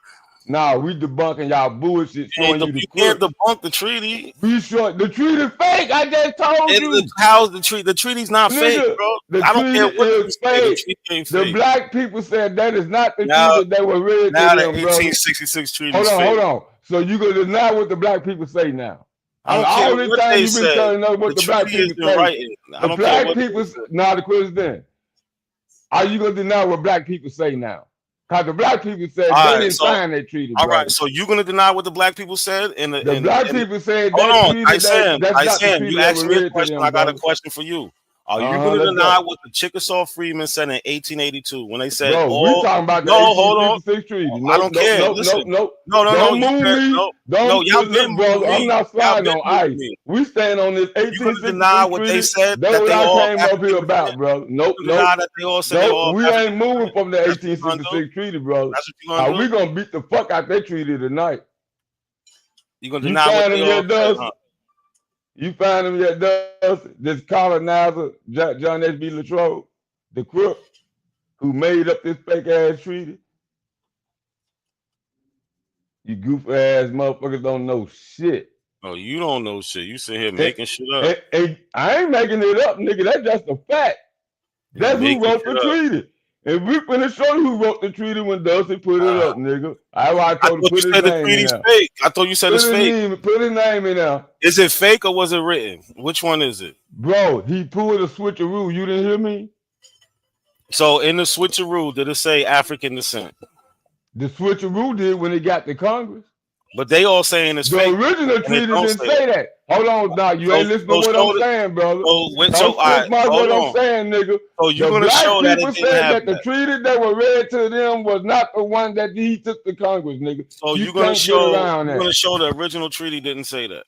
Nah, we debunking y'all bullshit. Showing you You can't debunk the treaty. We showing the treaty fake. I just told you. How's the treaty? The treaty's not fake, bro. I don't care what is fake. The black people said that is not the treaty that was read. Now the 1866 treaty. Hold on. So you gonna deny what the black people say now? All the time you've been telling us what the black people say. The black people, now the question then, are you gonna deny what black people say now? Because the black people said they didn't sign that treaty. All right, so you're gonna deny what the black people said? The black people said hold on, I Sam, you asked me a question. I got a question for you. Are you going to deny what the Chickasaw Freedmen said in 1882 when they said, we're talking about the hold on. Treaty. I don't care. No. Don't move me. No, y'all didn't move me. I'm not sliding on ice. We stand on this 1866 deny what they said. That's what I came up here about, bro. Nope. We ain't moving from the 1866 treaty, bro. That's what you're going to do. We're going to beat the fuck out that treaty tonight. You're going to deny what they all said. You find him that does this colonizer, John H.B. Latrobe, the crook who made up this fake ass treaty. You goof ass motherfuckers don't know shit. Oh, you don't know shit. You sit here making shit up. I ain't making it up, nigga. That's just a fact. That's who wrote the treaty. And we finna show you who wrote the treaty when Dusty put it up, nigga. I told him I put his thought you said the name in treaty's there. fake. I thought you said it's fake. Put his name in there. Is it fake or was it written? Which one is it? Bro, he pulled a switcheroo. You didn't hear me? So in the switcheroo, did it say African descent? The switcheroo did when it got to Congress. But they all saying it's fake. The original treaty didn't say that. Hold on, Doc. You ain't listening to what I'm saying, brother. So I'm saying, nigga. So you're gonna show that it people didn't said have that the treaty that was read to them was not the one that he took to Congress, nigga. So you you're gonna show the original treaty didn't say that.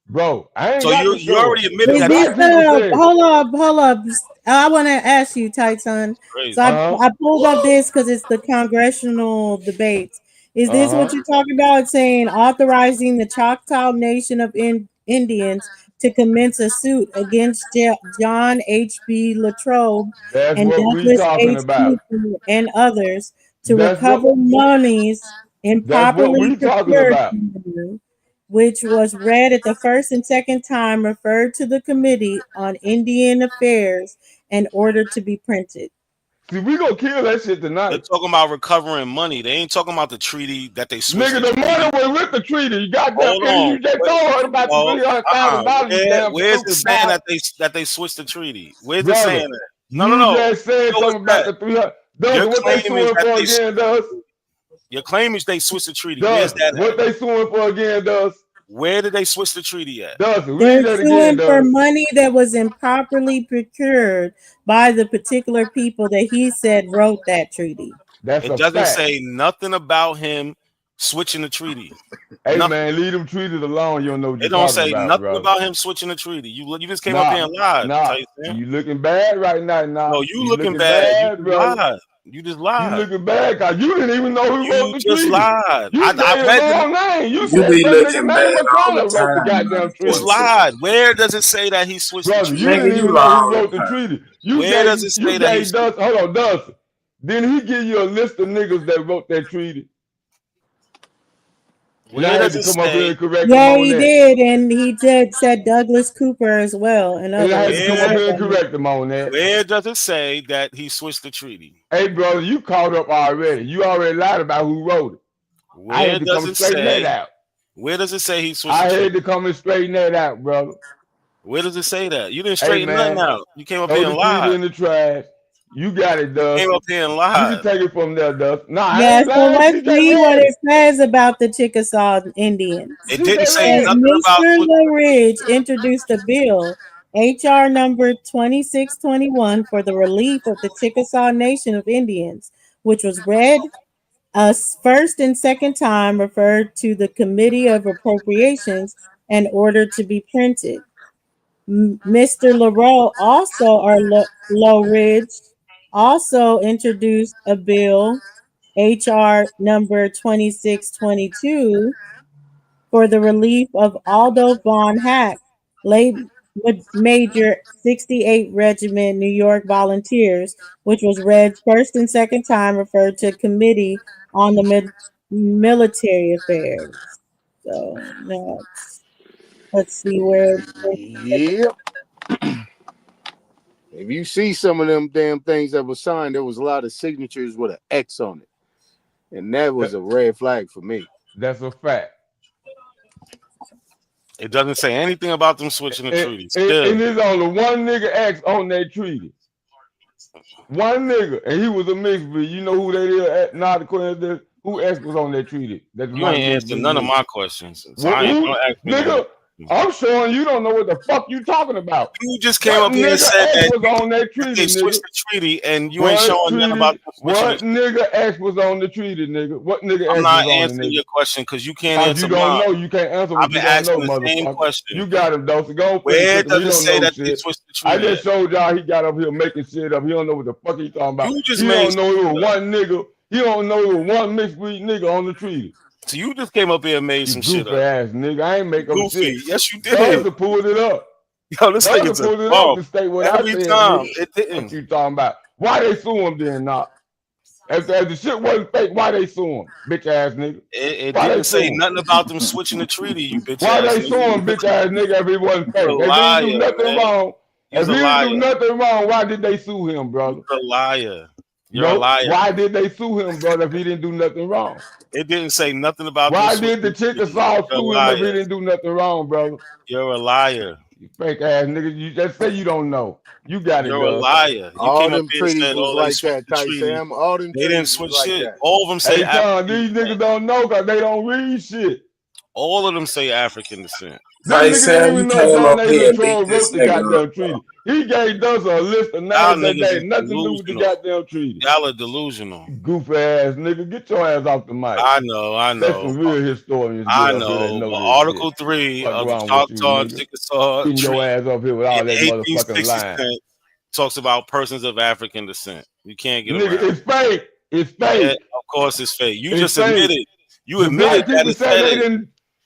Bro, I ain't so got you already admitted Is that. this, hold up. I want to ask you, Titan. So I pulled up this because it's the congressional debates. Is this what you're talking about? Saying authorizing the Choctaw Nation of Indians to commence a suit against John H.B. Latrobe and Douglas H. Cooper and others to recover monies improperly procured, which was read at the first and second time referred to the Committee on Indian Affairs and ordered to be printed. See, we gonna kill that shit tonight. They're talking about recovering money. They ain't talking about the treaty that they switched. Nigga, the money was with the treaty. You got that? You just told her about the $300,000. Where's it saying that they switched the treaty? Where's it saying that? No. You just said something about the 300. What they suing for again, Does? Your claim is they switched the treaty. Where's that? What they suing for again, Does? Where did they switch the treaty at? They're suing for money that was improperly procured by the particular people that he said wrote that treaty. It doesn't say nothing about him switching the treaty. Hey man, leave them treaties alone. You don't know what it you're don't say about, nothing brother. about him switching the treaty. You just came up here and lied. You looking bad right now. No, you looking bad. You lied. You just lied. You looking bad because you didn't even know who wrote the treaty. You just lied. You said the wrong name. You said be that looking nigga bad name all the McConnell wrote the goddamn treaty. Just lied. Where does it say that he switched the treaty? You didn't even know who wrote the treaty. Where does it say that he Hold on, Dustin. Didn't he give you a list of niggas that wrote that treaty? Where does it say? Yeah, he did, and he said Douglas Cooper as well, and others. I had to come up here and correct him on that. Where does it say that he switched the treaty? Hey, brother, you caught up already. You already lied about who wrote it. I had to come straighten that out. Where does it say he switched? I had to come and straighten that out, brother. Where does it say that? You didn't straighten nothing out. You came up here and Throw the lied. treaty in the trash. You got it, Dust. Came up here and lied. You can take it from there, Dust. Yeah, so let's read what it says about the Chickasaw Indians. It didn't say nothing about. Mr. LaRidge introduced a bill, H.R. number 2621, for the relief of the Chickasaw Nation of Indians, which was read a first and second time, referred to the Committee of Appropriations, and ordered to be printed. Mr. LaRoe LaRidge also introduced a bill, H.R. number 2622, for the relief of Aldo Von Hack, late Major 68 Regiment New York Volunteers, which was read first and second time, referred to Committee on the Military Affairs. So let's see where. Yep. If you see some of them damn things that were signed, there was a lot of signatures with an X on it. And that was a red flag for me. That's a fact. It doesn't say anything about them switching the treaty. And there's only one nigga X on that treaty. One nigga. And he was a mixed breed. You know who that is? Not the question. Who X was on that treaty? You ain't answered none of my questions. So I ain't gonna ask me nigga, I'm showing you don't know what the fuck you talking about. You just came up here and said that was on that treaty, they switched the treaty, and you ain't showing nothing about what nigga X was on the treaty, nigga. What nigga X was on the treaty? I'm not answering your question because you can't answer mine. You don't know. You can't answer what you don't know, the same question. You got him, though. So go where does it say that they switched the treaty? I just showed y'all he got up here making shit up. He don't know what the fuck he talking about. You just he don't know it was one nigga. He don't know it was one mixed breed nigga on the treaty. So you just came up here and made some shit up. Ass nigga, I ain't make up shit. Yes, you did. Dustin pulled it up. Yo, this nigga's pulled it up to state what every I said, time. Nigga. It didn't. What you talking about? Why they sue him then, not? If the shit wasn't fake, why they sue him, bitch ass nigga? It didn't say nothing about them switching the treaty, you bitch why ass they sue him, bitch ass nigga, if it wasn't fake? They didn't do nothing wrong. If he didn't do nothing wrong, why did they sue him, brother? You're a liar. You're a liar. Why did they sue him, brother, if he didn't do nothing wrong? It didn't say nothing about why this. did the Chickasaw sue him if he didn't do nothing wrong, brother? You're a liar. You fake ass nigga. You just say you don't know. You got it. You're a liar. You all came them up here and treaties said, was like that, Ty Sam. All them they didn't switch shit. All of them say John, these niggas don't know because they don't read shit. All of them say African descent. Ty Sam, you came up here and wrote the goddamn treaty. He gave us a list of names that had nothing to do with the goddamn treaty. Y'all are delusional. Goof ass nigga, get your ass off the mic. I know. That's some real historians. I know. Article 3 of the Choctaw and Chickasaw Getting your ass up here with all that motherfucking line. Talks about persons of African descent. You can't get nigga, around. it's fake. It's fake. Yeah, of course it's fake. You it's just fake. admitted. You admitted that it's fake.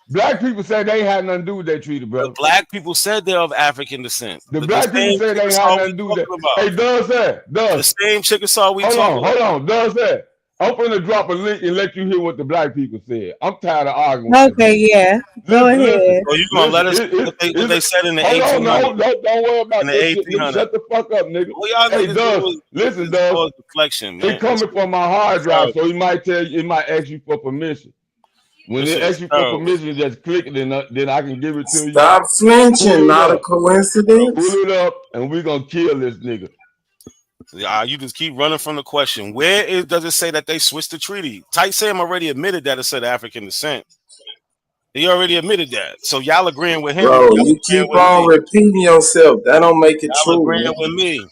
Black people said they had nothing to do with that treaty, bro. The black people said they're of African descent. The black people said they had nothing to do with that. Hey, does that? The same Chickasaw we talking about. Hold on. Does that? I'm gonna drop a link and let you hear what the black people said. I'm tired of arguing. Okay, yeah. Go ahead. So you gonna let us what they said in the 1800s? Don't worry about in the that. 1800s. Shut the fuck up, nigga. Well, y'all hey, Doug, listen, Doug. Deflection, man. It's coming from my hard drive, so he might tell you. It might ask you for permission. When it asks you for permission, just click it, then I can give it to you. Stop flinching, not a coincidence. Pull it up, and we're gonna kill this nigga. You just keep running from the question. Does it say that they switched the treaty? Ty Sam already admitted that it said African descent. He already admitted that. So y'all agreeing with him? Bro, you keep on repeating yourself. That don't make it true. Agreeing with me?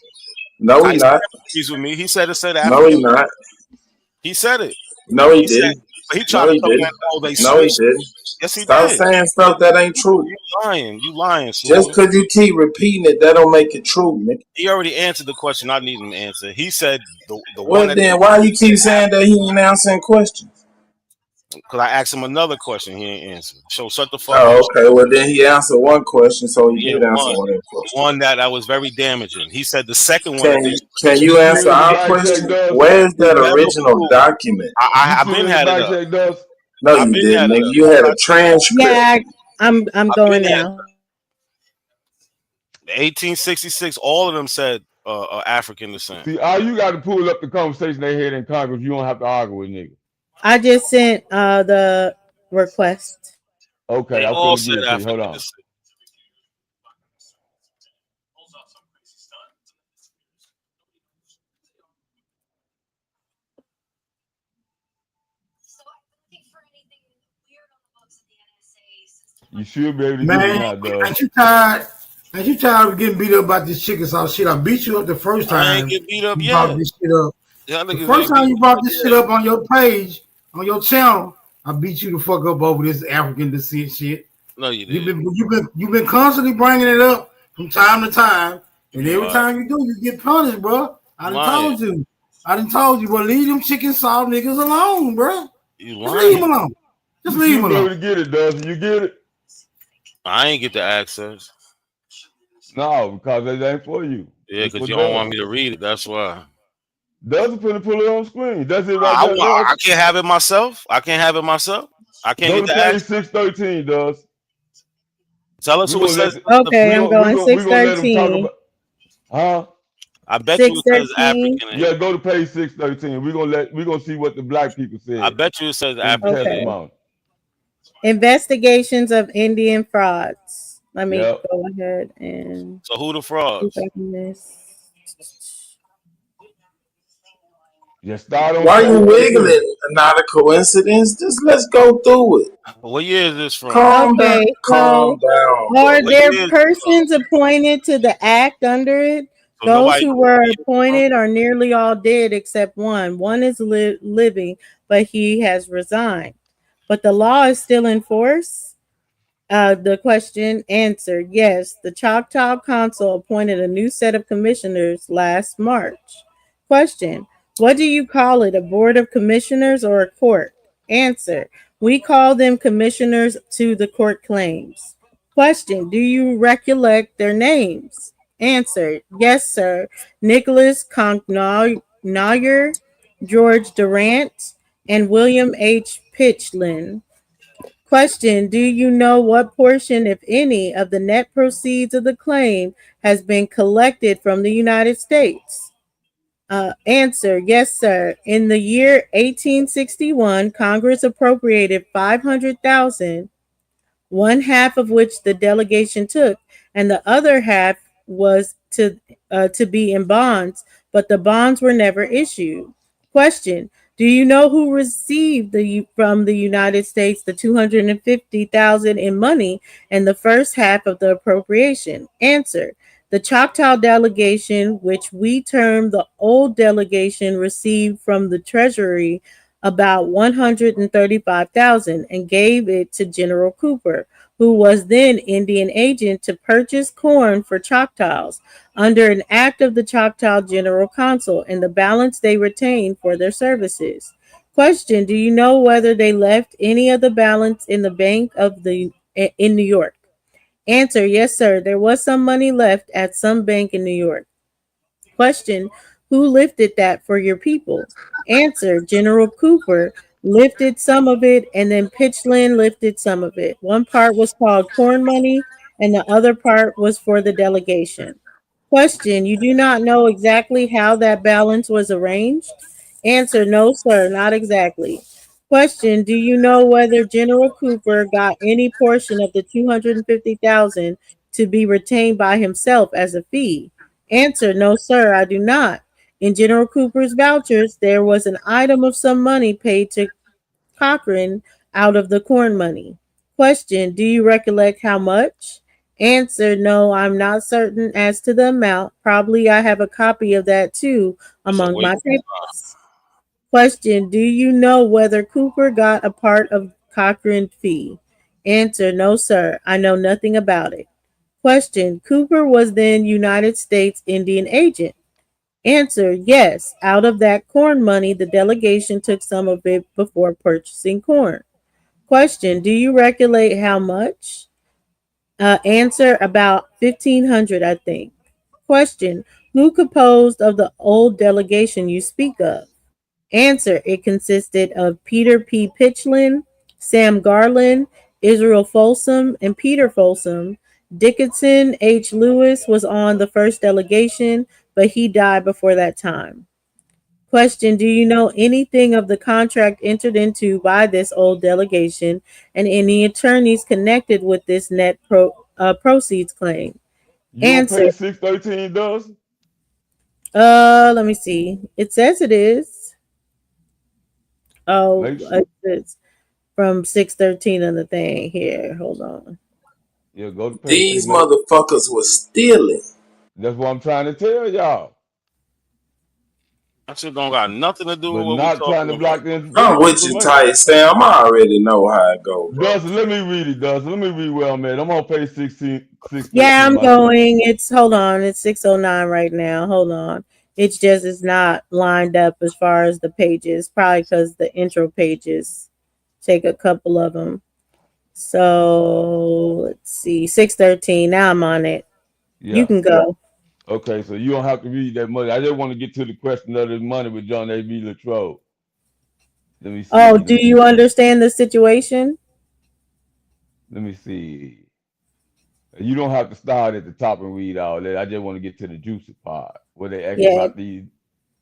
No, he not. He's with me. He said it said African. No, he not. He said it. No, he didn't. But he tried to tell me they switched. No, he didn't. Yes, he Stop did. saying stuff that ain't true. You lying. You lying. Just because you keep repeating it, that don't make it true, nigga. He already answered the question I need him to answer. He said the well, one. Then why you keep saying that he ain't answering questions? Because I asked him another question, he ain't answered. So shut the fuck up. Oh, okay. Well, then he answered one question, so he did answer one question. One that was very damaging. He said the second one. Can you answer our question? Where's that original document? I've been had it up. No, you didn't, nigga. You had a transcript. Yeah, I'm going now. 1866, all of them said African descent. See, all you got to pull up the conversation they had in Congress. You don't have to argue with niggas. I just sent the request. Okay, I'm all gonna give it to you. Hold on. You should be able to get it now, dog. Ain't you tired of getting beat up about this Chickasaw shit? I beat you up the first time. I ain't get beat up you yet. Brought this shit up. The first time you brought this shit up on your page, on your channel, I beat you the fuck up over this African descent shit. No, you didn't. You've been constantly bringing it up from time to time, and every time you do, you get punished, bro. I done told you. Well, leave them Chickasaw niggas alone, bro. You lying. Just leave them alone. Just leave them alone. You get it, Dustin. You get it. I ain't get the access. No, because it ain't for you. Yeah, because you don't want me to read it. That's why. Doesn't pull it on screen. Does it right there? I can't have it myself. I can't get the access. 613 does. Tell us who it says. Okay, I'm going 613. Huh? I bet you it says African. Yeah, go to page 613. We're gonna see what the black people say. I bet you it says African. Okay. Investigations of Indian frauds. Let me go ahead and. So who the frauds? Why are you wiggling? Not a coincidence. Just let's go through it. What year is this from? Calm down. Are there persons appointed to the act under it? So those who were appointed are nearly all dead except one. One is living, but he has resigned. But the law is still in force? The question answered, yes. The Choctaw Council appointed a new set of commissioners last March. Question, what do you call it, a board of commissioners or a court? Answer, we call them commissioners to the court claims. Question, do you recollect their names? Answer, yes, sir. Nicholas Conknayer, George Durant, and William H. Pitchlin. Question: do you know what portion, if any, of the net proceeds of the claim has been collected from the United States? Answer: yes, sir. In the year 1861, Congress appropriated 500,000, one half of which the delegation took, and the other half was to be in bonds, but the bonds were never issued. Question: do you know who received from the United States the 250,000 in money in the first half of the appropriation? Answer: the Choctaw delegation, which we term the old delegation, received from the Treasury about 135,000 and gave it to General Cooper, who was then Indian agent, to purchase corn for Choctaws under an act of the Choctaw General Council, and the balance they retained for their services. Question: do you know whether they left any of the balance in the bank in New York? Answer: yes, sir. There was some money left at some bank in New York. Question: who lifted that for your people? Answer: General Cooper lifted some of it, and then Pitchland lifted some of it. One part was called corn money, and the other part was for the delegation. Question: you do not know exactly how that balance was arranged? Answer: no, sir, not exactly. Question: do you know whether General Cooper got any portion of the 250,000 to be retained by himself as a fee? Answer: no, sir, I do not. In General Cooper's vouchers, there was an item of some money paid to Cochrane out of the corn money. Question: do you recollect how much? Answer: no, I'm not certain as to the amount. Probably I have a copy of that too among my papers. Question: do you know whether Cooper got a part of Cochrane's fee? Answer: no, sir, I know nothing about it. Question: Cooper was then United States Indian agent. Answer: yes. Out of that corn money, the delegation took some of it before purchasing corn. Question: do you recollect how much? Answer: about 1,500, I think. Question: who composed of the old delegation you speak of? Answer: it consisted of Peter P. Pitchland, Sam Garland, Israel Folsom, and Peter Folsom. Dickinson H. Lewis was on the first delegation, but he died before that time. Question: do you know anything of the contract entered into by this old delegation and any attorneys connected with this net proceeds claim? You Answer: on page 613, does? let me see. It says it is. Oh, it's from 613 on the thing here. Hold on. Yeah, go to page. These motherfuckers was stealing. That's what I'm trying to tell y'all. That shit don't got nothing to do But with what not we're trying to talking block about. the I'm with you, Ty Sam. I already know how it goes. Dustin, let me read it, Dustin. Let me read where I'm at. I'm on page 16. Yeah, I'm going. Hold on. It's 609 right now. Hold on. It's just it's not lined up as far as the pages, probably because the intro pages take a couple of them. So let's see. 613. Now I'm on it. Yeah. You can go. Okay, so you don't have to read that money. I just want to get to the question of this money with John A.B. Latrobe. Let me see. Oh, do you understand the situation? Let me see. You don't have to start at the top and read all that. I just want to get to the juicy part where they ask about these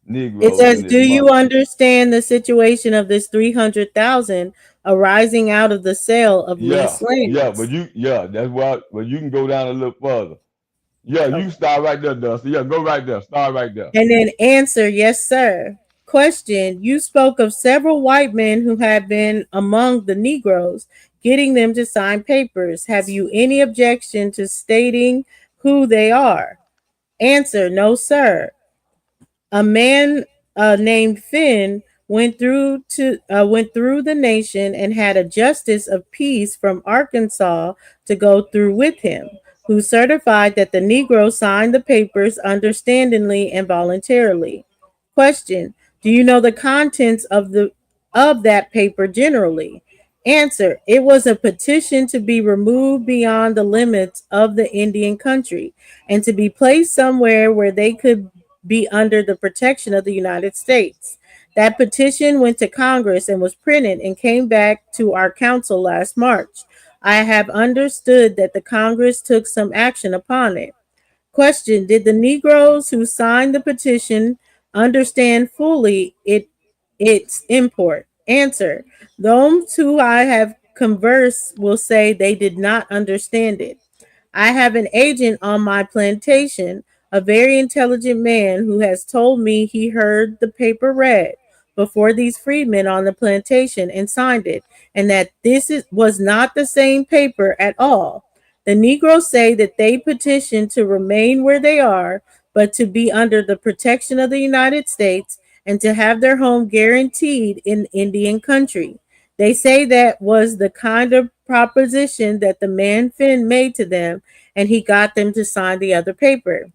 Negroes. It says, do you understand the situation of this 300,000 arising out of the sale of leased land? Yeah, that's why. But you can go down a little further. Yeah, you can start right there, Dusty. Yeah, go right there. Start right there. And then answer: yes, sir. Question: you spoke of several white men who had been among the Negroes, getting them to sign papers. Have you any objection to stating who they are? Answer: no, sir. A man named Finn went through the nation and had a justice of peace from Arkansas to go through with him, who certified that the Negro signed the papers understandingly and voluntarily. Question: do you know the contents of that paper generally? Answer: it was a petition to be removed beyond the limits of the Indian country and to be placed somewhere where they could be under the protection of the United States. That petition went to Congress and was printed and came back to our council last March. I have understood that the Congress took some action upon it. Question: did the Negroes who signed the petition understand fully its import? Answer: those who I have conversed will say they did not understand it. I have an agent on my plantation, a very intelligent man who has told me he heard the paper read before these freedmen on the plantation and signed it, and that was not the same paper at all. The Negroes say that they petitioned to remain where they are, but to be under the protection of the United States and to have their home guaranteed in Indian country. They say that was the kind of proposition that the man Finn made to them, and he got them to sign the other paper.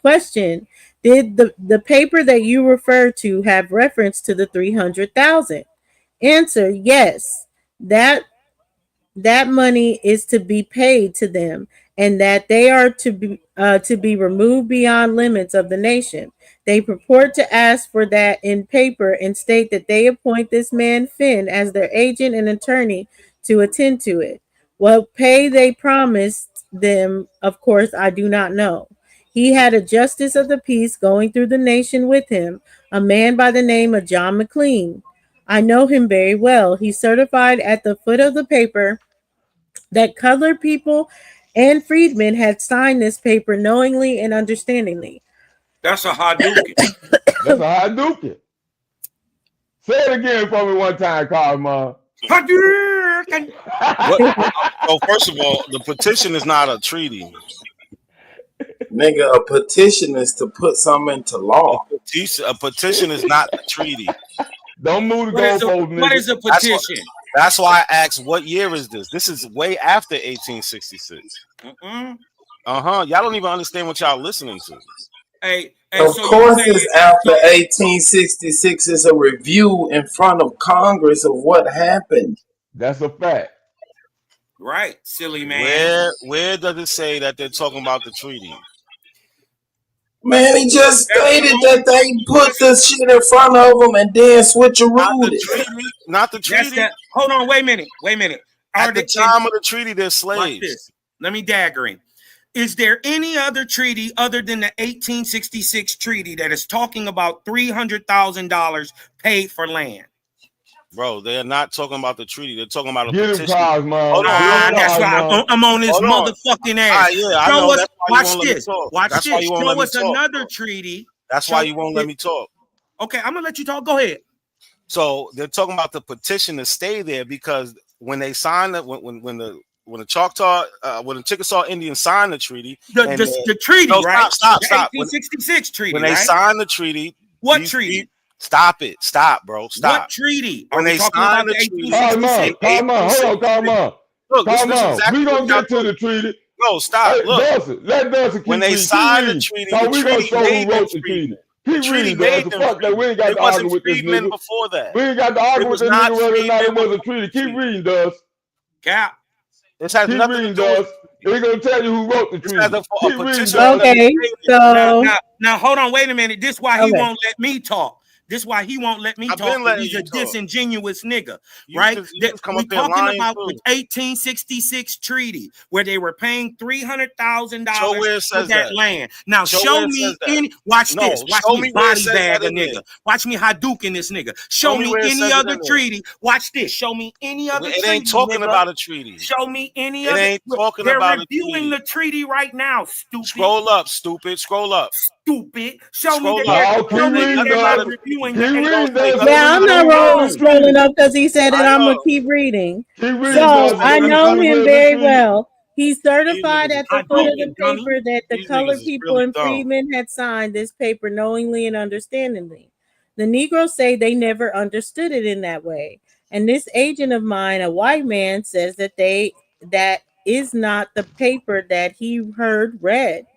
Question: did the paper that you refer to have reference to the 300,000? Answer: yes. That money is to be paid to them, and that they are to be removed beyond limits of the nation. They purport to ask for that in paper and state that they appoint this man Finn as their agent and attorney to attend to it. What pay they promised them, of course, I do not know. He had a justice of the peace going through the nation with him, a man by the name of John McLean. I know him very well. He certified at the foot of the paper that colored people and freedmen had signed this paper knowingly and understandingly. That's a Hadouken. That's a Hadouken. Say it again for me one time, Cosmo. Hadouken. So first of all, the petition is not a treaty. Nigga, a petition is to put something into law. A petition is not a treaty. Don't move the goalpost, nigga. What is a petition? That's why I asked, what year is this? This is way after 1866. Y'all don't even understand what y'all listening to. Of course, it's after 1866. It's a review in front of Congress of what happened. That's a fact. Right, silly man. Where does it say that they're talking about the treaty? Man, he just stated that they put the shit in front of them and then switcherooed it. Not the treaty. Hold on, wait a minute. At the time of the treaty, they're slaves. Watch this. Let me dagger in. Is there any other treaty other than the 1866 treaty that is talking about $300,000 paid for land? Bro, they're not talking about the treaty. They're talking about a petition. Hold on. That's why I'm on this motherfucking ass. I know. Watch this. Watch this. Show us another treaty. That's why you won't let me talk. Okay, I'm gonna let you talk. Go ahead. So they're talking about the petition to stay there because when they signed it, when the Choctaw, when the Chickasaw Indians signed the treaty, the treaty, right? Stop. 1866 treaty. When they signed the treaty, what treaty? Stop, bro. Stop. What treaty? When they signed the treaty, Calm on. Look, we gonna get to the treaty. No, stop. Look, let Dustin keep when they signed the treaty, we gonna show who wrote the treaty. The treaty made them free. We ain't got to argue with this nigga. Before that. We ain't got to argue with this nigga whether or not it was a treaty. Keep reading, Dust. Cap. This has Keep nothing reading, to do with Dust. They're gonna tell you who wrote the treaty. Keep reading, okay, so now hold on, wait a minute. This is why he won't let me talk. This is why he won't let me talk. He's a disingenuous nigga, right? We're talking about the 1866 treaty where they were paying $300,000 for that land. Now show me any. Watch this. Watch me body bag a nigga. Watch me Hadouken this nigga. Show me any other treaty. Watch this. Show me any other treaty. It ain't talking about a treaty. Show me any other. It ain't talking about a treaty. They're reviewing the treaty right now. Stupid. Scroll up, stupid. Scroll up. Stupid. Show me that. I'm not scrolling up because he said that I'm gonna keep reading. So I know him very well. He's certified at the foot of the paper that the colored people and freedmen had signed this paper knowingly and understandingly. The Negroes say they never understood it in that way. And this agent of mine, a white man, says that that is not the paper that he heard read.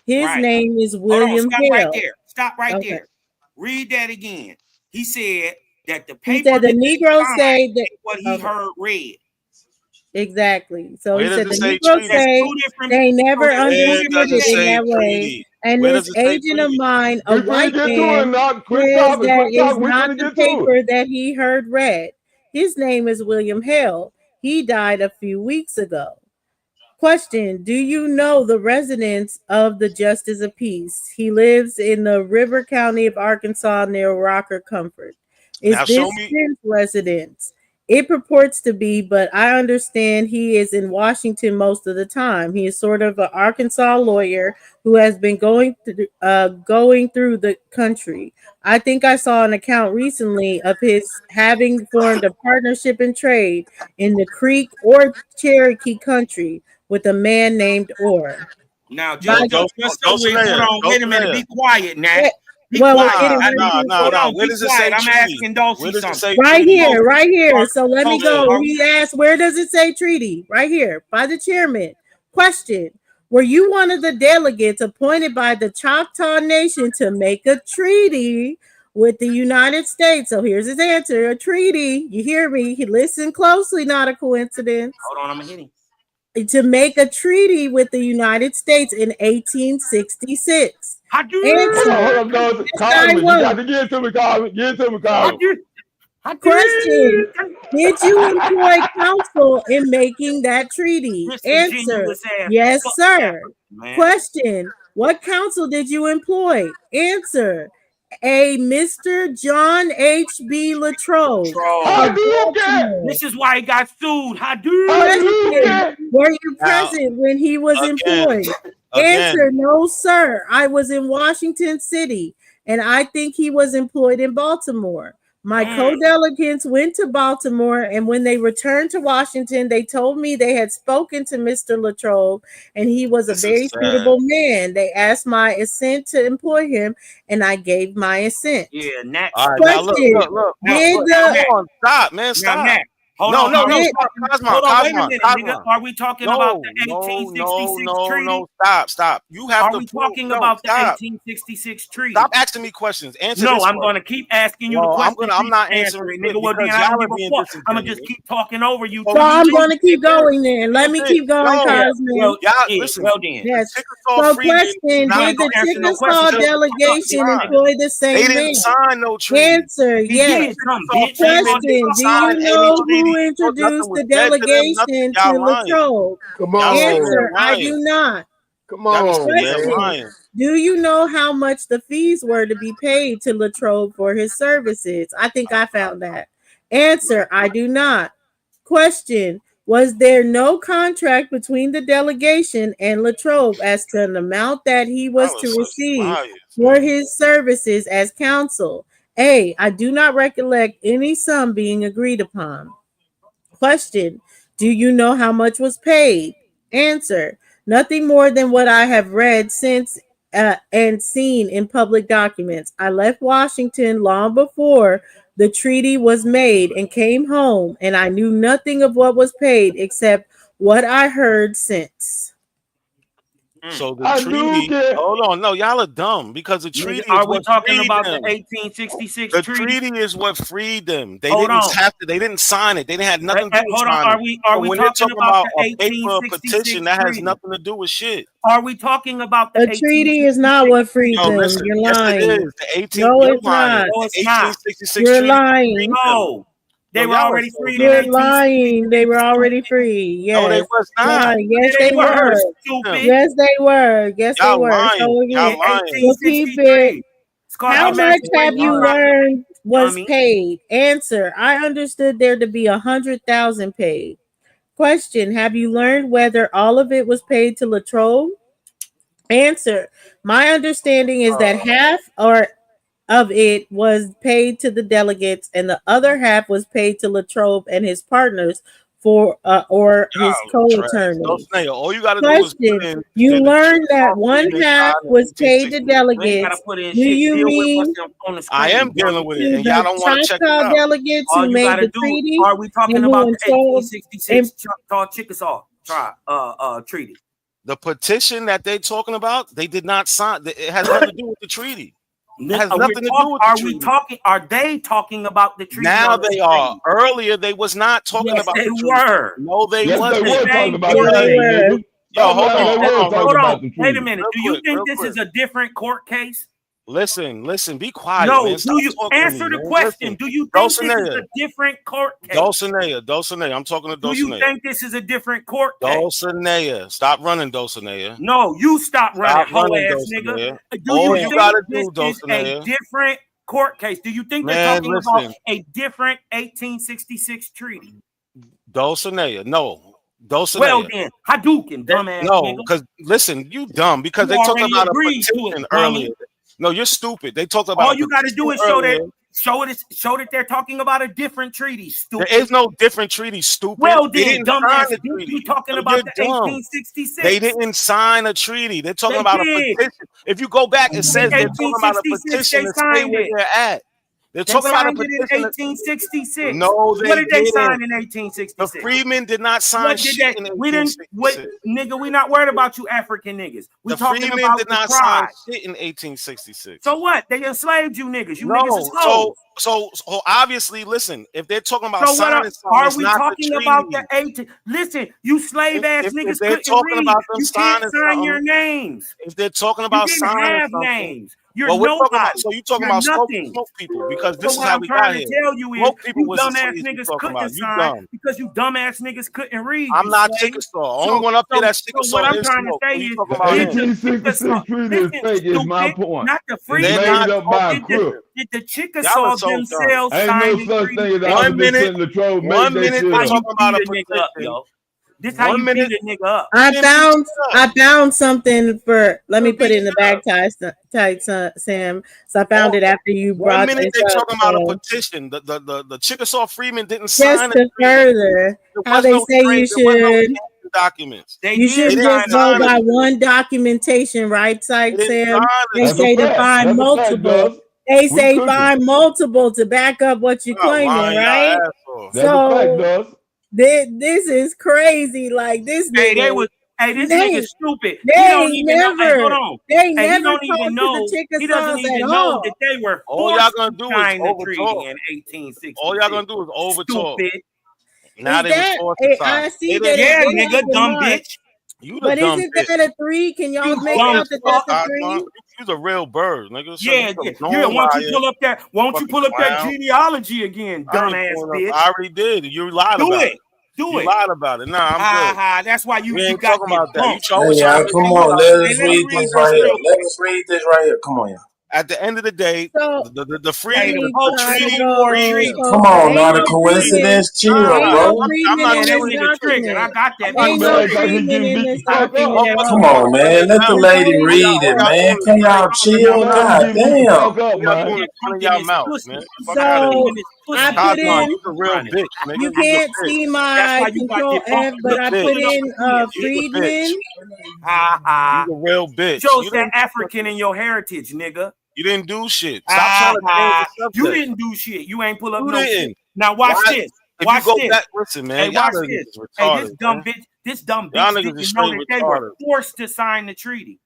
His name is William Hale. Stop right there. Read that again. He said that the paper. He said the Negroes say that what he heard read. Exactly. So he said the Negroes say they never understood it in that way, And Where this does it say agent of treaty? mine, a We finna white get to it, man, Knock. Quit says talking. that Quit is talking. We not finna the get to it. paper that he heard read. His name is William Hale. He died a few weeks ago. Question: do you know the residence of the Justice of Peace? He lives in the River County of Arkansas near Rocker Comfort. Is Now show this me. his residence? It purports to be, but I understand he is in Washington most of the time. He is sort of an Arkansas lawyer who has been going through the country. I think I saw an account recently of his having formed a partnership in trade in the Creek or Cherokee country with a man named Orr. Now, just so we hold on, wait a minute, be quiet, Nat. Be Well, quiet. Nah. Where does it say I'm treaty? asking Dulcie Where does it something. say Right treaty? here. So let me go. Okay. He asked, where does it say treaty? Right here, by the chairman. Question: were you one of the delegates appointed by the Choctaw Nation to make a treaty with the United States? So here's his answer: a treaty. You hear me? He listened closely, not a coincidence. Hold on, I'm gonna hit him. To make a treaty with the United States in 1866. Hold on, Dawson. Cosman, you got to get it to me, Cosman. Get it to me, Cosman. Question: did you employ counsel in making that treaty? Answer: yes, sir. Question: what counsel did you employ? Answer: a Mr. John H.B. Latrobe. This is why he got sued. Question: were you present when he was employed? Answer: no, sir. I was in Washington City, and I think he was employed in Baltimore. My co-delegates went to Baltimore, and when they returned to Washington, they told me they had spoken to Mr. Latrobe, and he was a very suitable man. They asked my assent to employ him, and I gave my assent. Yeah, Nat. All right, now look. Stop, man. Stop. Nat. Hold on. Hold on, wait a minute, nigga. Are we talking about the 1866 treaty? No, stop. You have to. Are we talking about the 1866 treaty? Stop asking me questions. Answer no, this I'm going to keep asking you the question. I'm not answering it, nigga. Well, then I don't give a fuck. I'm going to just keep talking over you. So I'm going to keep going then. Let me keep going, Cosman. Listen. Yes. So question: did the Chickasaw delegation employ the same man? They didn't sign no treaty. Answer: yes. Question: do you know who introduced the delegation to Latrobe? Come on. Answer: I do not. Come on. Question: do you know how much the fees were to be paid to Latrobe for his services? I think I found that. Answer: I do not. Question: was there no contract between the delegation and Latrobe as to an amount that he was to receive for his services as counsel? A: I do not recollect any sum being agreed upon. Question: do you know how much was paid? Answer: nothing more than what I have read since and seen in public documents. I left Washington long before the treaty was made and came home, and I knew nothing of what was paid except what I heard since. So the treaty. Hold on, no, y'all are dumb because the treaty. Are we talking about the 1866 the treaty? treaty is what freed them. They Hold didn't on. have to. They didn't sign it. They didn't have nothing to do with Hold on. signing. Are we when talking they're talking about the a paper 1866 petition that has treaty? nothing to do with shit? Are we talking about the A treaty is not what freed them. Listen, You're yes, lying. it is. The 18, No, you're it's lying. not. No, it's not. 1866 You're treaty. lying. No. They were already freed in You're 1866. lying. They were already free. Yes. No, they was not. Yes, they were. Stupid. Yes, they were. Yes, they Y'all were. lying. So Y'all again, lying. we'll keep it. How much have you learned was dummy. paid? Answer: I understood there to be 100,000 paid. Question: have you learned whether all of it was paid to Latrobe? Answer: my understanding is that half of it was paid to the delegates, and the other half was paid to Latrobe and his partners for or his co-attorneys. All you gotta do is put in. You learned that one half was paid to delegates. Do you mean I am dealing with it, and y'all don't want to check it Choctaw out. delegates who made the treaty? Are we talking and about who the installed- 1866 Choctaw Chickasaw treaty? The petition that they're talking about, they did not sign. It has nothing to do with the treaty. It has nothing to do with the treaty. Are they talking about the treaty? Now they are. Earlier, they was not talking Yes, about they the treaty. were. No, they Yes, wasn't. they were talking about Yes, the they treaty, were. nigga. Yo, hold on. Wait a minute. Do you think this is a different court case? Listen, be quiet. No, man. do you answer the question? Do you think this is a different court case? Dulcinea. I'm talking to Dulcinea. Do you think this is a different court case? Dulcinea. Stop running, Dulcinea. No, you stop running, hoe ass nigga. Do you think this is a different court case? Do you think they're talking about a different 1866 treaty? Dulcinea, no. Dulcinea. Well then, Hadouken, dumbass. No, because listen, you dumb because they talked about a petition earlier. No, you're stupid. They talked about all you got to do is show that they're talking about a different treaty. Stupid. There is no different treaty. Stupid. Well then, dumbass. You talking about the 1866? They didn't sign a treaty. They're talking about a petition. If you go back, it says they're talking about a petition to stay where they're at. They're talking about a petition in 1866. No, they what did they didn't. sign in 1866? The freedmen did not sign shit in 1866. Nigga, we not worried about you African niggas. We talking freedmen about did not sign shit in 1866. So what? They enslaved you niggas. You niggas is hoes. So obviously, listen, if they're talking about signing something, are we talking about the 18? Listen, you slave ass niggas couldn't read. You can't sign your names. If they're talking about signing have names. You're nobody. So you're talking about smoke people because this is how we got here. Tell you is you dumbass niggas couldn't sign because you dumbass niggas couldn't read. I'm not Chickasaw. Only one up there that's Chickasaw. What I'm trying to say is 1866 treaty is fake. Is my point. Not the free. Made up by a crook. Did the Chickasaw themselves sign Ain't no such thing as one minute they talking about a petition. This how you beat a nigga up. I found something for. Let me put it in the bag, tight, Sam. So I found it after you brought. 1 minute they talking about a petition. The Chickasaw freedmen didn't sign just to further how they say you should. Documents. You should just go by one documentation, right, Sam? They say to find multiple. They say find multiple to back up what you're claiming, right? So. This is crazy. Like this nigga. This nigga stupid. They never talked to the he doesn't even know that they were all y'all gonna do is overtalk in 1860. All y'all gonna do is overtalk. Stupid. Now they was forced to sign. I see that. Nigga, dumb bitch. But isn't that a 3? Can y'all make out that that's a 3? You's a real bird, nigga. Yeah. Won't you pull up that genealogy again, dumbass bitch? I already did. You lied about it. You lied about it. Nah, I'm good. That's why you ain't got talking about that. Come on, let us read this right here. Let us read this right here. Come on, y'all. At the end of the day, the freedom treaty. Come on, not a coincidence. Chill, bro. I'm not doing the trick. I got that. Come on, man. Let the lady read it, man. Can y'all chill? God damn. You can't see my control F, but I put in freedmen. You a real bitch. Shows that African in your heritage, nigga. You didn't do shit. Stop trying to change the subject. You didn't do shit. You ain't pull up no shit. Now watch this. Watch this. Listen, man. Hey, watch this. Hey, this dumb bitch. This dumb bitch didn't know that they were forced to sign the treaty.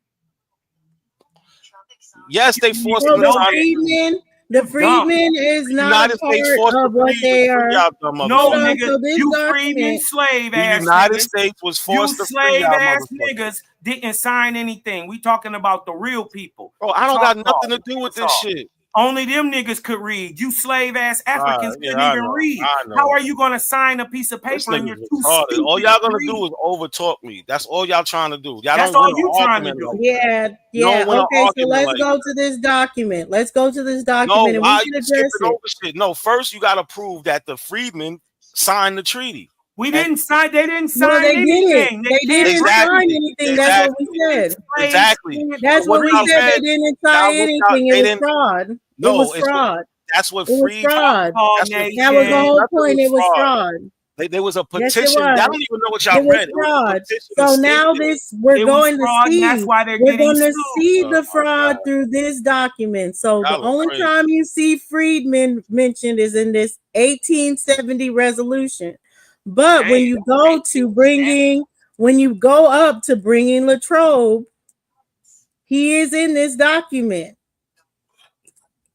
Yes, they forced them to sign. The freedmen is not a part of what they are. No, nigga, you freedmen slave ass. The United States was forced to free slave ass niggas didn't sign anything. We talking about the real people. Bro, I don't got nothing to do with this shit. Only them niggas could read. You slave ass Africans couldn't even read. How are you gonna sign a piece of paper and you're too stupid? All y'all gonna do is overtalk me. That's all y'all trying to do. That's all you trying to do. Yeah. Okay, so let's go to this document. Let's go to this document and we can address it. No, first you gotta prove that the freedmen signed the treaty. We didn't sign. They didn't sign anything. They didn't sign anything. That's what we said. Exactly. That's what we said. They didn't sign anything. It was fraud. It was fraud. That's what free fraud. That was the whole point. It was fraud. There was a petition. I don't even know what y'all read. Fraud. So now we're going to see. We're going to see the fraud through this document. So the only time you see freedmen mentioned is in this 1870 resolution. But when you go up to bringing Latrobe, he is in this document.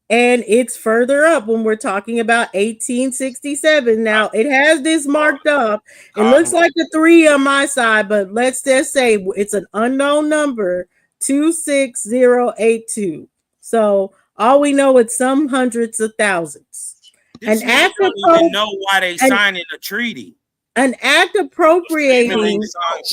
And it's further up when we're talking about 1867. Now it has this marked up. It looks like a 3 on my side, but let's just say it's an unknown number, 26082. So all we know it's some hundreds of thousands. This nigga don't even know why they signing a treaty. An act appropriating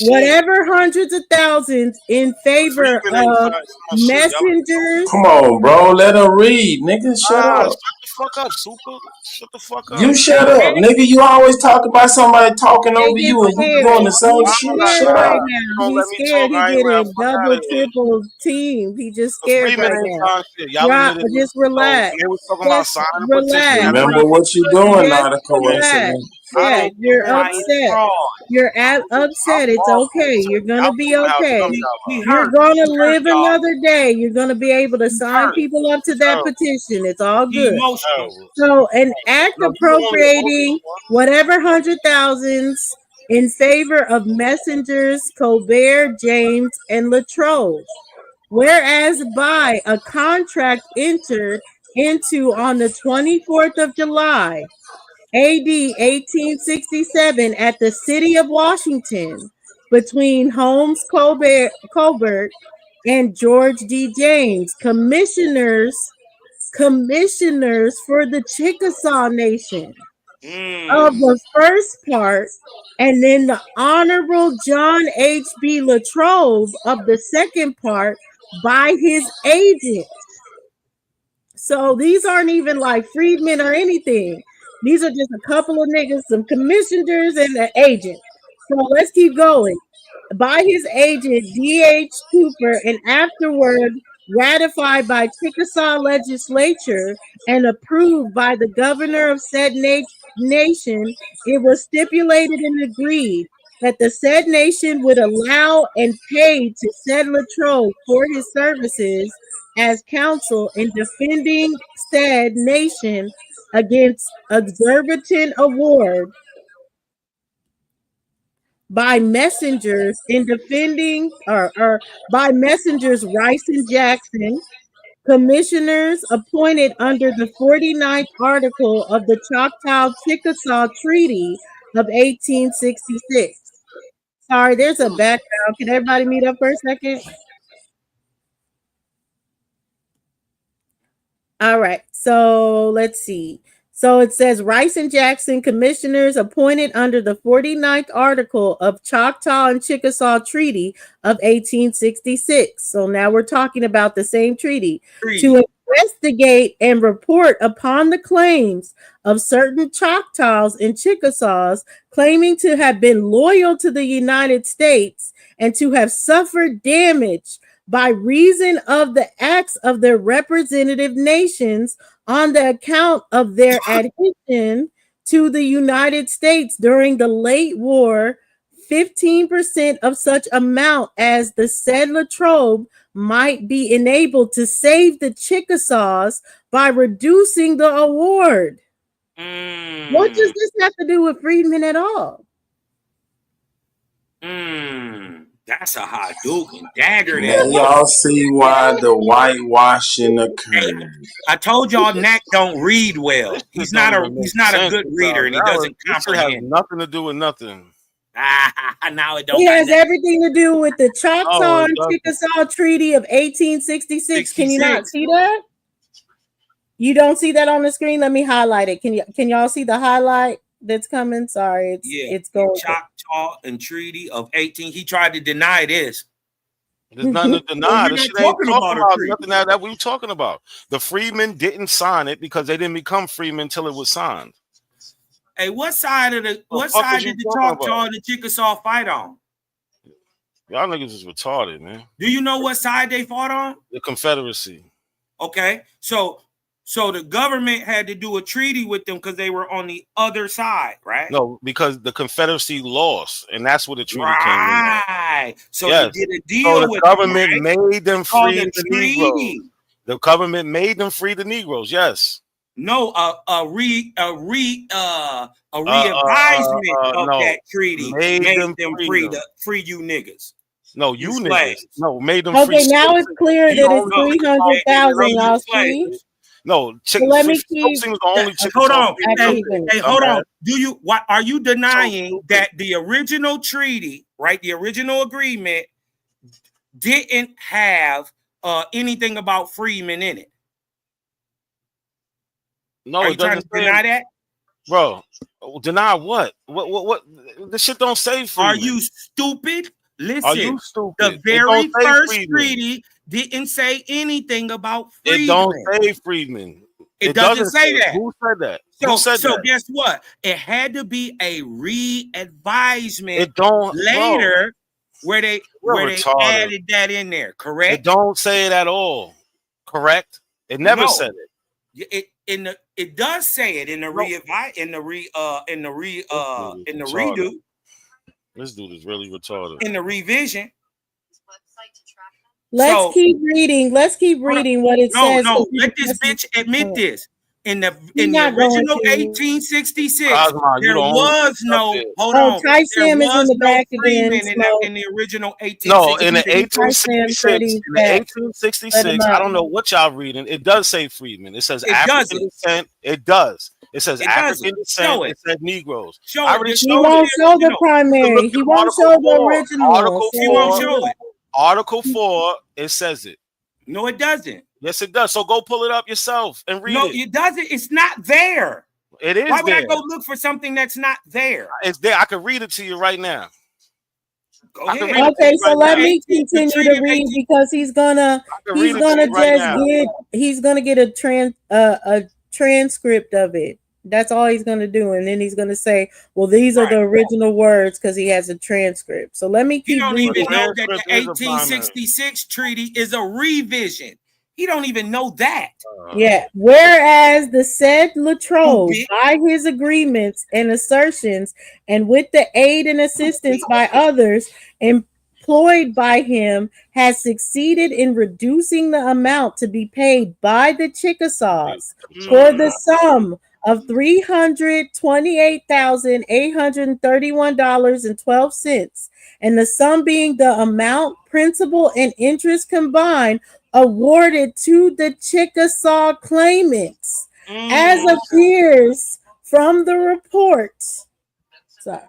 whatever hundreds of thousands in favor of messengers. Come on, bro. Let her read, nigga. Shut up. Shut the fuck up, Super. Shut the fuck up. You shut up, nigga. You always talk about somebody talking over you and you doing the same shit. Shut up. He's scared. He get a double, triple team. He just scared right now. Just relax. Just relax. Remember what you're doing, not a coincidence. Yeah, you're upset. You're upset. It's okay. You're gonna be okay. You're gonna live another day. You're gonna be able to sign people up to that petition. It's all good. So an act appropriating whatever 100,000s in favor of messengers Colbert, James, and Latrobe. Whereas by a contract entered into on the 24th of July, AD 1867 at the city of Washington between Holmes Colbert and George D. James, commissioners for the Chickasaw Nation of the first part, and then the Honorable John H.B. Latrobe of the second part by his agent. So these aren't even like freedmen or anything. These are just a couple of niggas, some commissioners and an agent. So let's keep going. By his agent, D.H. Cooper, and afterward ratified by Chickasaw legislature and approved by the governor of said nation, it was stipulated and agreed that the said nation would allow and pay to said Latrobe for his services as counsel in defending said nation against exorbitant award by messengers in defending or by messengers Rice and Jackson, commissioners appointed under the 49th article of the Choctaw-Chickasaw Treaty of 1866. Sorry, there's a background. Can everybody mute up for a second? All right, so let's see. So it says Rice and Jackson, commissioners appointed under the 49th article of Choctaw and Chickasaw Treaty of 1866. So now we're talking about the same treaty. To investigate and report upon the claims of certain Choctaws and Chickasaws claiming to have been loyal to the United States and to have suffered damage by reason of the acts of their representative nations on the account of their adhesion to the United States during the late war, 15% of such amount as the said Latrobe might be enabled to save the Chickasaws by reducing the award. What does this have to do with freedmen at all? That's a hot duke and dagger. Now y'all see why the whitewashing occurred. I told y'all Knack don't read well. He's not a good reader, and he doesn't comprehend. Has nothing to do with nothing. Now it don't. It has everything to do with the Choctaw and Chickasaw Treaty of 1866. Can you not see that? You don't see that on the screen? Let me highlight it. Can y'all see the highlight that's coming? Sorry, it's going. Choctaw and Treaty of 18. He tried to deny this. There's nothing to deny. This shit ain't talking about nothing that we were talking about. The freedmen didn't sign it because they didn't become freedmen until it was signed. Hey, what side did the Choctaw and the Chickasaw fight on? Y'all niggas is retarded, man. Do you know what side they fought on? The Confederacy. Okay, so the government had to do a treaty with them because they were on the other side, right? No, because the Confederacy lost, and that's where the treaty came in. Right. So they did a deal the with government them, right? made them free the Negroes. The government made them free the Negroes. Yes. No, a readvisement of that treaty made them free you niggas. No, you niggas. No, made them free. Okay, now it's clear that it's 300,000. Y'all see? No, So let me keep. was the only Hold on. Chickasaw. Hey, hold on. Are you denying that the original treaty, right? The original agreement didn't have anything about freedmen in it? No, are you trying to deny that? Bro, deny what? What? This shit don't say freedmen. Are you stupid? Listen, are you stupid? The very first treaty didn't say anything about freedmen. It don't say freedmen. It doesn't say that. Who said that? So guess what? It had to be a re-advisement it don't later where they added that in there, correct? It don't say it at all. Correct? It never said it. It does say it in the redo. This dude is really retarded. In the revision. Let's keep reading. Let's keep reading what it says. No, let this bitch admit this. In the original 1866, there was no. Hold on. Ty Sam is in the back again. In the original 1866. No, in the 1866. I don't know what y'all reading. It does say freedmen. It says African descent. It does. It says African descent. It says Negroes. He won't show the primary. He won't show the original. He won't show it. Article 4. It says it. No, it doesn't. Yes, it does. So go pull it up yourself and read it. No, it doesn't. It's not there. It is. Why would there. I go look for something that's not there? It's there. I can read it to you right now. Go ahead. Okay, so let me continue to read because he's gonna get a transcript of it. That's all he's gonna do, and then he's gonna say, "Well, these are the original words," because he has a transcript. So let me keep reading. You don't even know that the 1866 treaty is a revision. He don't even know that. Yeah. Whereas the said Latrobe, by his agreements and assertions, and with the aid and assistance by others employed by him, has succeeded in reducing the amount to be paid by the Chickasaws for the sum of $328,831.12, and the sum being the amount, principal, and interest combined awarded to the Chickasaw claimants, as appears from the report. So,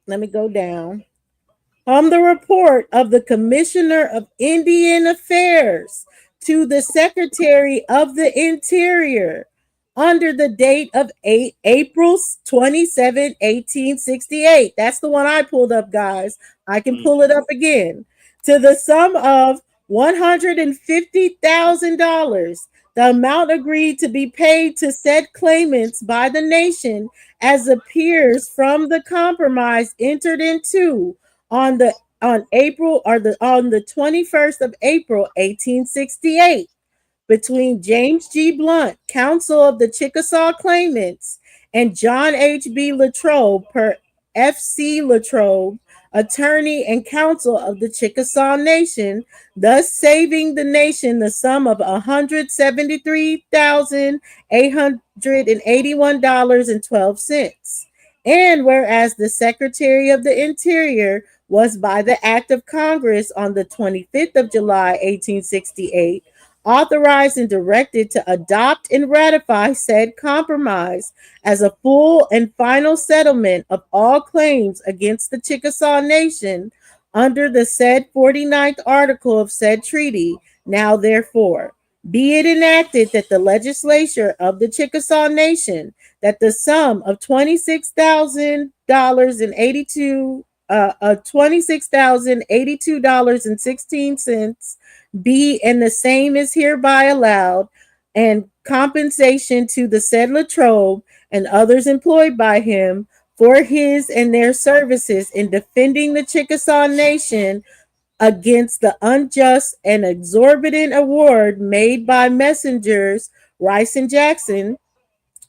let me go down. From the report of the Commissioner of Indian Affairs to the Secretary of the Interior under the date of April 27, 1868. That's the one I pulled up, guys. I can pull it up again. To the sum of $150,000, the amount agreed to be paid to said claimants by the nation, as appears from the compromise entered into on the 21st of April, 1868, between James G. Blunt, counsel of the Chickasaw claimants, and John H.B. Latrobe, per F.C. Latrobe, attorney and counsel of the Chickasaw Nation, thus saving the nation the sum of $173,881.12. And whereas the Secretary of the Interior was, by the act of Congress on the 25th of July, 1868, authorized and directed to adopt and ratify said compromise as a full and final settlement of all claims against the Chickasaw Nation under the said 49th article of said treaty, now therefore be it enacted that the legislature of the Chickasaw Nation, that the sum of $26,082.16 be, and the same is hereby allowed, and compensation to the said Latrobe and others employed by him for his and their services in defending the Chickasaw Nation against the unjust and exorbitant award made by messengers Rice and Jackson,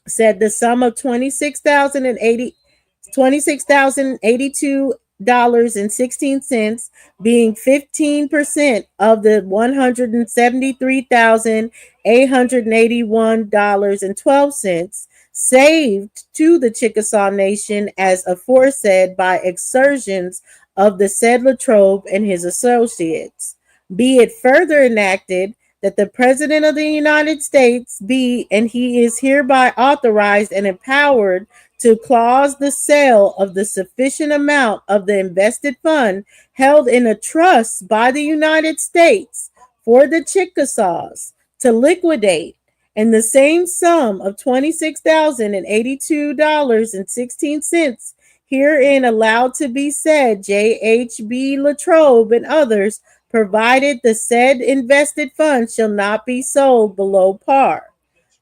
said the sum of $26,082.16, being 15% of the $173,881.12, saved to the Chickasaw Nation as aforesaid by exertions of the said Latrobe and his associates. Be it further enacted that the President of the United States be, and he is hereby authorized and empowered to clause the sale of the sufficient amount of the invested fund held in a trust by the United States for the Chickasaws to liquidate, and the same sum of $26,082.16 herein allowed to be said J.H.B. Latrobe and others, provided the said invested funds shall not be sold below par.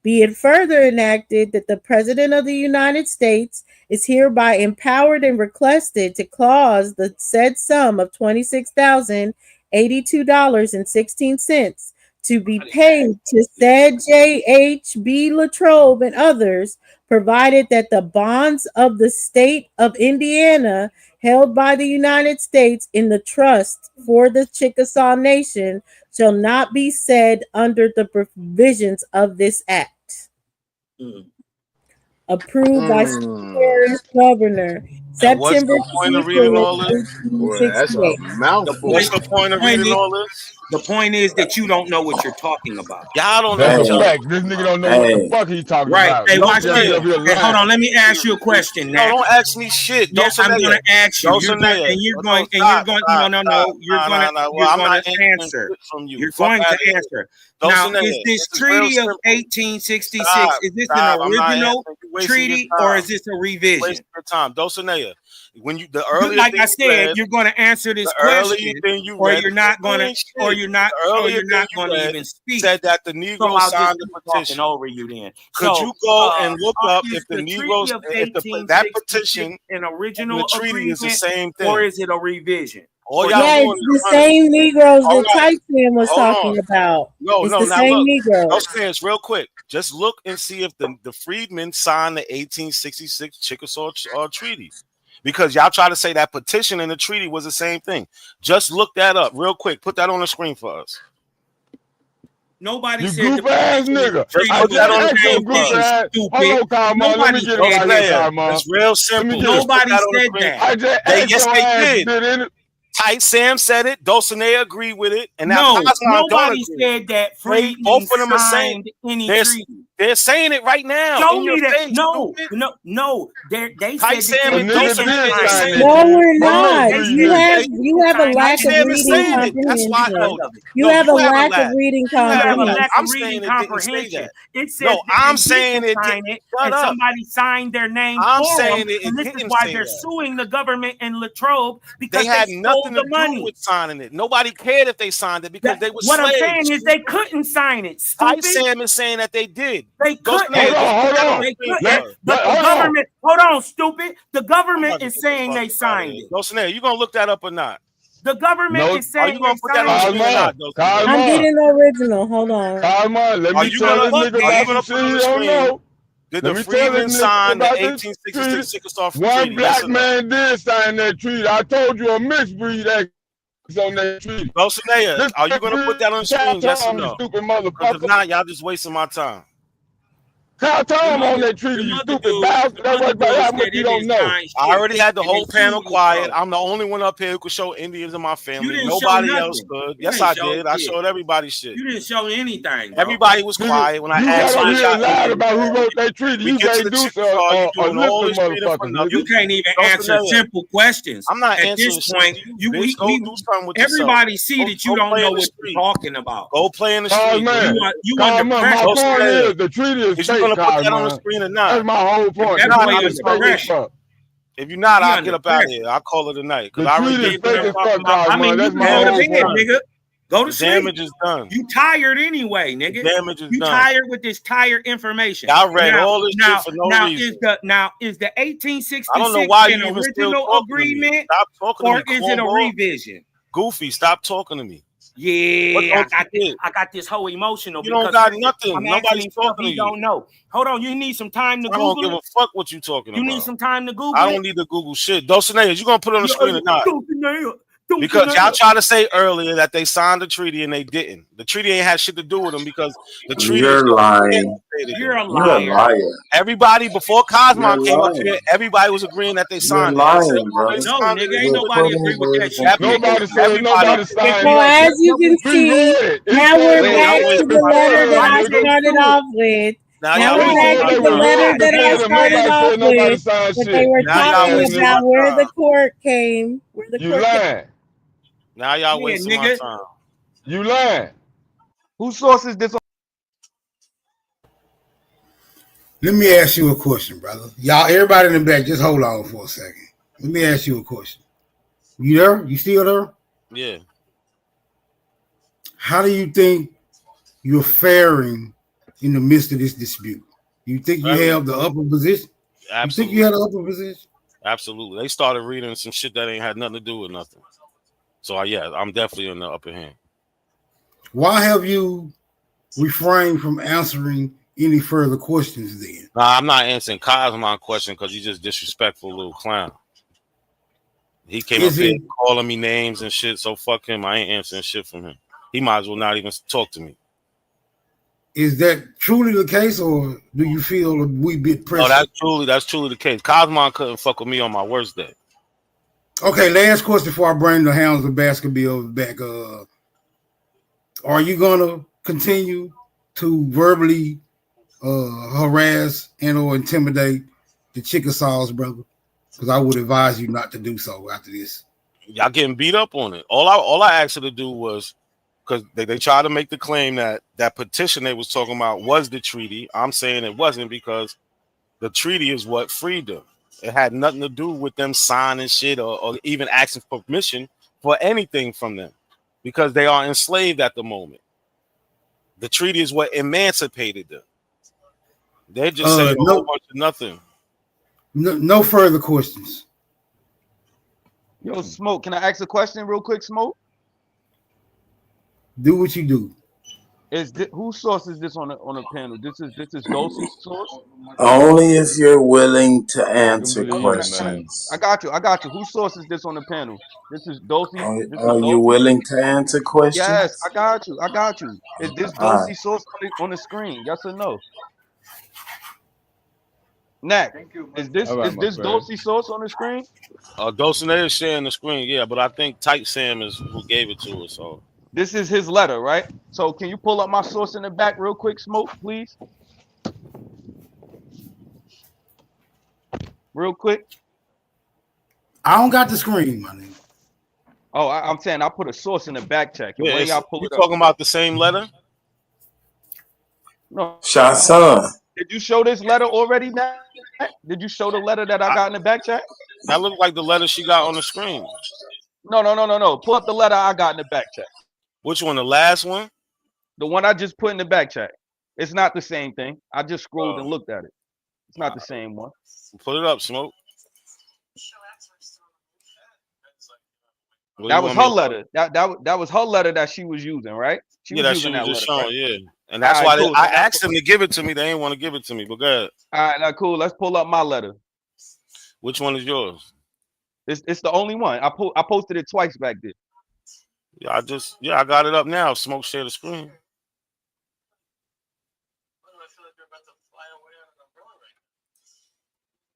Be it further enacted that the President of the United States is hereby empowered and requested to clause the said sum of $26,082.16 to be paid to said J.H.B. Latrobe and others, provided that the bonds of the state of Indiana held by the United States in the trust for the Chickasaw Nation shall not be said under the provisions of this act. Approved by Secretary Governor, September 1868. What's the point of reading all this? The point is that you don't know what you're talking about. Y'all don't That's know. a fact. This nigga don't know what the fuck he talking about. Hey, watch Don't this. tell me Hey, hold on. Let me ask you a question now. No, don't ask me shit. Yeah, I'm going to ask you. You're going to answer. You're going to answer. Now, is this treaty of 1866, is this an original treaty or is this a revision? Waste your time. Dulcinea, when you, the earlier like I said, you're going to answer this question, or you're not going to, or you're not going to even speak. Said that the Negro signed the petition. Over you then. Could you go and look up if the Negroes, that petition, an original the treaty is the same thing, or is it a revision? Yeah, it's the same Negroes that Tyson was talking about. It's the same Negroes. I'll say this real quick. Just look and see if the freedmen signed the 1866 Chickasaw Treaty. Because y'all try to say that petition and the treaty was the same thing. Just look that up real quick. Put that on the screen for us. Nobody you said goof ass nigga. Put that on the screen for us. Hold on, Nobody said that. It's real simple. Nobody said that. Yes, they did. Tight Sam said it. Dulcinea agreed with it. And now nobody said that. Both of them are saying they're saying it right now. Show me that. No. They said Sam and Dulcinea. No, we're not. You have a lack of reading comprehension. You have a lack of reading comprehension. It says I'm saying it. And somebody signed their name. I'm saying it. And this is why they're suing the government and Latrobe because they had nothing the money with signing it. Nobody cared if they signed it because they were what slaves. I'm saying is they couldn't sign it. Tight Sam is saying that they did. They couldn't. Hold on. But the government, hold on, stupid. The government is saying they signed it. Dulcinea, you gonna look that up or not? The government is saying they signed it. I'm getting the original. Hold on. Let me tell this nigga about some shit he don't know. Did the freedmen sign the 1866 Chickasaw Treaty? One black man did sign that treaty. I told you a mixed breed on that treaty. Dulcinea, are you going to put that on the screen? Yes or no? Stupid motherfucker. If not, y'all just wasting my time. Count time on that treaty, you stupid bastard. That's what how much you don't know. I already had the whole panel quiet. I'm the only one up here who could show Indians in my family. Nobody else could. Yes, I did. I showed everybody shit. You didn't show anything. Everybody was quiet when I asked. You lied about who wrote that treaty. You can't do so. You can't even answer simple questions. I'm not answering. At this point, everybody see that you don't know what you're talking about. Go play in the street. You under pressure. The treaty is fake. Put that on the screen or not? That's my whole point. If you're not, I'll get up out of here. I'll call it a night. Because I already did. I mean, you can go to bed, nigga. Go to sleep. Damage is done. You tired anyway, nigga. Damage is done. You tired with this tired information. I read all this shit for no reason. Is the 1866 I don't know why an original agreement, or is it a revision? Goofy, stop talking to me. Yeah, I got this whole emotional. You don't got nothing. Nobody's talking to you. Don't know. Hold on, you need some time to Google. I don't give a fuck what you talking about. You need some time to Google. I don't need to Google shit. Dulcinea, you gonna put it on the screen or not? Because y'all tried to say earlier that they signed the treaty and they didn't. The treaty ain't had shit to do with them because the treaty. You're lying. You're a liar. You're a liar. Everybody before Cosmo came up lying. here, everybody was agreeing that they You're signed lying, it. bro. No, nigga, ain't nobody agree with that shit. Nobody said nobody signed So as you can see, now we're back to the letter that I started off with. Now we're back to the letter that I started off with. But they were talking about where the court came. Where the court came. Now y'all wasting my time. You lying. Whose source is this? Let me ask you a question, brother. Y'all, everybody in the back, just hold on for a second. Let me ask you a question. You there? You still there? Yeah. How do you think you're faring in the midst of this dispute? You think you have the upper position? Absolutely. You think you have the upper position? Absolutely. They started reading some shit that ain't had nothing to do with nothing. So yeah, I'm definitely in the upper hand. Why have you refrained from answering any further questions then? Nah, I'm not answering Cosmo's question because he's just disrespectful little clown. He came up here calling me names and shit, so fuck him. I ain't answering shit from him. He might as well not even talk to me. Is that truly the case, or do you feel a wee bit pressure? No, that's truly the case. Cosmo couldn't fuck with me on my worst day. Okay, last question before I bring the Hounds of Baskerville back. Are you gonna continue to verbally harass and or intimidate the Chickasaws, brother? Because I would advise you not to do so after this. Y'all getting beat up on it. All I asked her to do was, because they tried to make the claim that that petition they was talking about was the treaty. I'm saying it wasn't, because the treaty is what freed them. It had nothing to do with them signing shit or even asking for permission for anything from them, because they are enslaved at the moment. The treaty is what emancipated them. They're just saying a whole bunch of nothing. No further questions. Yo, Smoke, can I ask a question real quick, Smoke? Do what you do. Whose source is this on the panel? This is Dulcie's source? Only if you're willing to answer questions. I got you. Whose source is this on the panel? This is Dulcie. Are you willing to answer questions? Yes, I got you. Is this Dulcie's source on the screen? Yes or no? Nak, is this Dulcie's source on the screen? Dulcinea is sharing the screen, yeah, but I think Tight Sam is who gave it to us. So this is his letter, right? So can you pull up my source in the back real quick, Smoke, please? Real quick. I don't got the screen, my nigga. Oh, I'm saying I put a source in the back check. yeah, you talking about the same letter? No. Shasson. Did you show this letter already, Nak? Did you show the letter that I got in the back check? That looked like the letter she got on the screen. No. Pull up the letter I got in the back check. Which one? The last one? The one I just put in the back check. It's not the same thing. I just scrolled and looked at it. It's not the same one. Put it up, Smoke. That was her letter. That was her letter that she was using, right? She was just letter, showing, right? yeah. And that's why I asked them to give it to me. They didn't want to give it to me, but go ahead. All right, now cool. Let's pull up my letter. Which one is yours? It's the only one. I posted it twice back there. Yeah, I got it up now. Smoke share the screen.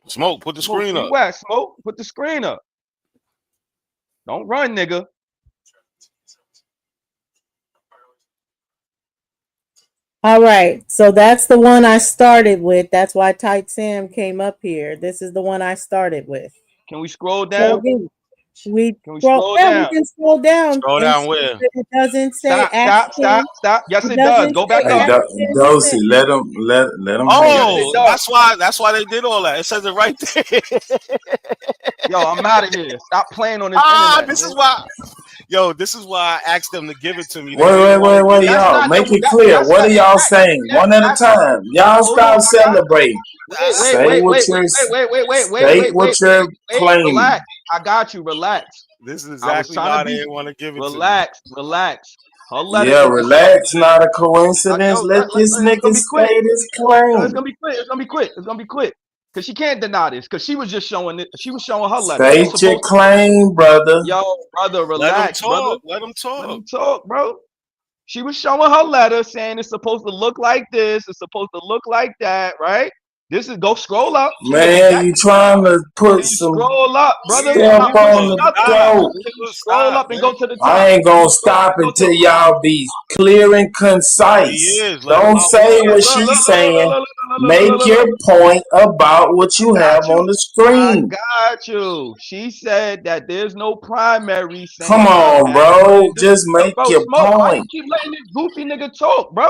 Smoke, put the screen up. Where, Smoke? Put the screen up. Don't run, nigga. All right, so that's the one I started with. That's why Tight Sam came up here. This is the one I started with. Can we scroll down? We can scroll down. Scroll down where? It doesn't say stop. Yes, it does. Go back up. Dulcie, let him. Oh, that's why they did all that. It says it right there. Yo, I'm out of here. Stop playing on this internet. This is why I asked them to give it to me. Wait, y'all. Make it clear. What are y'all saying? One at a time. Y'all stop celebrating. Say what you're claiming. Relax. I got you. Relax. This is exactly why they didn't want to give it to me. Relax. Yeah, relax. Not a coincidence. Let this nigga say this claim. It's gonna be quick. because she can't deny this, because she was just showing it. She was showing her letter. State your claim, brother. Yo, brother, relax, brother. Let him talk. Let him talk, bro. She was showing her letter saying it's supposed to look like this. It's supposed to look like that, right? This is go scroll up. Man, you trying to put some scroll up, brother. step on the throat. Scroll up and go to the top. I ain't gonna stop until y'all be clear and concise. Don't say what she's saying. Make your point about what you have on the screen. I got you. She said that there's no primary. Come on, bro. Just make your Why you point. keep letting this goofy nigga talk, bro?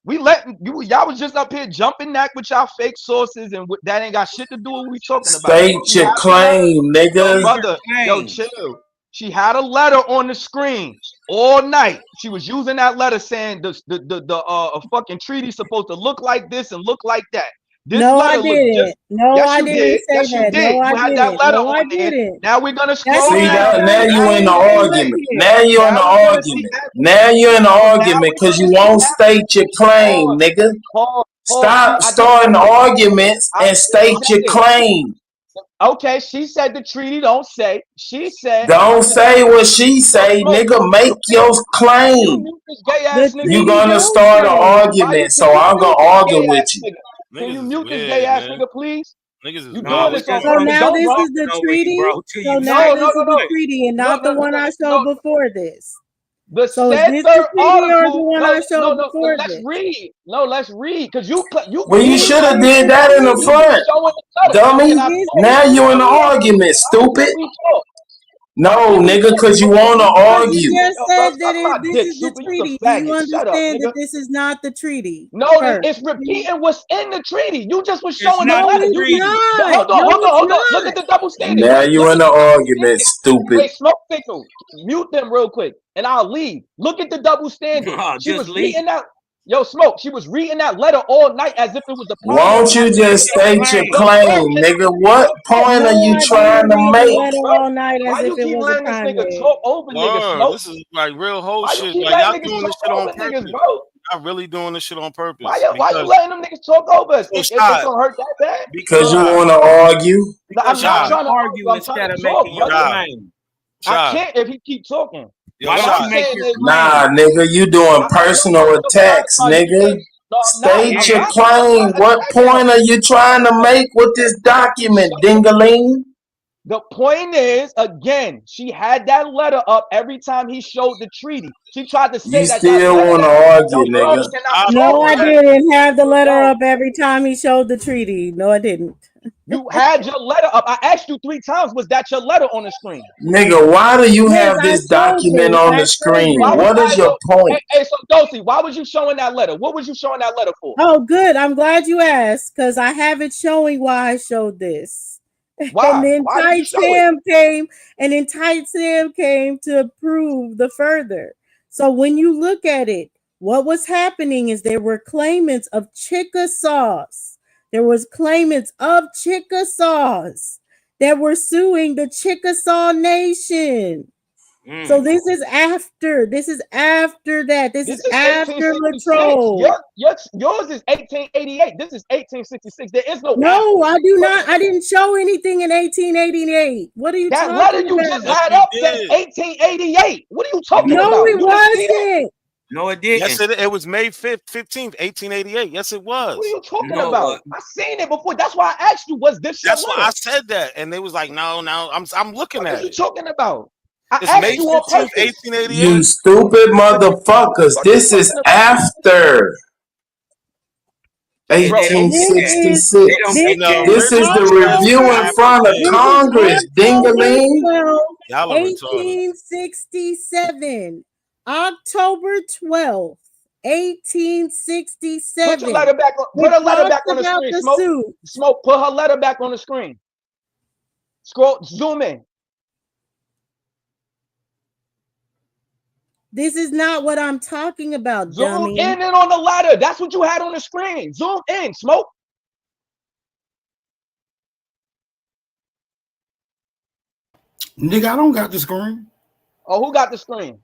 We letting you. Y'all was just up here jumping that with y'all fake sources, and that ain't got shit to do with what we talking about. State your claim, nigga. Brother, yo, chill. She had a letter on the screen all night. She was using that letter saying the fucking treaty's supposed to look like this and look like that. This No, I letter looked didn't. just, No, yes, I you didn't did. say Yes, you that. did. No, I You had didn't. that letter No, I on there. didn't. Now we're gonna That's scroll See not. that? Now I you in didn't the say look argument. here. Now you in the Now we're gonna see argument. that. Now you in the Now argument we're because gonna you see won't that. state your claim, Pause. nigga. Pause. Stop See, I starting just said it. arguments I and just state your said it. claim. Okay, she said the treaty don't say. She said. Don't say what she say, Smoke, nigga. Make your Can you claim. mute this gay The ass nigga? You treaty gonna don't start an say. Why argument, can so you I'm mute gonna this argue gay with ass you. nigga? Can you Niggas is mute this weird, gay ass man. nigga, please? Niggas is You weird. doing this on So purpose? now Don't this run. is the treaty. So now No, this no, is no, the no. treaty and No, not the no, no, one I no, showed no. before this. The So is said this the third treaty or the article. one No, I no, showed no. before Let's this? read. No, let's read. Cause you Well, you being should have funny. did that in the You front, just showing the letter. So dummy. can I This talk? is Now the you in the treaty. argument, Why stupid. can't we talk? No, Why can't we nigga, talk? cause you wanna Because you argue. just Yo, bro, said that suck my this dick, is the stupid. You's treaty. a Do you faggot. Shut up, understand nigga. that this is not the treaty? No, First. it's repeating what's in the treaty. You just was It's showing the not No, letter. the it's You treaty. not. hold on, No, hold on, it's hold on. Look at not. the double standard. Now you Look in at the the double argument, standard. stupid. Hey, smoke signal. Mute them real quick, and I'll leave. Look at the double standard. Nah, She just was leave. reading that. Yo, smoke. She was reading that letter all night as if it was a primary. Won't you just state your Yo, claim, smoke, can nigga? I What smoke? point are No, you I trying didn't to read the make? letter Bro, all night as why if you it keep was a letting this nigga primary. talk over niggas, Word. smoke? This is like real whole Why you shit. keep Like y'all letting niggas doing this talk shit on over purpose. niggas, bro? Y'all really doing this shit on purpose. Why you Because letting them niggas talk over us? so It's shot. gonna hurt that bad? Cause you Shot. wanna argue? No, I'm Because not Shot. trying to argue. argue I'm trying instead to of talk, making your brother. Shot. claim. I Shot. can't if he keep talking. Yo, Why What don't I'm shot. you make saying your is, Nah, claim? nigga, you doing no, personal what attacks, I'm nigga. saying, no, I'm not. State I'm your Yeah. not. claim. What attacking point him. are you trying to make with this document, dingaling? The point is, again, she had that letter up every time he showed the treaty. She tried to say You that still letter. wanna Yo, argue, bro, nigga. can I No, talk? I Bro? didn't have the letter Yo, up every time he showed the treaty. No, I didn't. you had your letter up. I asked you 3 times. Was that your letter on the screen? Nigga, why do you Yes, have I this showed document this. on I the showed screen? Why this. was What is your Hey, point? so Dulcie, why was you showing that letter? What was you showing that letter for? Oh, good. I'm glad you asked because I have it showing why I showed this. Why? And then Why did you Tight show it? Sam came, and then Tight Sam came to prove the further. So when you look at it, what was happening is there were claimants of Chickasaws. There was claimants of Chickasaws that were suing the Chickasaw Nation. So this is after. This is after that. This is after 1866. Latrobe. Yours is 1888. This is 1866. There is no No, after. I do not. I didn't show anything in 1888. What are you That talking letter you about? just had up says 1888. What are you talking No, about? it You didn't see that? wasn't. No, it didn't. Yes, it was May 5th, 15th, 1888. Yes, it was. What are you talking No, about? I seen it before. That's why I asked you, was this your That's why letter? I said that. And they was like, no, I'm looking What at are you it. talking about? I It's asked May you on 15th, purpose. 1888. You stupid motherfuckers. What are you This is talking about? after Yeah, they don't care. 1866. They don't And care. This is the review in front of This is Congress, October dingaling. 12th, Y'all are retarded. 1867. October 12th, 1867. Put your letter back on. Put her letter back on the screen. Smoke. Put her letter back on the screen. Scroll. Zoom in. This is not what I'm talking about, Zoom dummy. in and on the letter. That's what you had on the screen. Zoom in. Smoke. Nigga, I don't got the screen. Oh, who got the screen?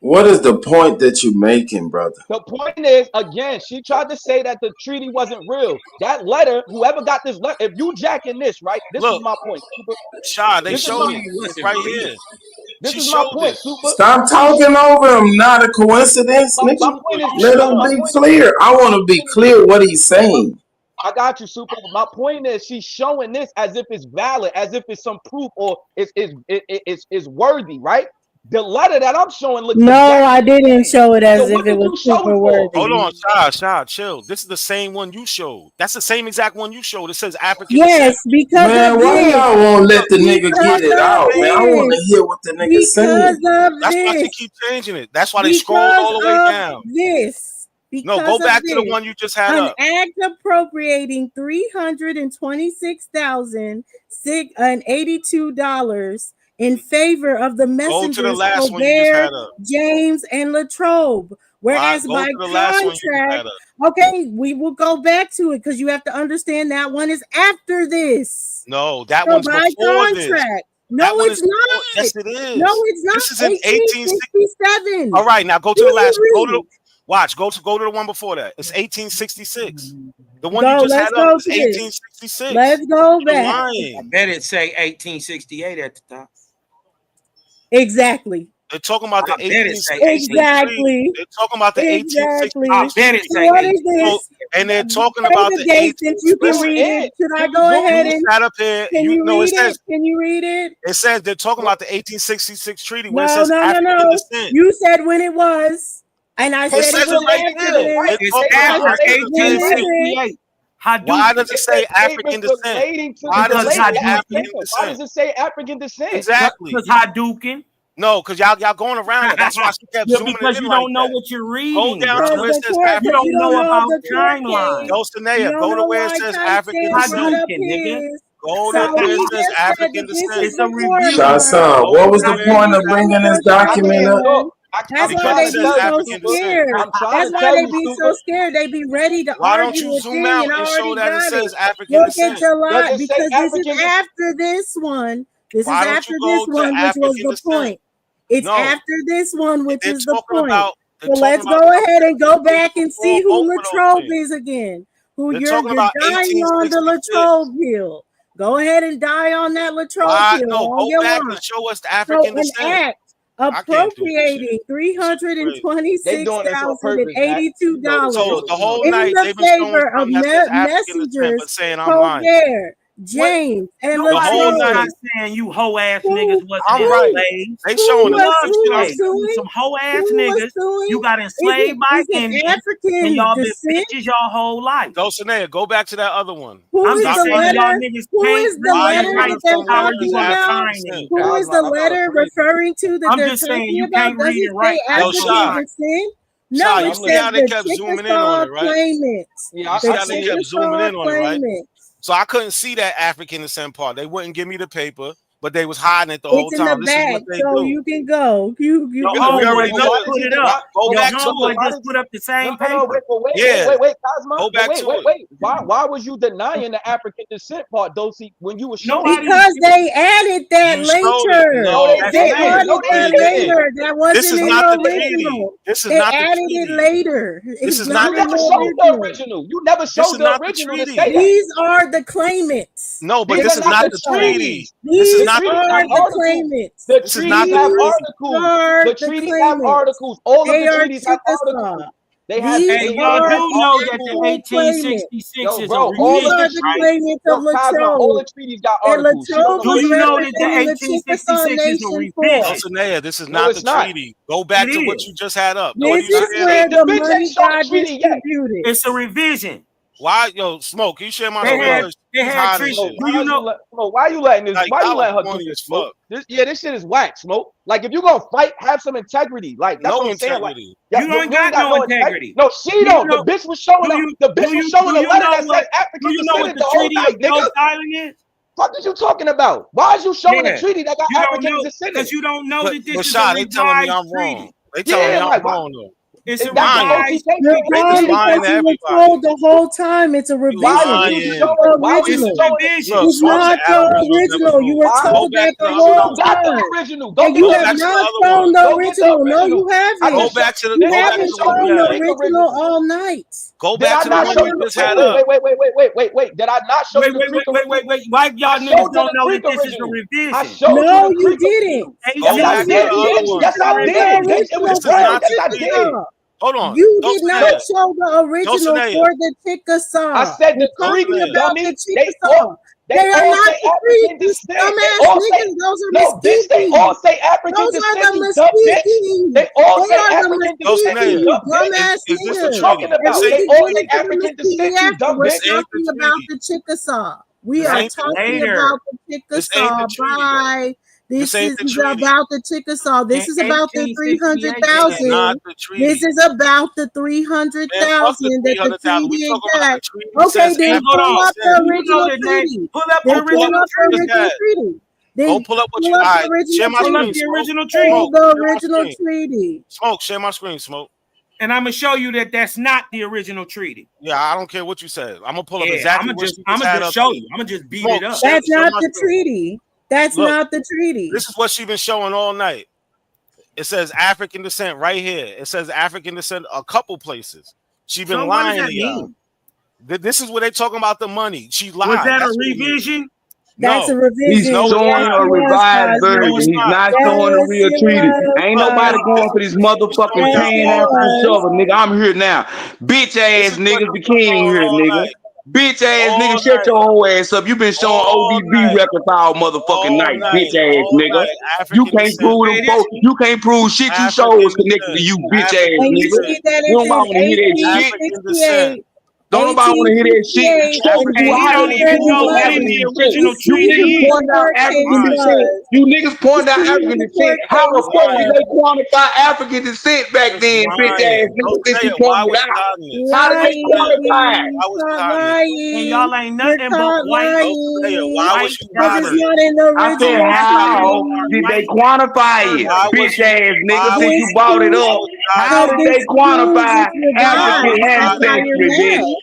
What is the point that you're making, brother? The point is, again, she tried to say that the treaty wasn't real. That letter, whoever got this letter, if you jacking this, right? This is my point. Shah, they showed it. It's right here. This is my point, Super. Stop talking over him. Not a coincidence, nigga. Let him be clear. I want to be clear what he's saying. I got you, Super. My point is, she's showing this as if it's valid, as if it's some proof or it's worthy, right? The letter that I'm showing looks. No, I didn't show it as if it was super worthy. Hold on, Shah, chill. This is the same one you showed. That's the same exact one you showed. It says African. Yes, because man, why y'all won't let the nigga get it out, man? I want to hear what the nigga saying. That's why they keep changing it. That's why they scroll all the way down. No, go back to the one you just had up. An act appropriating $326,082 in favor of the messengers Colbert, James, and Latrobe. Whereas by contract, okay, we will go back to it because you have to understand that one is after this. No, that one's by before contract. This. No, it's not. Yes, it is. No, it's not. This is in 1867. All right, now go to the last one. Go to the watch. Go to the one before that. It's 1866. The one you just had up is 1866. Let's go back. I bet it say 1868 at the top. Exactly. They're talking about the 1863. Exactly. They're talking about the 1863. I bet it say what is this? And they're talking about the 18. You can read it. Should I go ahead and up here? Can you read it says, Can you read it? It says they're talking about the 1866 treaty where No, it says African descent. You said when it was, and I said it was after this. It's after 1868. Why does it say African descent? Why does it say African descent? Why does it say African descent? Exactly. Because Hadouken. No, because y'all going around it. That's why she kept zooming because in you like don't know that. what you're reading. Go down to where it says African. You don't know about the timeline. Go Sanaya. Go to where it says African descent. Go to where it says African descent. It's a review. Shassan, what was the point of bringing this document up? That's why they be so scared. That's why they be so scared. They be ready to Why don't argue you with zoom me out and and show already that it got says it. African Look descent? at your lie Does it because say this is African- after this one. This is Why don't after you go this to one, which was African the descent? point. It's No. after this one, which They're is the talking point. about- So they're let's talking go about- ahead and go back and see who both of those Latrobe things. is again. Who They're you're talking about dying on the 1866. Latrobe hill. Go ahead and die on that Latrobe Why? hill. No, all go you back want. and show us the So African an descent. act appropriating $326,082 So the whole in night the they've been showing favor of something that says African descent, messengers but saying I'm lying. Colbert, James, and The whole Latrobe. night. saying you hoe ass niggas wasn't I'm right. enslaved. They showing us some shit I'm Hey, some hoe ass Who was niggas. suing? You got enslaved by Is it Indians, African and y'all been descent? bitches your whole life. Go Sanaya, go back to that other one. Who I'm is just the saying y'all letter? niggas Who can't is the Why letter you that reading they're from where talking it's about? African descent? Who is the letter referring to that I'm they're just saying talking you about? can't Does read it it right. say Yo, African Shah. descent? Shah, No, you it see how says they the kept zooming in on it, Chickasaw right? claimants. Yeah, See The how they kept zooming Chickasaw in on it, right? claimants. So I couldn't see that African descent part. They wouldn't give me the paper, but they was hiding it the whole It's in the time. This is back, what they so do. you can go. You Your We homeboy already know just it. put it up. Go Your back to homeboy it. just put up the same paper. Yeah. Wait, Cosmo. Go back wait, to wait, it. wait. Why was you denying the African descent part, Dosey, when you were showing? Because they added that You showed it. later. No, they They didn't. added No, they that didn't. later. That This wasn't is in not the the treaty. original. This is They not the added treaty. it later. This It's is not not You the in never the showed the original. original. You never This showed is the not the original to treaty. say that. These are the claimants. No, but These this are is not not the the treaty. treaties. This is These not treaties the are have the treaty. articles. claimants. The This is treaties not the have treaty. articles. Are The the treaties have claimants. articles. All of They the are treaties have Chickasaw. articles. They have. These Hey, They y'all are do know that actual the 1866 Yo, is a bro, all These of revision, are the the right? claimants Yo, of Cosmo, all Latrobe. the treaties got And articles. She don't know Latrobe Do was what you she's know saying. that the representing the Chickasaw 1866 is a Nation No, revision? Force. Sanaya, this is No, not it's the not. treaty. Go back It to what is. you just had up. This What you is said. where The the bitch money ain't show the got treaty yet. distributed. It's a revision. Why, yo, Smoke? Can you share my They screen? had 'Cause they she's had hiding treaty. shit. Do you know? Why you letting this? Like, Why you y'all letting her are do corny this, as Smoke? fuck. This shit is whack, Smoke. Like if you gonna fight, have some integrity. Like that's No what I'm saying. Like integrity. You ain't got no integrity. No, she Do you don't. know? The bitch was showing Do up. you? The bitch Do was you? showing Do a you letter know that what? said African Do you know what descendant the the whole Treaty of night, nigga. Ghost Island is? What is you talking about? Why is you showing Yeah. a treaty that got You don't African know descendant? because you don't know But, that this but is Shah, a they telling me revised I'm wrong. treaty. They telling me Yeah, I'm like wrong though. It's a lying. You're lying because you were told the whole time it's a revision. It's not the original. It's not the original. You were told that the whole time. And you have not shown the original. No, you haven't. Go back to the. You haven't shown the original all night. Go back to the one you just had up. Wait. Did I not show you? Wait. Why y'all niggas don't know that this is a revision? No, you didn't. Yes, I did. Hold on. You did not show the original for the Chickasaw. I said the talking about the Chickasaw. They are not the Creek. Dumbass niggas. Those are Mesquite. They all say African descent. Those are the Mesquite. They all say African descent. Dumbass niggas. Talking about they all say African descent. We're talking about the Chickasaw. We are talking about the Chickasaw. Bye. This is about the Chickasaw. This is about the 300,000. This is about the 300,000 that the treaty got. Okay, then pull up the original treaty. Pull up the original treaty. Then pull up what you got. Share my screen. The original treaty. The original treaty. Smoke. Share my screen. Smoke. And I'm gonna show you that that's not the original treaty. Yeah, I don't care what you said. I'm gonna pull up exactly what you said. I'm gonna just show you. I'm gonna just beat it up. That's not the treaty. That's not the treaty. This is what she's been showing all night. It says African descent right here. It says African descent a couple places. She's been lying to y'all. This is where they talking about the money. She lied. Was that a revision? That's a revision. He's showing a revised version. He's not showing a real treaty. Ain't nobody going for this motherfucking pain after shovel, nigga. I'm here now. Bitch ass niggas, the king here, nigga. Bitch ass nigga, shut your whole ass up. You been showing ODB records all motherfucking night, bitch ass nigga. You can't prove them folks. You can't prove shit you showed was connected to you, bitch ass nigga. You don't want to hear that shit. Don't nobody want to hear that shit. You niggas point out African descent. How the fuck did they quantify African descent back then, bitch ass niggas? How did they quantify it? And y'all ain't nothing but white. Why was you I said, how did they quantify it, bitch ass nigga? Since you brought it up, how did they quantify African ancestry, bitch?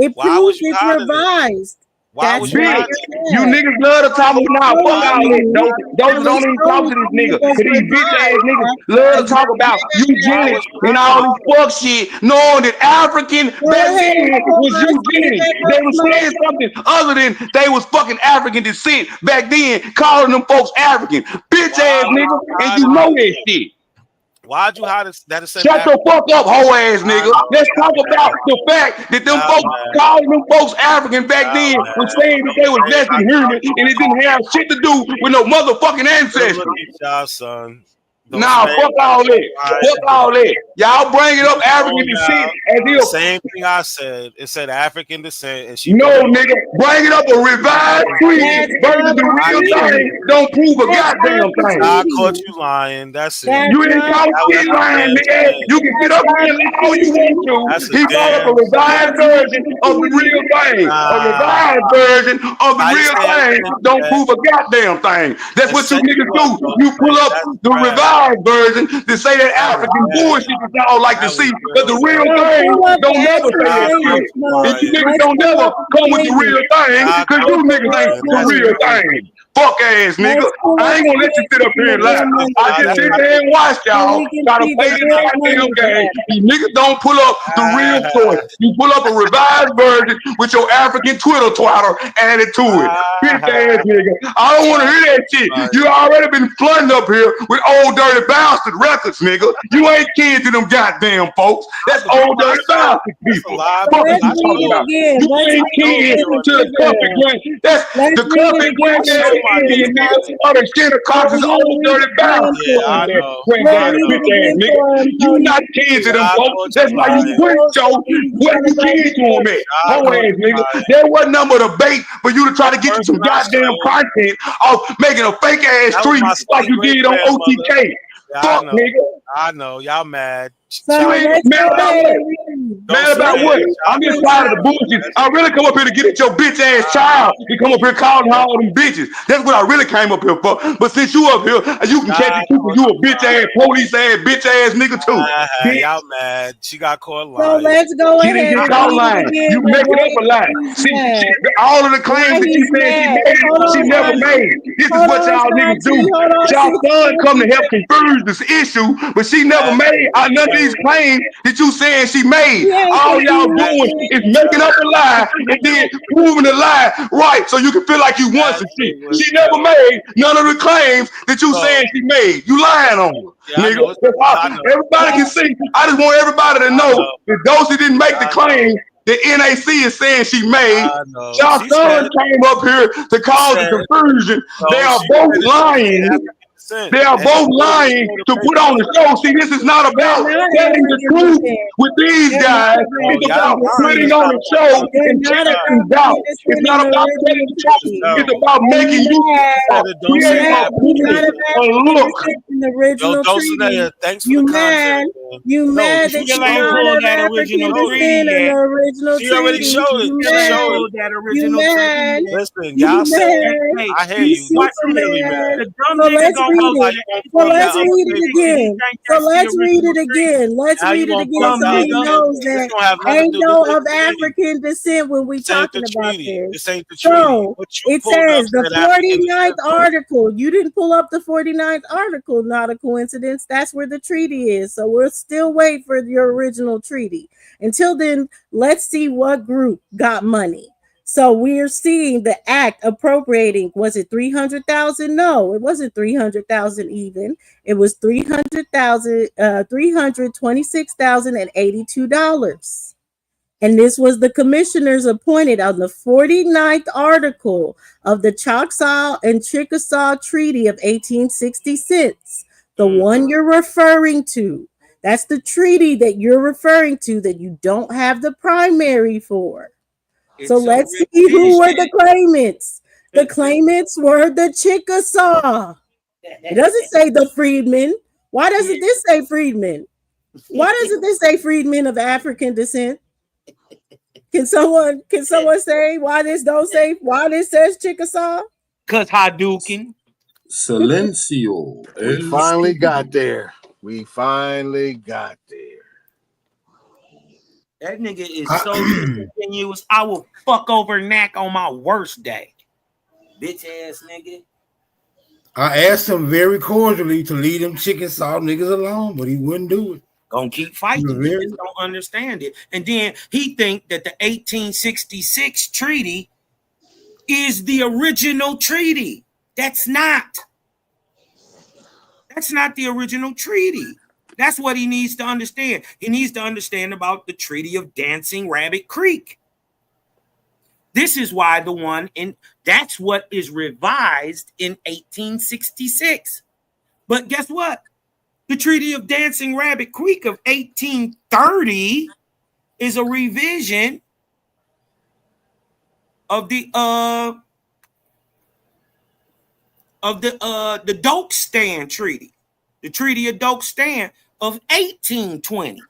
It proves it's revised. That's bitch. You niggas love to talk about fuck all this. Those don't even talk to this nigga. Cause these bitch ass niggas love to talk about eugenics and all this fuck shit, knowing that African back then was eugenics. They was saying something other than they was fucking African descent back then, calling them folks African. Bitch ass nigga, and you know that shit. Why'd you hide that? Shut the fuck up, hoe ass nigga. Let's talk about the fact that them folks calling them folks African back then was saying that they was less than human and it didn't have shit to do with no motherfucking ancestry. Y'all, son. Nah, fuck all that. Fuck all that. Y'all bring it up African descent as if same thing I said. It said African descent, and she nigga, bring it up a revised treaty versus the real thing. Don't prove a goddamn thing. I caught you lying. That's it. You ain't caught shit lying, nigga. You can get up here and all you want to. He brought up a revised version of the real thing. A revised version of the real thing. Don't prove a goddamn thing. That's what you niggas do. You pull up the revised version to say that African bullshit that y'all like to see, but the real thing don't never say that shit. And you niggas don't never come with the real thing, cause you niggas ain't the real thing. Fuck ass nigga. I ain't gonna let you sit up here and laugh. I just sit there and watch y'all try to play this goddamn game. You niggas don't pull up the real source. You pull up a revised version with your African Twitter twatter added to it. Bitch ass nigga. I don't want to hear that shit. You already been flooding up here with old dirty bastard records, nigga. You ain't kin to them goddamn folks. That's old dirty bastard people. Fuck you talking about? You ain't kin to the Cuffy Grand. That's the Cuffy Grand. Indian niggas, all the Shinnecock is old dirty bastard. Yeah, I know. You not kids to them folks. That's why you quit, Joe. What you kids to them at? Hoe ass nigga. There wasn't number of bait for you to try to get you some goddamn content off making a fake ass street like you did on OTK. Yeah, fuck, nigga. I know. Y'all mad. So you ain't mad about that. Mad about what? I'm just tired of the bullshit. I really come up here to get at your bitch ass child. You come up here calling her all them bitches. That's what I really came up here for. But since you up here, you can catch it too. You a bitch ass, police ass, bitch ass nigga too. Y'all mad? She got caught So lying. let's go She ahead. didn't get caught lying. You making up a lie. See, all of the claims that you said she made, she never made. This is what y'all niggas do. Y'all son come to help confuse this issue, but she never made none of these claims that you saying she made. All y'all doing is making up a lie and then proving the lie right, so you can feel like you won some shit. She never made none of the claims that you saying she made. You lying on her. Nigga, everybody can see. I just want everybody to know that Dosey didn't make the claim that NAC is saying she made. Y'all son came up here to cause the confusion. They are both lying. They are both lying to put on the show. See, this is not about telling the truth with these guys. It's about putting on the show and casting doubt. It's not about telling the truth. It's about making you create a look. The original treaty. Thanks for You the mad? content. You mad that you don't have African descent in the original treaty? She already showed it. You mad? That You original mad? Listen, y'all said mad? I hear you. You Really mad? mad. So let's read it. So let's read it again. So let's read it again. Let's read it again so he knows that ain't no of African descent when we talking about this. This ain't the treaty. So it says the 49th article. You didn't pull up the 49th article, not a coincidence. That's where the treaty is. So we'll still wait for your original treaty. Until then, let's see what group got money. So we're seeing the act appropriating. Was it 300,000? No, it wasn't 300,000 even. It was $326,082. And this was the commissioners appointed on the 49th article of the Choctaw and Chickasaw Treaty of 1866. The one you're referring to. That's the treaty that you're referring to that you don't have the primary for. So let's see who were the claimants. The claimants were the Chickasaw. It doesn't say the freedmen. Why doesn't this say freedmen? Why doesn't this say freedmen of African descent? Can someone say why this says Chickasaw? Cause Hadouken. Silencio. We finally got there. We finally got there. That nigga is so disingenuous. I will fuck over Knack on my worst day. Bitch ass nigga. I asked him very cordially to leave them Chickasaw niggas alone, but he wouldn't do it. Gonna keep fighting. He just don't understand it. And then he think that the 1866 treaty is the original treaty. That's not the original treaty. That's what he needs to understand. He needs to understand about the Treaty of Dancing Rabbit Creek. This is why that's what is revised in 1866. But guess what? The Treaty of Dancing Rabbit Creek of 1830 is a revision of the Dokestan Treaty, the Treaty of Dokestan of 1820.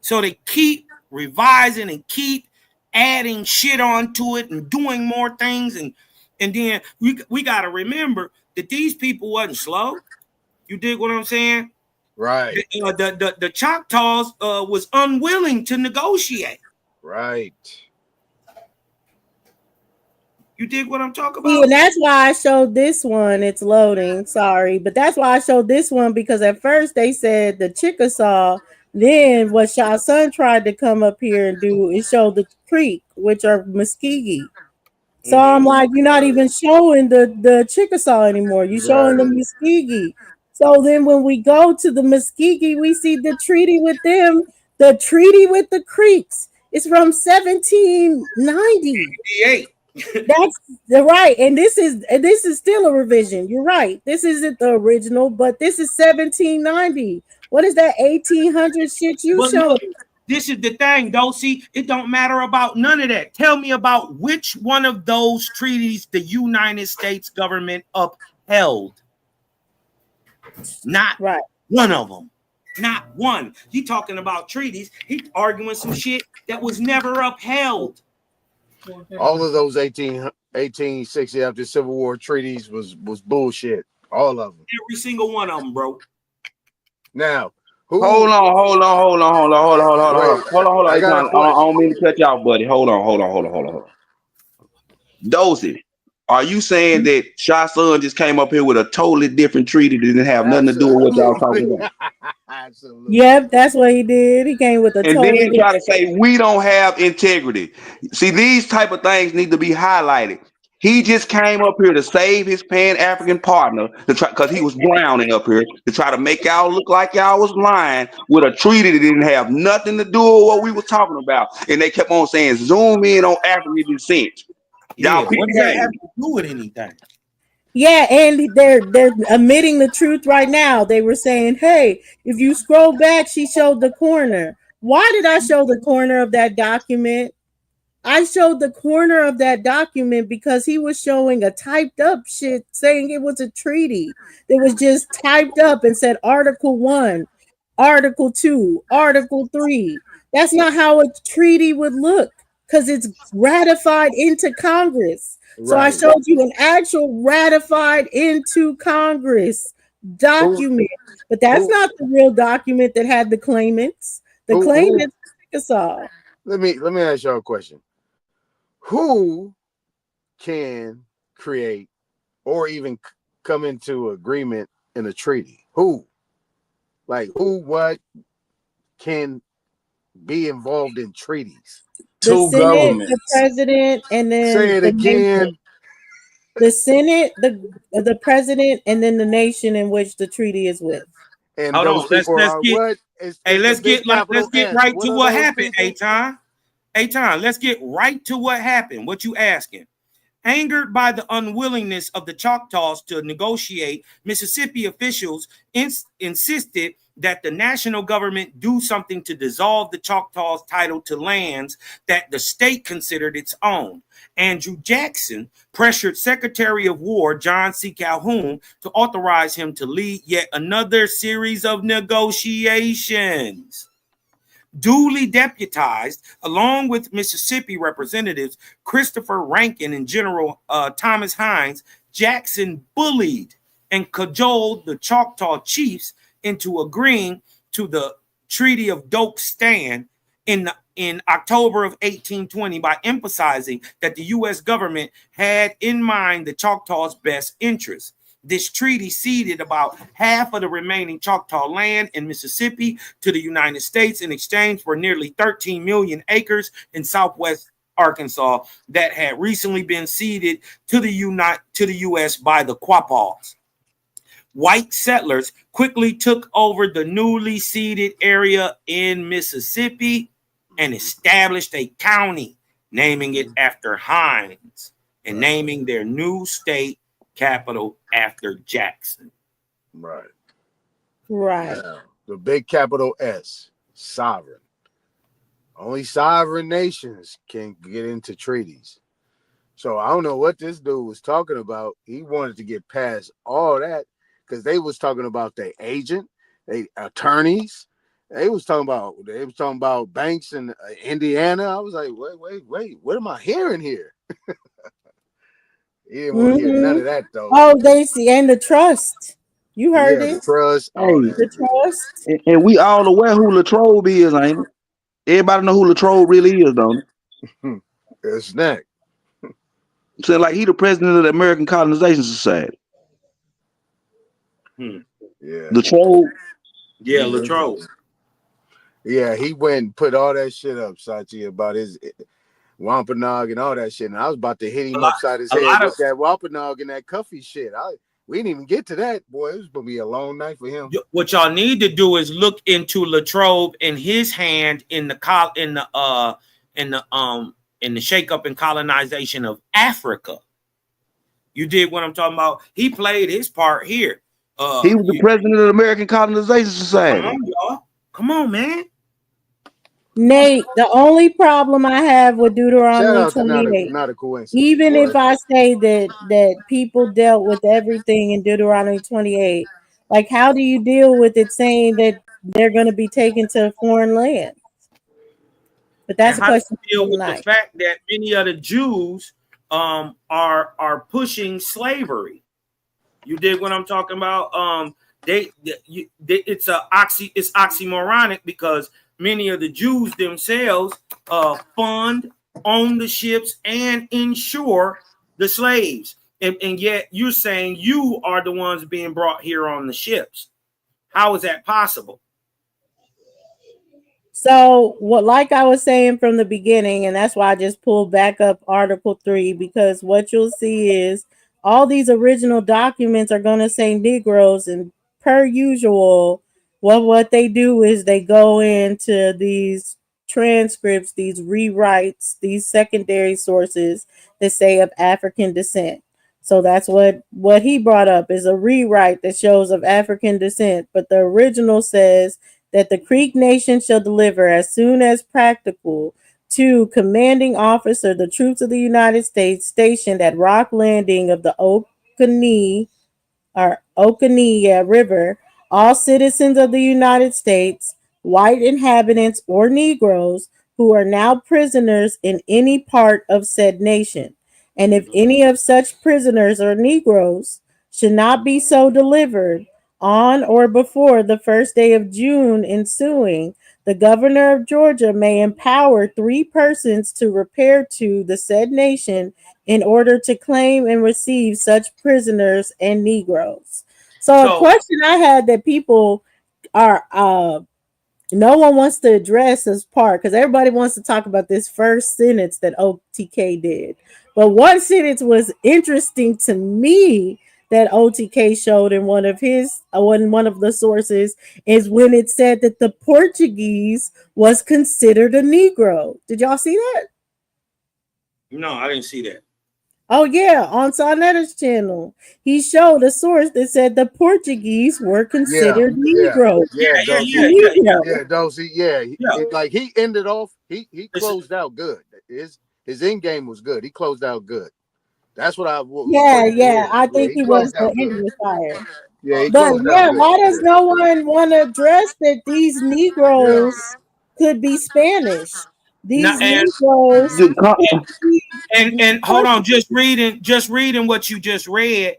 So they keep revising and keep adding shit onto it and doing more things, and then we got to remember that these people wasn't slow. You dig what I'm saying? Right. The Choctaws was unwilling to negotiate. Right. You dig what I'm talking about? See, and that's why I showed this one. It's loading. Sorry. But that's why I showed this one, because at first they said the Chickasaw. Then what Shah Sun tried to come up here and do is show the Creek, which are Muskegee. So I'm like, you're not even showing the Chickasaw anymore. You're showing the Muskegee. So then when we go to the Muskegee, we see the treaty with them. The treaty with the Creeks is from 1790. That's right, and this is still a revision. You're right. This isn't the original, but this is 1790. What is that 1800 shit you showed? This is the thing, though. See, it don't matter about none of that. Tell me about which one of those treaties the United States government upheld. Not one of them. Not one. He talking about treaties. He arguing some shit that was never upheld. All of those 1860 after Civil War treaties was bullshit. All of them. Every single one of them, bro. Now, hold on. I don't mean to cut you off, buddy. Hold on. Dozy, are you saying that Shah Sun just came up here with a totally different treaty that didn't have nothing to do with what y'all talking about? Absolutely. Yep, that's what he did. He came with a and totally then try to say we don't have integrity. See, these type of things need to be highlighted. He just came up here to save his Pan-African partner to try, because he was drowning up here, to try to make y'all look like y'all was lying with a treaty that didn't have nothing to do with what we were talking about. And they kept on saying, zoom in on African descent. Y'all what does that have to do with anything? Yeah, and they're admitting the truth right now. They were saying, hey, if you scroll back, she showed the corner. Why did I show the corner of that document? I showed the corner of that document because he was showing a typed up shit saying it was a treaty. It was just typed up and said Article 1, Article 2, Article 3. That's not how a treaty would look because it's ratified into Congress. Right. So I showed you an actual ratified into Congress document, but that's not the real document that had the claimants. The claimants saw. Let me ask y'all a question. Who can create or even come into agreement in a treaty? Who? Like who, what can be involved in treaties? The Senate, the president, and then say it again. Nation. The Senate, the president, and then the nation in which the treaty is with. And those people are what? Let's get right to what happened, Aton. Let's get right to what happened. What you asking? Angered by the unwillingness of the Choctaws to negotiate, Mississippi officials insisted that the national government do something to dissolve the Choctaws' title to lands that the state considered its own. Andrew Jackson pressured Secretary of War John C. Calhoun to authorize him to lead yet another series of negotiations. Duly deputized, along with Mississippi representatives Christopher Rankin and General Thomas Hines, Jackson bullied and cajoled the Choctaw chiefs into agreeing to the Treaty of Doak Stand in October of 1820 by emphasizing that the U.S. government had in mind the Choctaws' best interests. This treaty ceded about half of the remaining Choctaw land in Mississippi to the United States in exchange for nearly 13 million acres in southwest Arkansas that had recently been ceded to the U.S. by the Quapaws. White settlers quickly took over the newly ceded area in Mississippi and established a county, naming it after Hines and naming their new state capital after Jackson. Right. Now, the big capital S, sovereign. Only sovereign nations can get into treaties. So I don't know what this dude was talking about. He wanted to get past all that because they was talking about their agent, they attorneys. They was talking about banks in Indiana. I was like, wait, what am I hearing here? He didn't want to hear none of that though. Oh, they see, and the trust. You heard it. The trust. The trust. And we all aware who Latrobe is, ain't it? Everybody know who Latrobe really is, don't it? It's Snack. So like he the president of the American Colonization Society. Yeah. Latrobe. Yeah, Latrobe. Yeah, he went and put all that shit up, Sachi, about his Wampanoag and all that shit. And I was about to hit him upside his head with that Wampanoag and that Cuffy shit. We didn't even get to that, boy. It was gonna be a long night for him. What y'all need to do is look into Latrobe and his hand in the shake-up and colonization of Africa. You did what I'm talking about. He played his part here. He was the president of the American Colonization Society. Come on, y'all. Come on, man. Nate, the only problem I have with Deuteronomy 28, not a coincidence. even if I say that people dealt with everything in Deuteronomy 28, like how do you deal with it saying that they're going to be taken to foreign land. But that's and a how question do you deal for with tonight. the fact that many of the Jews are pushing slavery? You dig what I'm talking about? It's oxymoronic because many of the Jews themselves fund, own the ships, and insure the slaves. And yet you're saying you are the ones being brought here on the ships. How is that possible? So what, like I was saying from the beginning, and that's why I just pulled back up Article 3, because what you'll see is all these original documents are going to say Negroes, and per usual, what they do is they go into these transcripts, these rewrites, these secondary sources that say of African descent. So that's what he brought up is a rewrite that shows of African descent, but the original says that the Creek Nation shall deliver as soon as practical to commanding officer the troops of the United States stationed at Rock Landing of the Oconee River, all citizens of the United States, white inhabitants or Negroes who are now prisoners in any part of said nation. And if any of such prisoners or Negroes should not be so delivered on or before the first day of June ensuing, the governor of Georgia may empower 3 persons to repair to the said nation in order to claim and receive such prisoners and Negroes. So a question I had that people are no one wants to address this part because everybody wants to talk about this first sentence that OTK did. But one sentence was interesting to me that OTK showed in one of the sources is when it said that the Portuguese was considered a Negro. Did y'all see that? No, I didn't see that. Oh yeah, on Sonetta's channel, he showed a source that said the Portuguese were considered Negroes. Dosey, like he ended off. He closed out good. His end game was good. He closed out good. That's what I. I think he was the English fire. Yeah, but why does no one want to address that these Negroes could be Spanish? These Negroes. And hold on, just reading what you just read,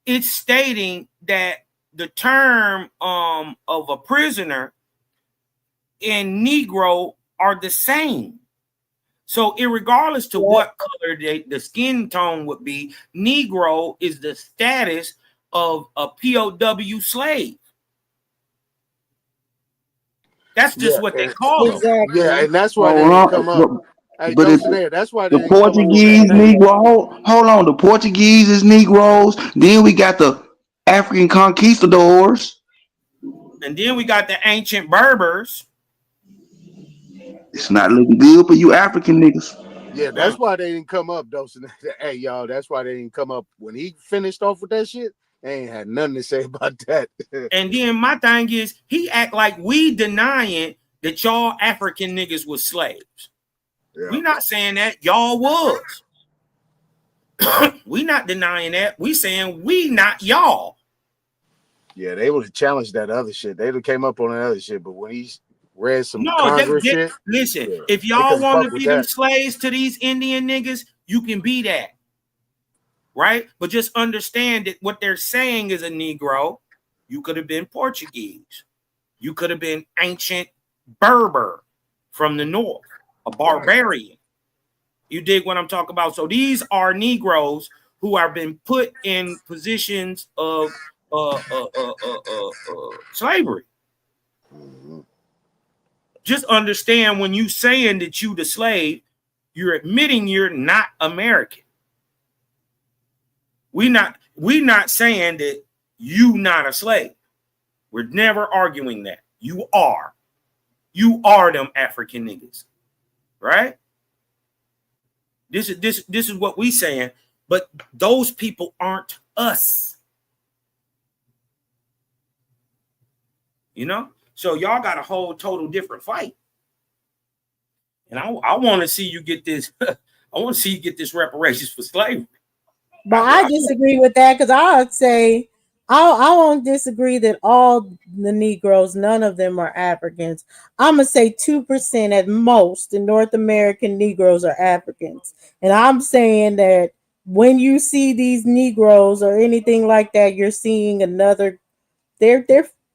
it's stating that the term of a prisoner and Negro are the same. So irregardless to what color the skin tone would be, Negro is the status of a POW slave. That's just what they call them. Yeah, and that's why they didn't come up. Hey, But that's why the Portuguese Negro, hold on, the Portuguese is Negroes. Then we got the African conquistadors. And then we got the ancient Berbers. It's not looking good for you African niggas. Yeah, that's why they didn't come up, Dawson. Hey, y'all, that's why they didn't come up. When he finished off with that shit, they ain't had nothing to say about that. And then my thing is, he act like we denying that y'all African niggas was slaves. Yeah. We not saying that. Y'all was. We not denying that. We saying we not y'all. Yeah, they would have challenged that other shit. They would have came up on that other shit. But when he read some Congress shit. Listen, if y'all want to be them slaves to these Indian niggas, you can be that. Right? But just understand that what they're saying is a Negro. You could have been Portuguese. You could have been ancient Berber from the north, a barbarian. You dig what I'm talking about? So these are Negroes who have been put in positions of slavery. Just understand when you saying that you the slave, you're admitting you're not American. We not saying that you not a slave. We're never arguing that. You are. You are them African niggas. Right? This is what we saying, but those people aren't us. You know? So y'all got a whole total different fight. And I want to see you get this. I want to see you get this reparations for slavery. But I disagree with that because I would say I won't disagree that all the Negroes, none of them are Africans. I'm gonna say 2% at most. The North American Negroes are Africans, and I'm saying that when you see these Negroes or anything like that, you're seeing another. They're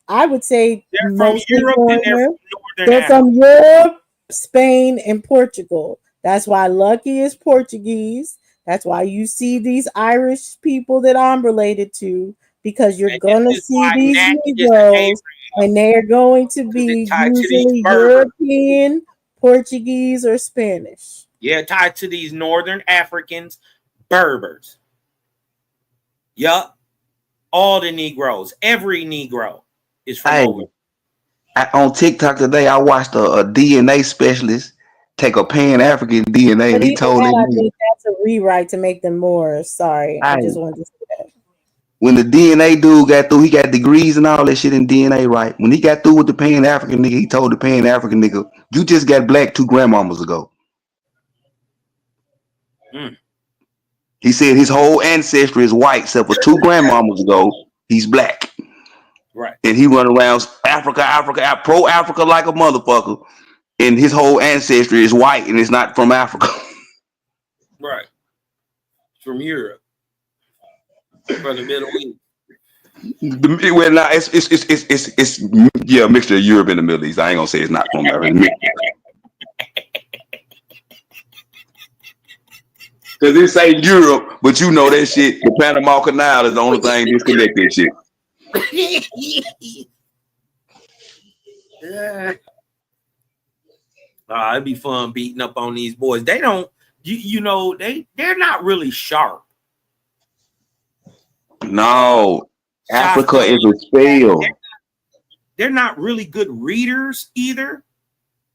I would say they're mostly from Europe and they're from Europe, Spain, and Portugal. That's why Lucky is Portuguese. That's why you see these Irish people that I'm related to, because you're gonna see these Negroes, and they're going to be usually European, Portuguese, or Spanish. Yeah, tied to these Northern Africans, Berbers. Yup. All the Negroes, every Negro is from over. On TikTok today, I watched a DNA specialist take a Pan-African DNA, But and he told I me think that's a rewrite to make them more. Sorry, I just wanted to say that. when the DNA dude got through, he got degrees and all that shit in DNA, right? When he got through with the Pan-African nigga, he told the Pan-African nigga, "You just got black 2 grandmamas ago." He said his whole ancestry is white, except for 2 grandmamas ago, he's black. Right. And he run around Africa, pro-Africa like a motherfucker. And his whole ancestry is white, and it's not from Africa. Right. From Europe. From the Middle East. Well, nah, it's a mixture of Europe and the Middle East. I ain't gonna say it's not from Africa. Because it say Europe, but you know that shit. The Panama Canal is the only thing disconnect that shit. It'd be fun beating up on these boys. They don't, they're not really sharp. No, Africa is a spell. They're not really good readers either.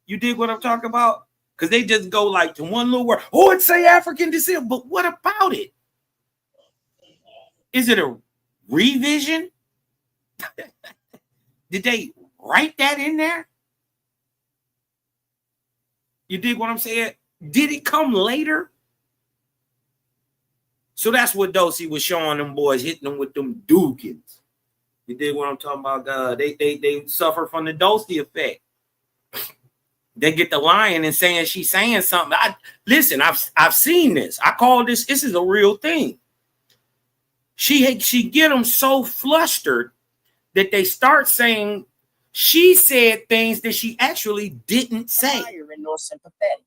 You dig what I'm talking about? Because they just go like to one little word. Oh, it say African descent, but what about it? Is it a revision? Did they write that in there? You dig what I'm saying? Did it come later? So that's what Dosey was showing them boys, hitting them with them Dugans. You dig what I'm talking about? They suffer from the Dosey effect. They get the lying and saying she's saying something. Listen, I've seen this. I call this is a real thing. She get them so flustered that they start saying she said things that she actually didn't say. Nor sympathetic.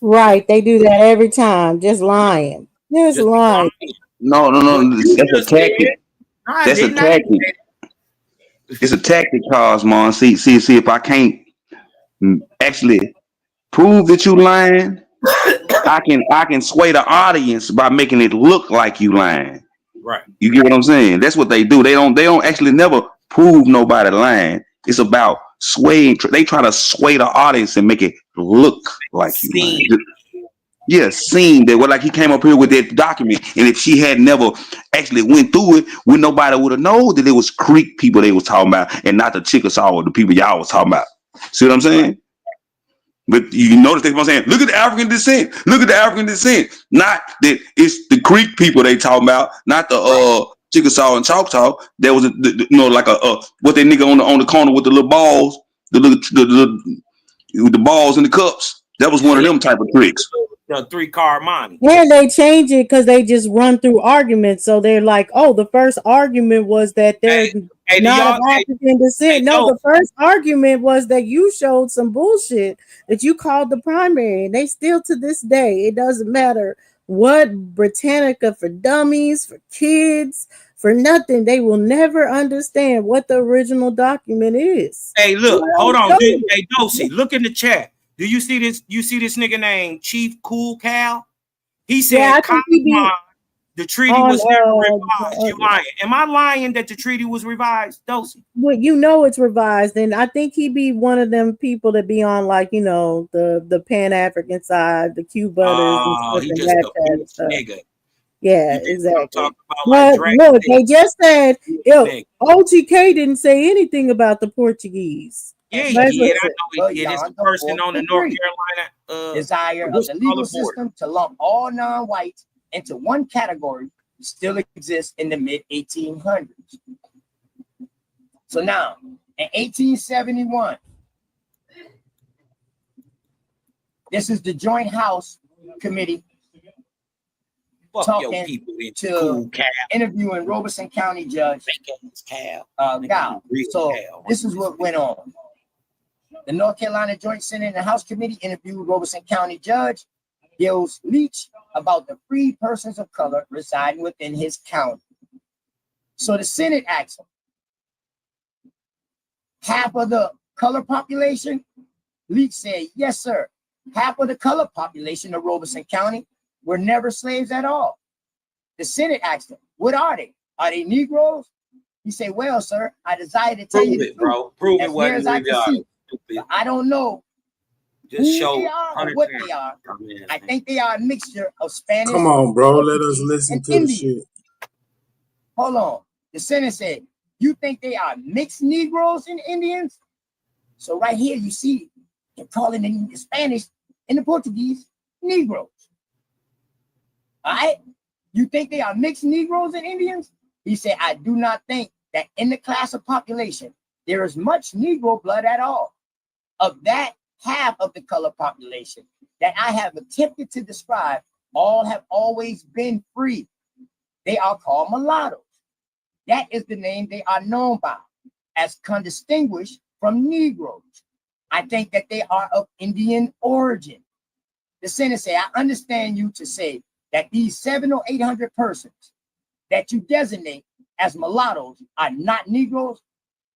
Right, they do that every time, just lying. Just lying. No, that's a tactic. That's a tactic. It's a tactic, Cosmon. See if I can't actually prove that you lying, I can sway the audience by making it look like you lying. Right. You get what I'm saying? That's what they do. They don't actually never prove nobody lying. It's about swaying. They try to sway the audience and make it look like you lying. Yeah, seen that. Well, like he came up here with that document, and if she had never actually went through it, nobody would have known that it was Creek people they was talking about, and not the Chickasaw or the people y'all was talking about. See what I'm saying? Right. But you notice they keep on saying, "Look at the African descent. Look at the African descent." Not that it's the Creek people they talking about, not the Chickasaw and Choctaw. There was like what that nigga on the corner with the little balls, the balls in the cups. That was one of them type of tricks. The 3-car money. And they change it because they just run through arguments. So they're like, "Oh, the first argument was that they're not of African descent." No, the first argument was that you showed some bullshit that you called the primary. And they still to this day, it doesn't matter what Britannica for dummies, for kids, for nothing. They will never understand what the original document is. Hey, look, hold on. Hey, Dosey, look in the chat. Do you see this? You see this nigga named Chief Cool Cal? He said, the treaty was never revised. You lying? Am I lying that the treaty was revised, Dosey? Well, you know it's revised, and I think he be one of them people that be on like the Pan African side, the Q butters, and stuff. Nigga. Yeah, exactly. But look, they just said OGK didn't say anything about the Portuguese. Yeah, he Let's did. I listen. know he did. It's the person on the North Carolina desire of the legal system to lump all non-whites into one category still exists in the mid-1800s. So now, in 1871, this is the Joint House Committee talking to interviewing Robeson County Judge Gow. So this is what went on. The North Carolina Joint Senate and House Committee interviewed Robeson County Judge Gilles Leach about the free persons of color residing within his county. So the Senate asked him, half of the color population? Leach said, yes, sir. Half of the color population of Robeson County were never slaves at all. The Senate asked him, what are they? Are they Negroes? He said, well, sir, I decided to tell you the truth. Bro. Prove it wasn't I don't know just who they are or what they are. I think they are a mixture of Spanish. Come on, bro. Let us listen to the shit. Hold on. The Senate said, you think they are mixed Negroes and Indians? So right here, you see, they're calling the Spanish and the Portuguese Negroes. All right? You think they are mixed Negroes and Indians? He said, I do not think that in the class of population, there is much Negro blood at all. Of that, half of the color population that I have attempted to describe, all have always been free. They are called mulattoes. That is the name they are known by, as distinguished from Negroes. I think that they are of Indian origin. The Senate say, I understand you to say that these 700 or 800 persons that you designate as mulattoes are not Negroes,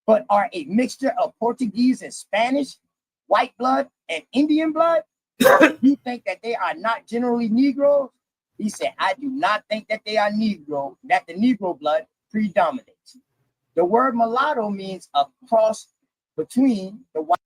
but are a mixture of Portuguese and Spanish, white blood and Indian blood. You think that they are not generally Negroes? He said, I do not think that they are Negro, that the Negro blood predominates. The word mulatto means a cross between the white.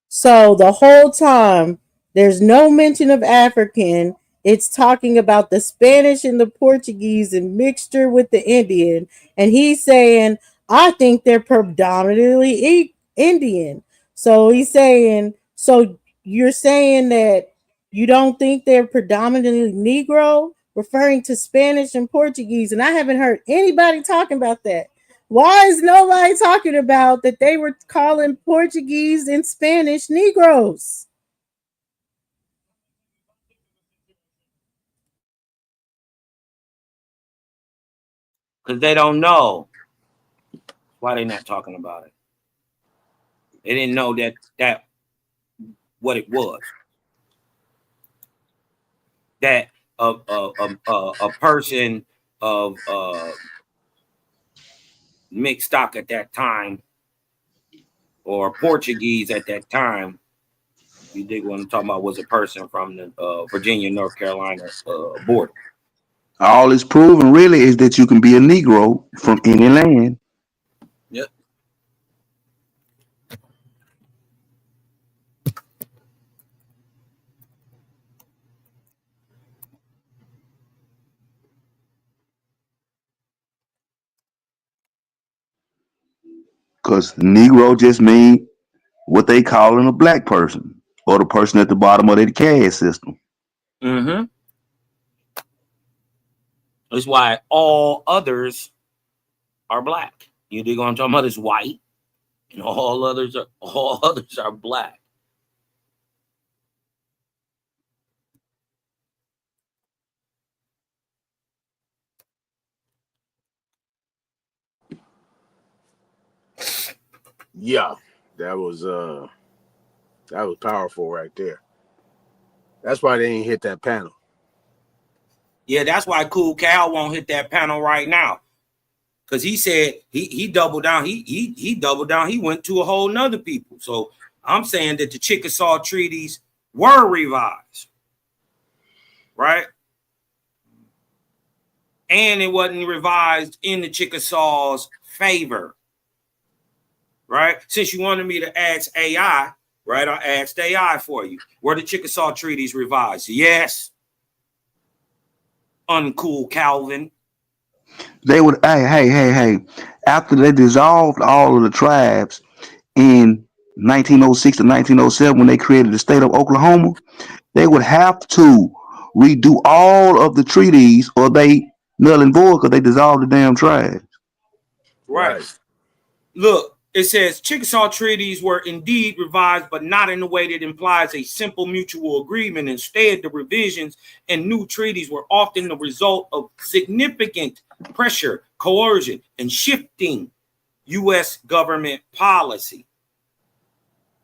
So the whole time, there's no mention of African. It's talking about the Spanish and the Portuguese and mixture with the Indian. And he's saying, I think they're predominantly Indian. So he's saying, so you're saying that you don't think they're predominantly Negro, referring to Spanish and Portuguese. And I haven't heard anybody talking about that. Why is nobody talking about that they were calling Portuguese and Spanish Negroes? Because they don't know. Why they not talking about it? They didn't know that what it was. That a person of mixed stock at that time, or Portuguese at that time, you dig what I'm talking about, was a person from the Virginia, North Carolina border. All it's proven really is that you can be a Negro from any land. Yep. Because Negro just mean what they calling a black person or the person at the bottom of their caste system. Mm-hmm. That's why all others are black. You dig what I'm talking about? Is white, and all others are black. Yeah, that was powerful right there. That's why they ain't hit that panel. Yeah, that's why Cool Cal won't hit that panel right now. Because he said he doubled down. He doubled down. He went to a whole nother people. So I'm saying that the Chickasaw treaties were revised. Right? And it wasn't revised in the Chickasaws' favor. Right? Since you wanted me to ask AI, right? I asked AI for you. Were the Chickasaw treaties revised? Yes. Uncool Calvin. They would, hey. after they dissolved all of the tribes in 1906 to 1907, when they created the state of Oklahoma, they would have to redo all of the treaties, or they null and void because they dissolved the damn tribes. Right. Look, it says Chickasaw treaties were indeed revised, but not in a way that implies a simple mutual agreement. Instead, the revisions and new treaties were often the result of significant pressure, coercion, and shifting U.S. government policy.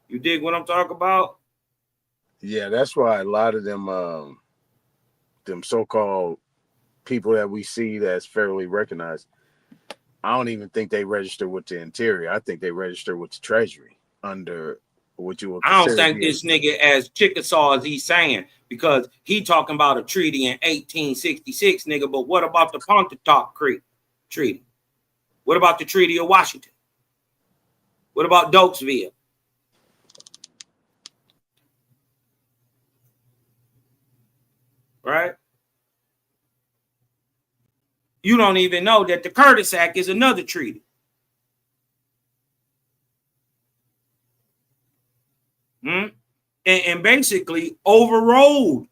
You dig what I'm talking about? Yeah, that's why a lot of them so-called people that we see that's fairly recognized, I don't even think they register with the Interior. I think they register with the Treasury under what you would consider. I don't think this nigga as Chickasaw as he's saying, because he talking about a treaty in 1866, nigga. But what about the Pontotoc Creek Treaty? What about the Treaty of Washington? What about Dokesville? Right? You don't even know that the Curtis Act is another treaty. And basically overrode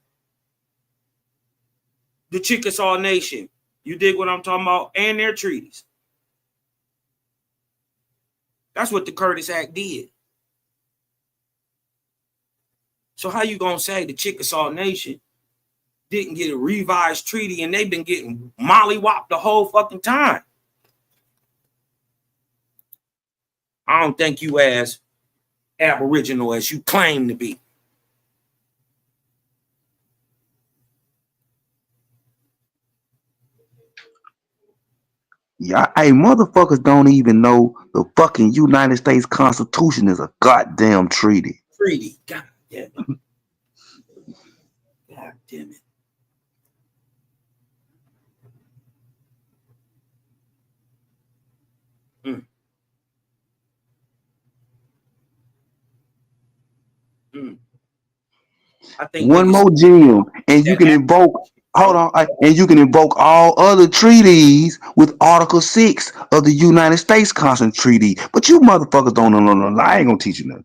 the Chickasaw Nation. You dig what I'm talking about? And their treaties. That's what the Curtis Act did. So how you gonna say the Chickasaw Nation didn't get a revised treaty and they've been getting mollywopped the whole fucking time? I don't think you as Aboriginal as you claim to be. Yeah, hey, motherfuckers don't even know the fucking United States Constitution is a goddamn treaty. Treaty, god damn it. God damn it. I think one more gem, and you can invoke. Hold on, and you can invoke all other treaties with Article 6 of the United States Constitution Treaty. But you motherfuckers don't know. No, I ain't gonna teach you nothing.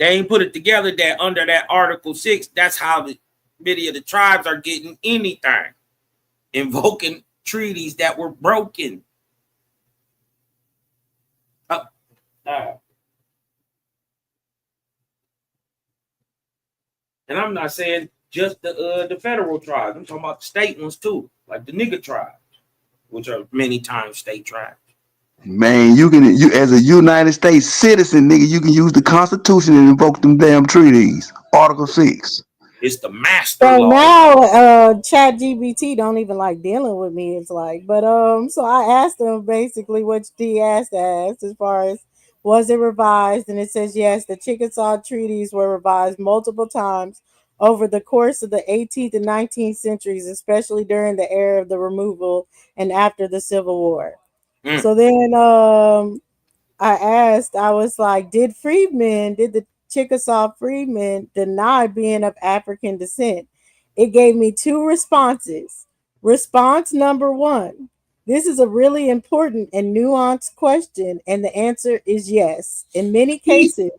They ain't put it together that under that Article 6, that's how the many of the tribes are getting anything, invoking treaties that were broken. And I'm not saying just the federal tribes. I'm talking about the state ones too, like the nigga tribes, which are many times state tribes. Man, you as a United States citizen, nigga, you can use the Constitution and invoke them damn treaties. Article 6. It's the master so law. Now ChatGPT don't even like dealing with me. It's like, but so I asked them basically what D asked as far as was it revised, and it says yes, the Chickasaw treaties were revised multiple times over the course of the 18th and 19th centuries, especially during the era of the removal and after the Civil War. So then I asked, I was like, did the Chickasaw freedmen deny being of African descent? It gave me two responses. Response number one, this is a really important and nuanced question, and the answer is yes. In many cases,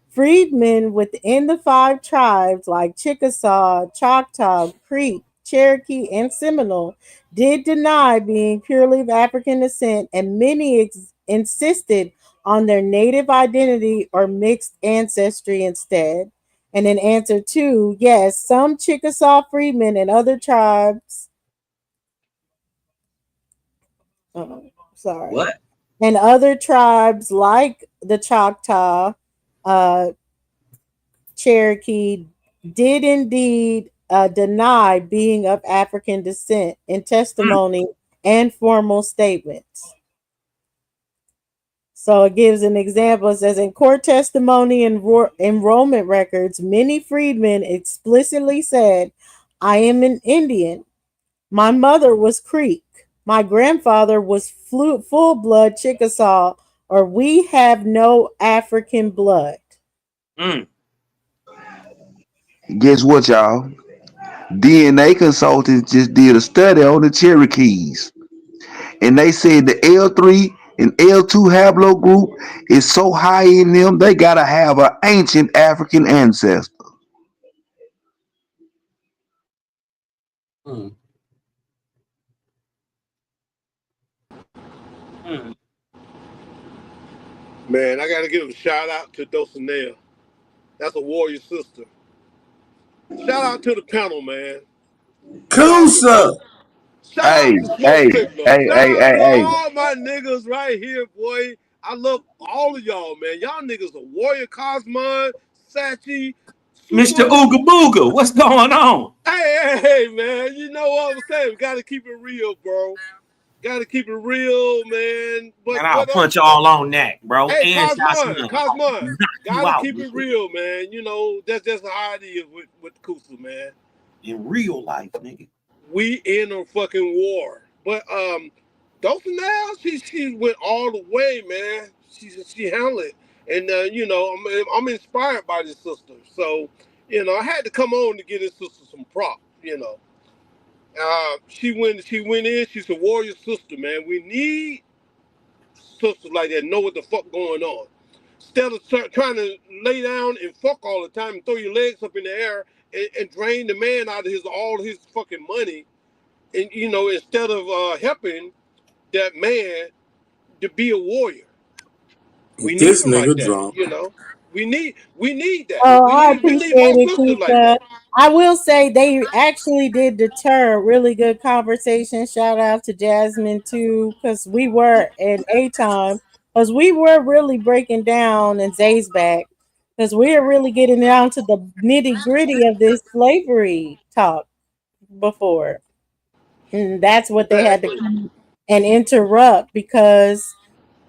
freedmen within the 5 tribes like Chickasaw, Choctaw, Creek, Cherokee, and Seminole did deny being purely of African descent, and many insisted on their native identity or mixed ancestry instead. And in answer 2, yes, some Chickasaw freedmen and other tribes. What? And other tribes like the Choctaw, Cherokee, did indeed deny being of African descent in testimony and formal statements. So it gives an example. It says in court testimony and enrollment records, many freedmen explicitly said, I am an Indian. My mother was Creek. My grandfather was full-blood Chickasaw, or we have no African blood. Guess what, y'all? DNA consultants just did a study on the Cherokees, and they said the L3 and L2 haplogroup is so high in them they gotta have an ancient African ancestor. Man, I gotta give a shout out to Dulcinea. That's a warrior sister. Shout out to the panel, man. Kusa. Shout Hey, out to Smoke hey, Signal. hey, Shout hey, out hey, to hey. all my niggas right here, boy. I love all of y'all, man. Y'all niggas are Warrior Cosmon, Sachi, Mr. Ooga Booga, what's going on? Hey, man. You know what I'm saying? We gotta keep it real, bro. Gotta keep it real, man. But And I'll punch y'all on that, bro. Hey, And Cosmon, knock you gotta out. keep it real, man. You know, that's just how it is with Kusa, man. In real life, nigga. We in a fucking war. But Dulcinea, she went all the way, man. She handled it. And you know, I'm inspired by this sister. So, you know, I had to come on to give this sister some prop, you know. She went in, she's a warrior sister, man. We need sisters like that, know what the fuck going on. Instead of trying to lay down and fuck all the time and throw your legs up in the air and drain the man out of all his fucking money, and you know, instead of helping that man to be a warrior. We need them like that, you know. We need that. Oh, We I need more appreciate it, sisters like Keisha. that. I will say they actually did deter really good conversation. Shout out to Jasmine too, because we were at a time, because we were really breaking down and Zay's back, because we are really getting down to the nitty gritty of this slavery talk before. And that's what they had to come and interrupt, because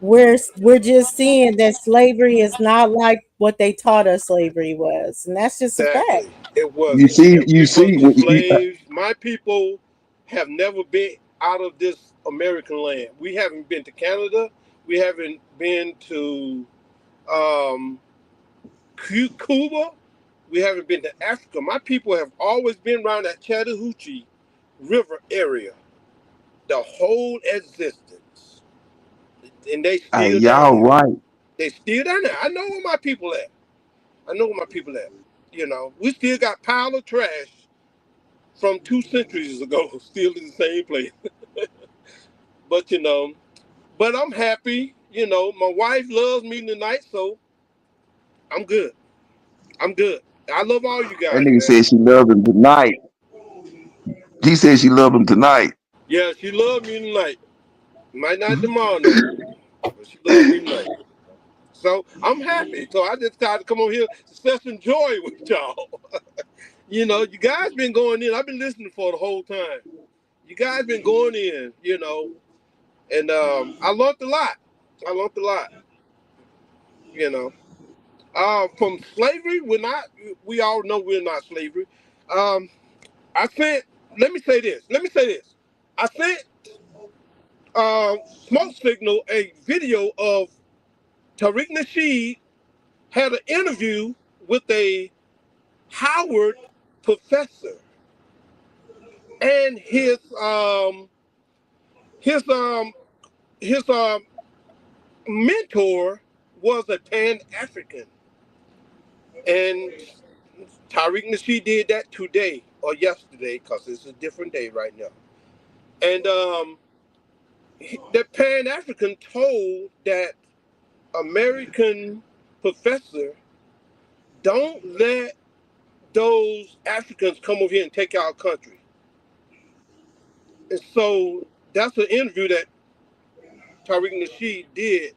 we're just seeing that slavery is not like what they taught us slavery was, and that's just a fact. Exactly. It You wasn't. see, And you we see. wasn't slaves. My people have never been out of this American land. We haven't been to Canada. We haven't been to Cuba. We haven't been to Africa. My people have always been around that Chattahoochee River area, the whole existence. And they Hey, still down y'all there. right. They still down there. I know where my people at. You know, we still got pile of trash from 2 centuries ago, still in the same place. But you know, but I'm happy. You know, my wife loves me tonight, so I'm good. I'm good. I love all you That guys, nigga man. said she loved him tonight. He said she loved him tonight. Yeah, she loved me tonight. Might not tomorrow night, but she loved me tonight. So I'm happy. So I just tried to come over here to share some joy with y'all. You know, you guys been going in. I've been listening for the whole time. You guys been going in, you know, and I learned a lot. You know. From slavery, we all know we're not slavery. I sent, let me say this. I sent Smoke Signal a video of Tariq Nasheed had an interview with a Howard professor, and his mentor was a Pan-African, and Tariq Nasheed did that today or yesterday, because it's a different day right now. And the Pan-African told that American professor, don't let those Africans come over here and take our country. And so that's an interview that Tariq Nasheed did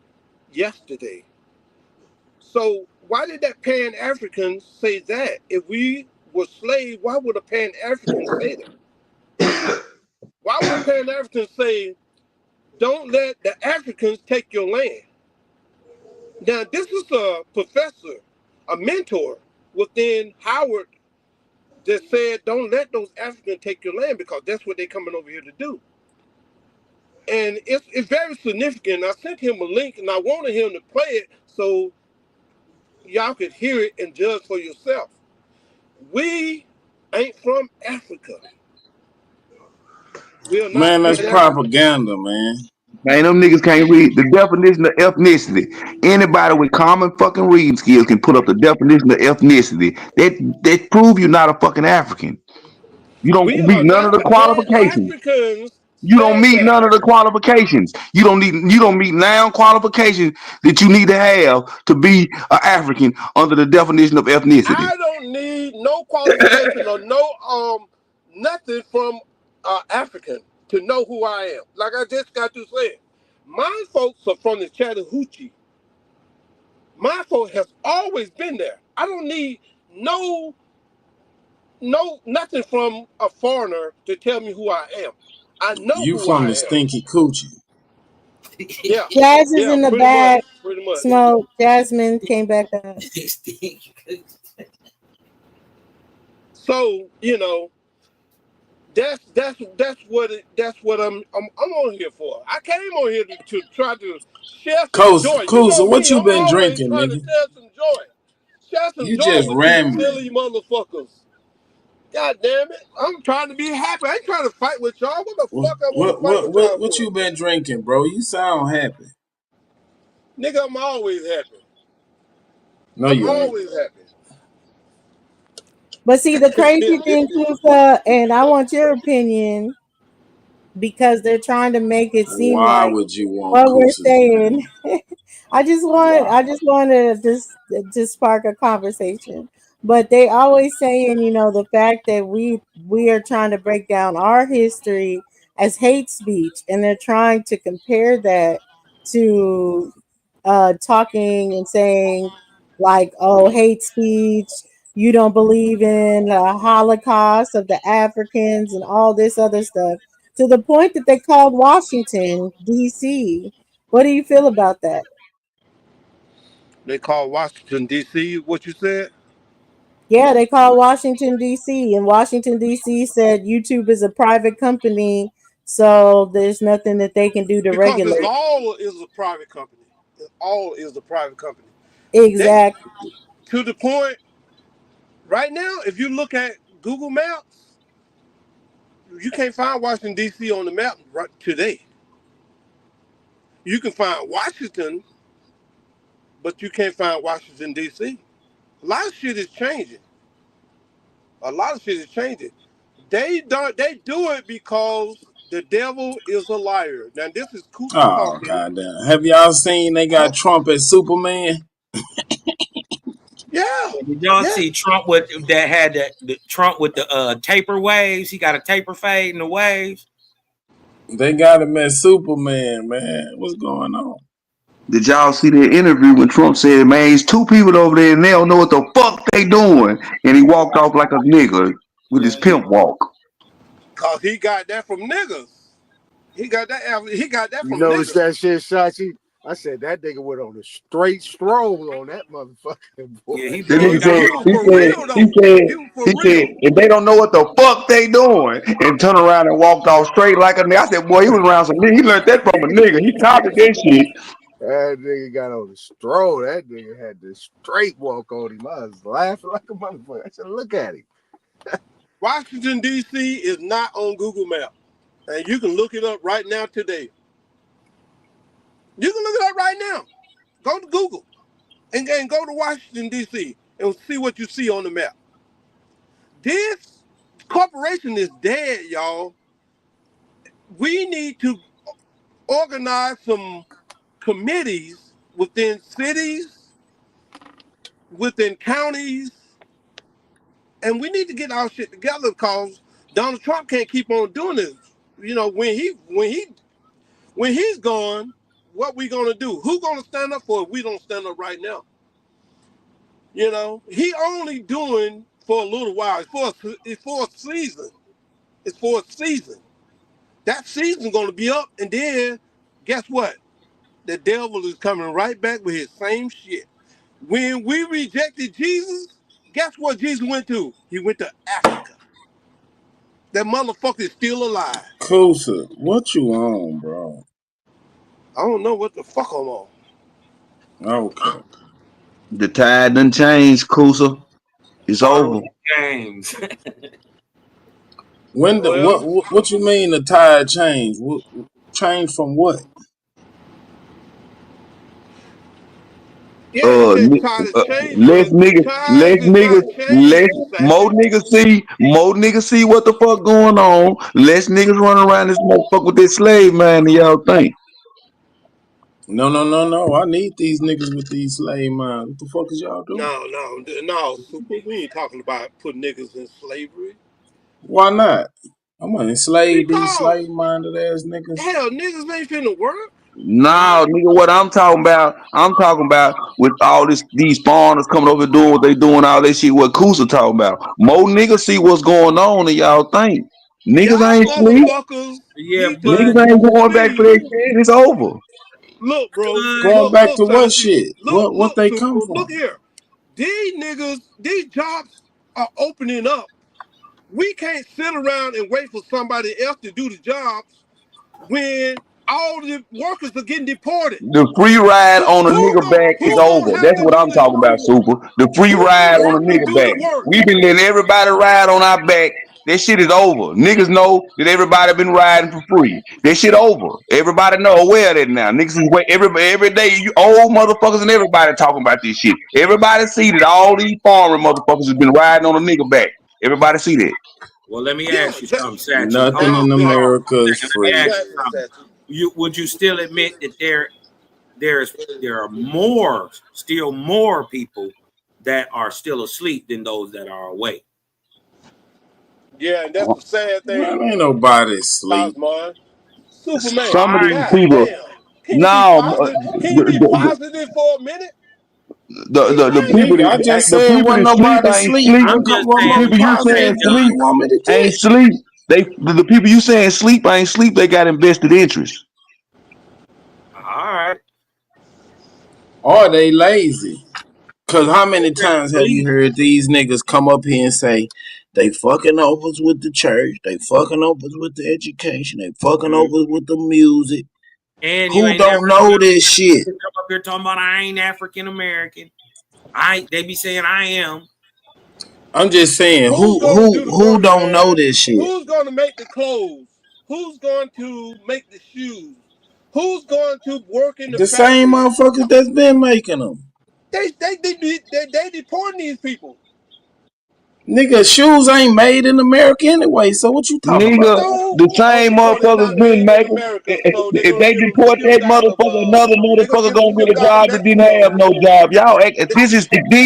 yesterday. So why did that Pan-African say that? If we were slaves, why would a Pan-African say that? Why would a Pan-African say, don't let the Africans take your land? Now, this is a professor, a mentor within Howard that said, don't let those Africans take your land, because that's what they're coming over here to do. And it's very significant. I sent him a link, and I wanted him to play it so y'all could hear it and judge for yourself. We ain't from Africa. We are not. Man, that's propaganda, man. Man, them niggas can't read the definition of ethnicity. Anybody with common fucking reading skills can put up the definition of ethnicity. That prove you're not a fucking African. You don't meet none of the qualifications. You don't meet none of the qualifications. You don't meet noun qualifications that you need to have to be an African under the definition of ethnicity. I don't need no qualification or no nothing from African to know who I am. Like I just got to say, my folks are from the Chattahoochee. My folk has always been there. I don't need nothing from a foreigner to tell me who I am. I know you who from I the am. stinky coochie. Yeah. Jazz is in the back. Pretty much. Smoke. Jasmine came back up. So, you know, that's what I'm on here for. I came on here to try to share some joy. Kusa, what you been I'm drinking, trying nigga? to share some joy. Share some You joy just with rambling. you silly motherfuckers. God damn it. I'm trying to be happy. I ain't trying to fight with y'all. What the fuck I want to fight with y'all What for? you been drinking, bro? You sound happy. Nigga, I'm always happy. No, I'm you ain't. always happy. But see, the crazy thing, Kusa, and I want your opinion because they're trying to make it seem Why like would you want what we're Kusa's saying. I just Why? want to spark a conversation. But they always saying, you know, the fact that we are trying to break down our history as hate speech, and they're trying to compare that to talking and saying like, oh, hate speech, you don't believe in the Holocaust of the Africans and all this other stuff, to the point that they called Washington, D.C. What do you feel about that? They call Washington, D.C. What you said? Yeah, they called Washington, D.C. And Washington, D.C. said YouTube is a private company, so there's nothing that they can do to Because regulate. it's all is a private company. It all is a private company. Exactly. To the point, right now, if you look at Google Maps, you can't find Washington, D.C. on the map right today. You can find Washington, but you can't find Washington, D.C. A lot of shit is changing. A lot of shit is changing. They do it because the devil is a liar. Now, this is Kusa Oh, talking. goddamn. Have y'all seen they got Trump as Superman? Yeah. Did y'all see Trump with that had the Trump with the taper waves? He got a taper fade in the waves. They got him as Superman, man. What's going on? Did y'all see that interview when Trump said, man, it's two people over there and they don't know what the fuck they doing? And he walked off like a nigga with his pimp walk. Cause he got that from niggas. He got that You from notice niggas. that shit, Shachi? I said that nigga went on a straight stroll on that motherfucking boy. Yeah, he said, if they don't know what the fuck they doing, and turn around and walked off straight like a nigga. I said, boy, he was around some nigga. He learned that from a nigga. He copied that shit. That nigga got on the stroll. That nigga had the straight walk on him. I was laughing like a motherfucker. I said, look at him. Washington, D.C. is not on Google Maps. And you can look it up right now today. You can look it up right now. Go to Google and go to Washington, D.C. and see what you see on the map. This corporation is dead, y'all. We need to organize some committees within cities, within counties, and we need to get our shit together because Donald Trump can't keep on doing this. You know, when he's gone, what we gonna do? Who gonna stand up for it if we don't stand up right now? You know, he only doing for a little while. It's for a season. It's for a season. That season's gonna be up, and then guess what? The devil is coming right back with his same shit. When we rejected Jesus, guess what Jesus went to? He went to Africa. That motherfucker is still alive. Kusa, what you on, bro? I don't know what the fuck I'm on. Okay. The tide done changed, Kusa. It's over. Games. When the what you mean the tide changed? What changed from what? Less more niggas see what the fuck going on. Less niggas running around this motherfucker with this slave mind. Y'all think? No. I need these niggas with these slave minds. What the fuck is y'all doing? No, Super. We ain't talking about putting niggas in slavery. Why not? I'm gonna enslave these slave-minded ass niggas. Hell, niggas ain't finna work. No, nigga, what I'm talking about with all these foreigners coming over doing what they doing, all this shit, what Kusa talking about. More niggas see what's going on than y'all think. Niggas ain't sleep. Niggas ain't going back for that shit. It's over. Look, bro. Going back to what shit? What they come from? Look here. These niggas, these jobs are opening up. We can't sit around and wait for somebody else to do the jobs when all the workers are getting deported. The free ride on a nigga back is over. That's what I'm talking about, Super. The free ride on a nigga back. We been letting everybody ride on our back. That shit is over. Niggas know that everybody been riding for free. That shit over. Everybody know aware of that now. Niggas is every day. You old motherfuckers and everybody talking about this shit. Everybody see that all these foreign motherfuckers has been riding on a nigga back. Everybody see that. Well, let me ask you something, Satchel. Nothing in America is free. Would you still admit that there are still more people that are still asleep than those that are awake? Yeah, and that's the sad thing. Man, ain't nobody asleep. Superman. Some of these people. Can you be positive for a minute? The people I just said wasn't nobody sleep. The people you saying sleep ain't sleep. The people you saying sleep ain't sleep. They got invested interest. All right. Or they lazy. Cause how many times have you heard these niggas come up here and say they fucking over us with the church, they fucking over us with the education, they fucking over us with the music? And who don't know this shit? Come up here talking about I ain't African American. They be saying I am. I'm just saying who don't know this shit? Who's going to make the clothes? Who's going to make the shoes? Who's going to work in the factory? Same motherfuckers that's been making them. They deporting these people. Nigga, shoes ain't made in America anyway, so what you talking about? The same motherfuckers been making. If they deport that motherfucker, another motherfucker gonna get a job that didn't have no job. Y'all act. These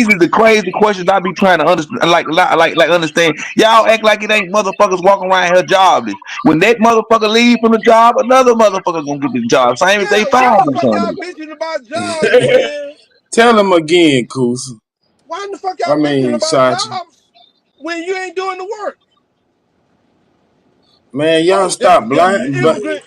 are the crazy questions I be trying to understand. Like understand. Y'all act like it ain't motherfuckers walking around here jobless. When that motherfucker leave from the job, another motherfucker gonna get the job. Same if they fire them. Y'all bitching about jobs, man. Tell them again, Coos. Why the fuck y'all bitching about jobs when you ain't doing the work? Man, y'all stop blind. What the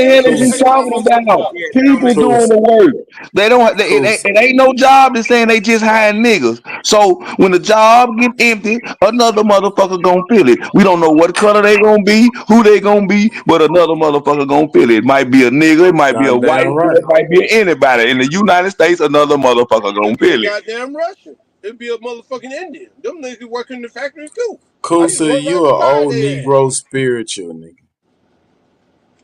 hell is you talking about? People doing the work. They don't. It ain't no job that's saying they just hiring niggas. So when the job get empty, another motherfucker gonna fill it. We don't know what color they gonna be, who they gonna be, but another motherfucker gonna fill it. It might be a nigga, it might be a white, it might be anybody. In the United States, another motherfucker gonna fill it. Goddamn Russian. It'd be a motherfucking Indian. Them niggas work in the factory too. Kusa, you an old Negro spiritual nigga.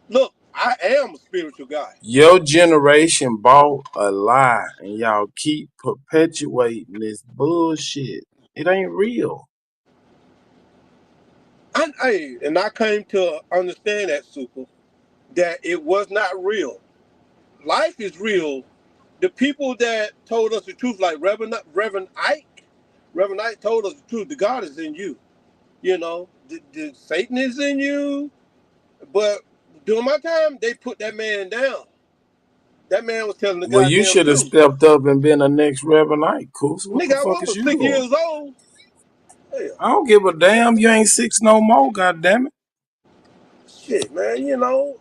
Look, I am a spiritual guy. Your generation bought a lie, and y'all keep perpetuating this bullshit. It ain't real. And I came to understand that, Super, that it was not real. Life is real. The people that told us the truth, like Reverend Ike told us the truth. The God is in you. You know, the Satan is in you. But during my time, they put that man down. That man was telling the Well, you should have stepped up and been the next Reverend Ike, cool. So what nigga, the I fuck was is you 6 doing? years old. Hell. I don't give a damn. You ain't 6 no more, goddammit. Shit, man, you know,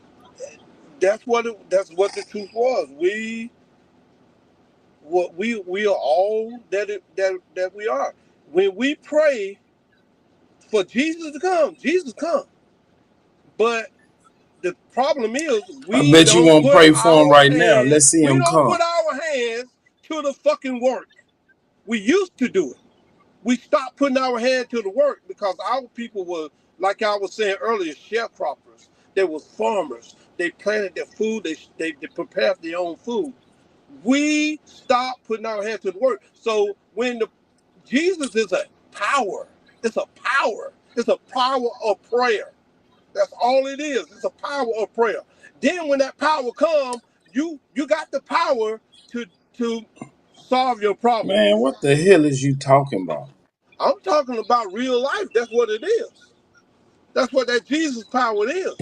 that's what the truth was. We are all that we are. When we pray for Jesus to come, Jesus come. But the problem is I bet you won't pray for him right now. Let's see him come. We don't put our hands to the fucking work. We used to do it. We stopped putting our hand to the work because our people were, like I was saying earlier, sharecroppers. They was farmers. They planted their food. They prepared their own food. We stopped putting our hand to the work. So when Jesus is a power, it's a power. It's a power of prayer. That's all it is. It's a power of prayer. Then when that power comes, you got the power to solve your problem. Man, what the hell is you talking about? I'm talking about real life. That's what it is. That's what that Jesus power is.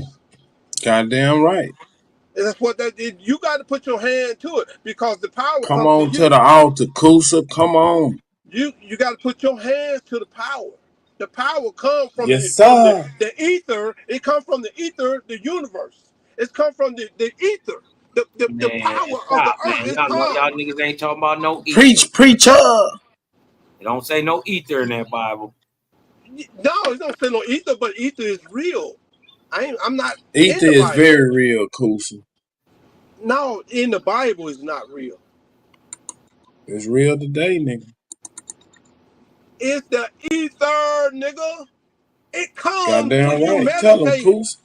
Goddamn right. And that's what you got to put your hand to it because the power Come comes on to to you. the altar, Kusa. Come on. You got to put your hands to the power. The power comes from Yes, the ether. It comes from the ether, the universe. It's come from the ether. The power of the earth is Y'all niggas ain't talking about no ether. Preacher. It don't say no ether in that Bible. No, it don't say no ether, but ether is real. I'm not. Ether is very real, Kusa. No, in the Bible is not real. It's real today, nigga. It's the ether, nigga. It comes Goddamn when you right. meditate. Tell him, Kusa.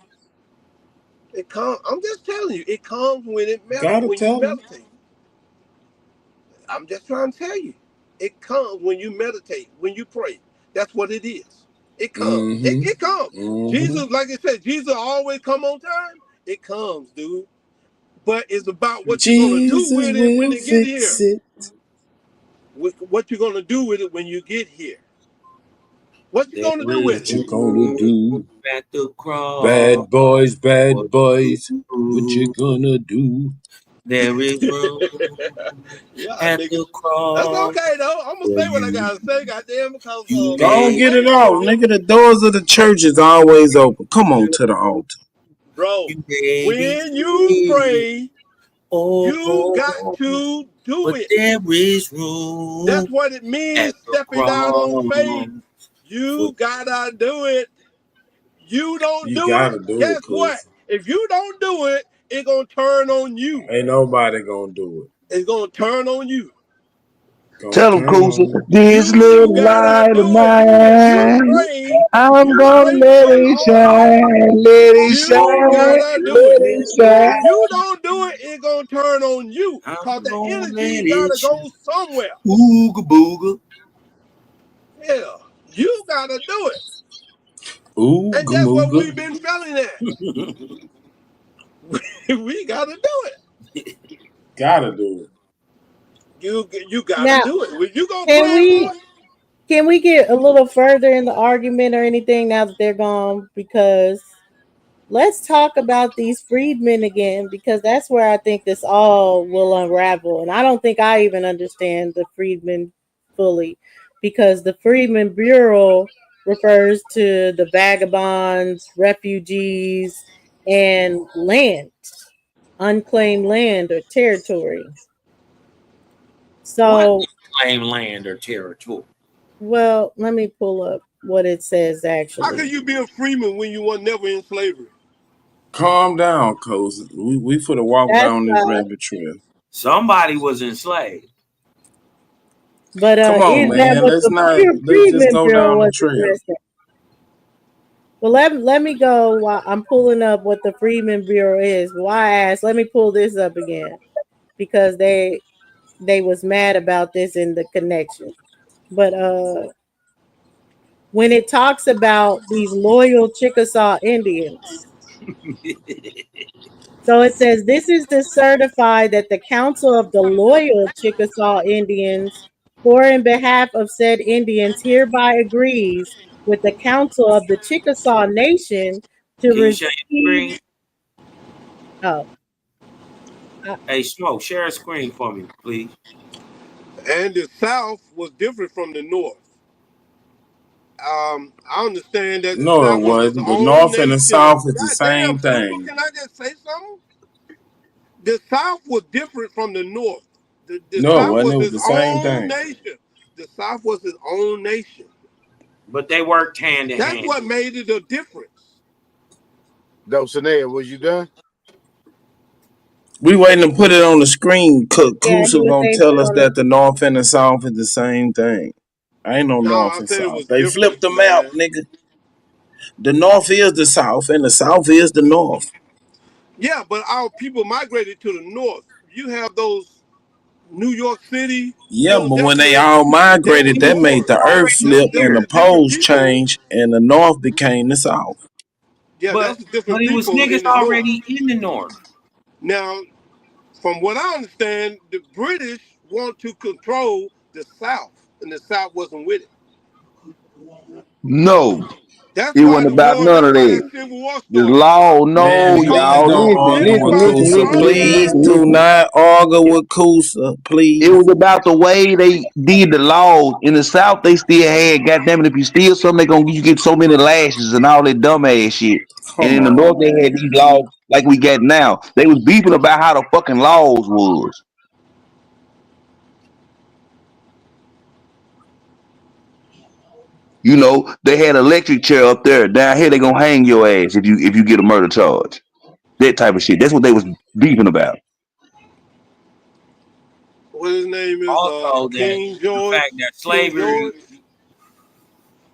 It comes. I'm just telling you. It comes when you tell meditate. I'm just trying to tell you. It comes when you meditate, when you pray. That's what it is. It comes. Mm-hmm. It comes. Mm-hmm. Jesus, like I said, Jesus always come on time. It comes, dude. But it's about what you're gonna do with it when it get here. What you're gonna do with it when you get here. What you gonna do with it? What you gonna do? At the cross. Bad boys, bad boys. What you gonna do? There is room at the cross. That's okay though. I'm gonna say what I gotta say, goddamn, because Don't get it off, nigga. The doors of the church is always open. Come on to the altar. Bro, when you pray, you got to do it. There is room. That's what it means, stepping out on faith. You gotta do it. You don't do it. Guess what? If you don't do it, it's gonna turn on you. Ain't nobody gonna do it. It's gonna turn on you. Tell him, Kusa, this little light of mine, I'm gonna let it shine, let it shine, let it shine. If you don't do it, it's gonna turn on you. Cause the energy gotta go somewhere. Ooga booga. Yeah, you gotta do it. Ooga and that's what mooga. we've been failing at. We gotta do it. Gotta do it. You gotta Now, do it. When you gonna can we get a little further in the argument or anything now that they're gone? Because let's talk about these freedmen again, because that's where I think this all will unravel. And I don't think I even understand the freedmen fully, because the Freedmen Bureau refers to the vagabonds, refugees, and land, unclaimed land or territory. So, what unclaimed land or territory? Well, let me pull up what it says actually. How can you be a freeman when you were never in slavery? Calm down, Cozy. We for to walk down this rabbit trail. Somebody was enslaved. But come on, man. Let's just go down the trail. Well, let me go while I'm pulling up what the Freedmen Bureau is. Why I asked, let me pull this up again, because they was mad about this in the connection. But when it talks about these loyal Chickasaw Indians, so it says, this is to certify that the Council of the Loyal Chickasaw Indians, for and behalf of said Indians, hereby agrees with the Council of the Chickasaw Nation to receive. Oh. Hey, Smoke, share a screen for me, please. And the South was different from the North. I understand that the South it wasn't. The North and the South is the same thing. Can I just say something? The South was different from the North. The South was its its own nation. The South was its own nation. But they worked hand in hand. That's what made it a difference. Dulcinea, was you done? We waiting to put it on the screen. Kusa gonna tell us that the North and the South is the same thing. Ain't no No, North I and said it South. was They flipped different, the map, man. nigga. The North is the South, and the South is the North. Yeah, but our people migrated to the north. You have those New York City, Yeah, but when they Philadelphia. all They was migrated, that made Moors. the earth flip Them and the was different poles people. change, and the North became the South. Yeah, But that's different it was people niggas in the north. already in the north. Now, from what I understand, the British want to control the South, and the South wasn't with it. No, That's it why wasn't the about war. none That's of why that. that Civil War This started. law, Man, no, please y'all, don't argue with Anybody Kusa. from Please there? do not argue with Kusa. It Please. was about the way they did the laws. In the South, they still had, goddamn it, if you steal something, they gonna you get so many lashes and all that dumbass shit. And Come in the North, on, they had man. these laws like we got now. They was beefing about how the fucking laws was. You know, they had an electric chair up there. Down here, they gonna hang your ass if you get a murder charge. That type of shit. That's what they was beefing about. What his name is? Also, that King the George. fact that King slavery. George.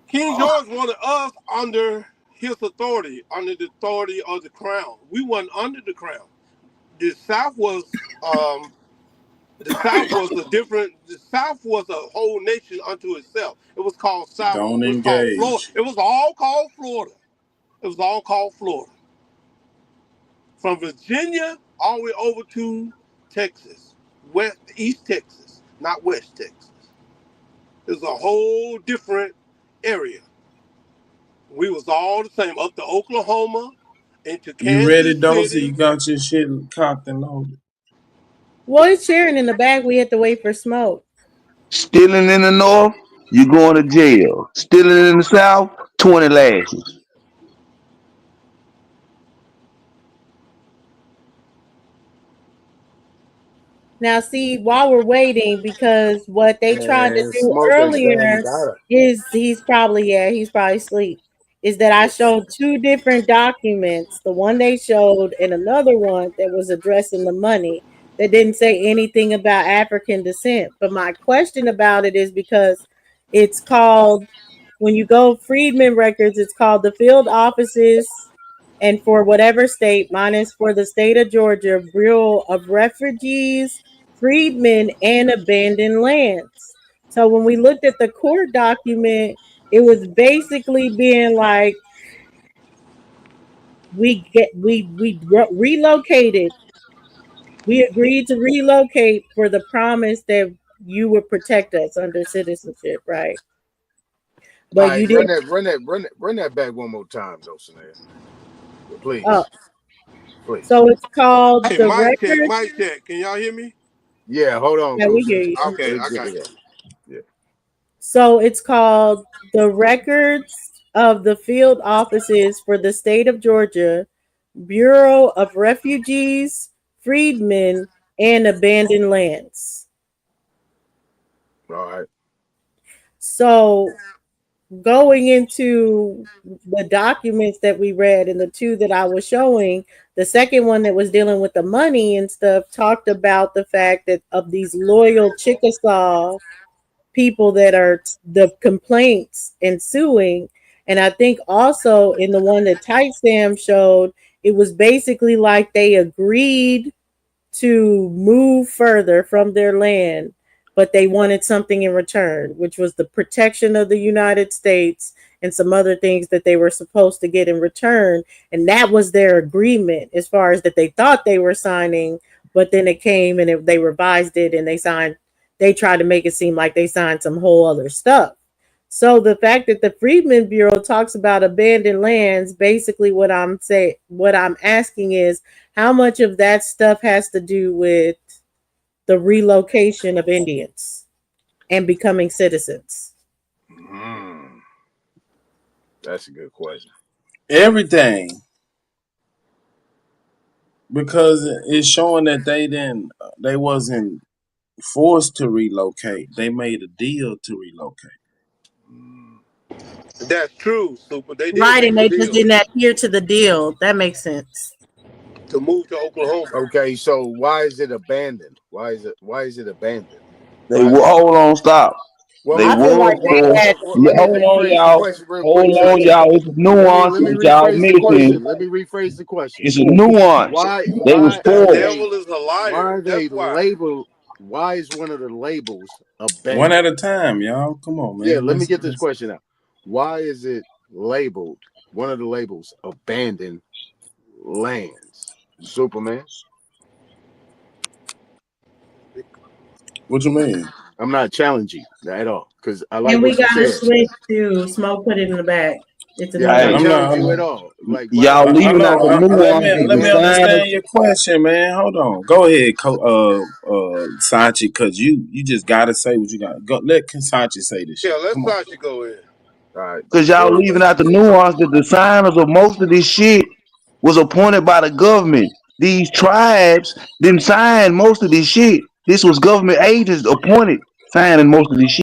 King George wanted us under his authority, under the authority of the crown. We weren't under the crown. The South was the South was a different. The South was a whole nation unto itself. It was called South. Don't It was called Florida. engage. It was all called Florida. It was all called Florida. From Virginia all the way over to Texas, East Texas, not West Texas. It was a whole different area. We was all the same up to Oklahoma, into You ready, Kansas Dosey? City. You got your shit cocked and loaded. Well, it's sharing in the bag. We had to wait for smoke. Stealing in the North, you going to jail. Stealing in the South, 20 lashes. Now, see, while we're waiting, because what they tried to And do Smoke done earlier got her. is he's probably asleep. Is that I showed two different documents, the one they showed and another one that was addressing the money that didn't say anything about African descent. But my question about it is because it's called, when you go Freedmen Records, it's called the Field Offices, and for whatever state, mine is for the state of Georgia, Bureau of Refugees, Freedmen, and Abandoned Lands. So when we looked at the court document, it was basically being like, we relocated. We agreed to relocate for the promise that you would protect us under citizenship, right? All But right, you didn't. run that back one more time, though, Sanaa. Please. Oh, Please. so it's called Hey, the mic check, records. mic check. Can y'all hear me? Yeah, hold on, Yeah, we Kusa. hear you. Okay, I got you. Yeah. So it's called the records of the field offices for the state of Georgia, Bureau of Refugees, Freedmen, and Abandoned Lands. All right. So going into the documents that we read and the two that I was showing, the second one that was dealing with the money and stuff talked about the fact that of these loyal Chickasaw people that are the complaints and suing. And I think also in the one that Tight Sam showed, it was basically like they agreed to move further from their land, but they wanted something in return, which was the protection of the United States and some other things that they were supposed to get in return. And that was their agreement as far as that they thought they were signing, but then it came and they revised it and they tried to make it seem like they signed some whole other stuff. So the fact that the Freedmen Bureau talks about abandoned lands, basically what I'm asking is, how much of that stuff has to do with the relocation of Indians and becoming citizens? That's a good question. Everything. Because it's showing that they wasn't forced to relocate. They made a deal to relocate. That's true, Super. They did Right, make and a they just deal didn't adhere to the deal. That makes sense. to move to Oklahoma. Okay, so why is it abandoned? Why is it abandoned? Hold on, stop. They I feel like was they for. had. Let me Hold on, rephrase the y'all. question real quick, Hold on, Sachi. y'all. It's a nuance Let me that y'all rephrase the question. missing. Let me rephrase the question. It's a nuance. They was Why The are for. they devil is a liar. why That's why. labeled? Why is one of the labels One at abandoned? a time, y'all. Come on, Yeah, man. let me get this question out. Why is it labeled one of the labels abandoned lands? Superman. What you mean? I'm not challenging you at all because I like And we what you got to said. switch to Smoke. Put it in the back. It's Yeah, I'm not Hey, challenging you at all. Like y'all why leaving out the Let nuance me that let the me signers. understand your question, man. Hold on. Go ahead, Sachi, because you just gotta say what you got. Go let Sachi say this Yeah, shit. let Come on. Sachi go in. all right. Because y'all leaving out the nuance that the signers of most of this shit was appointed by the government. These tribes didn't sign most of this shit. This was government agents appointed signing most of this shit.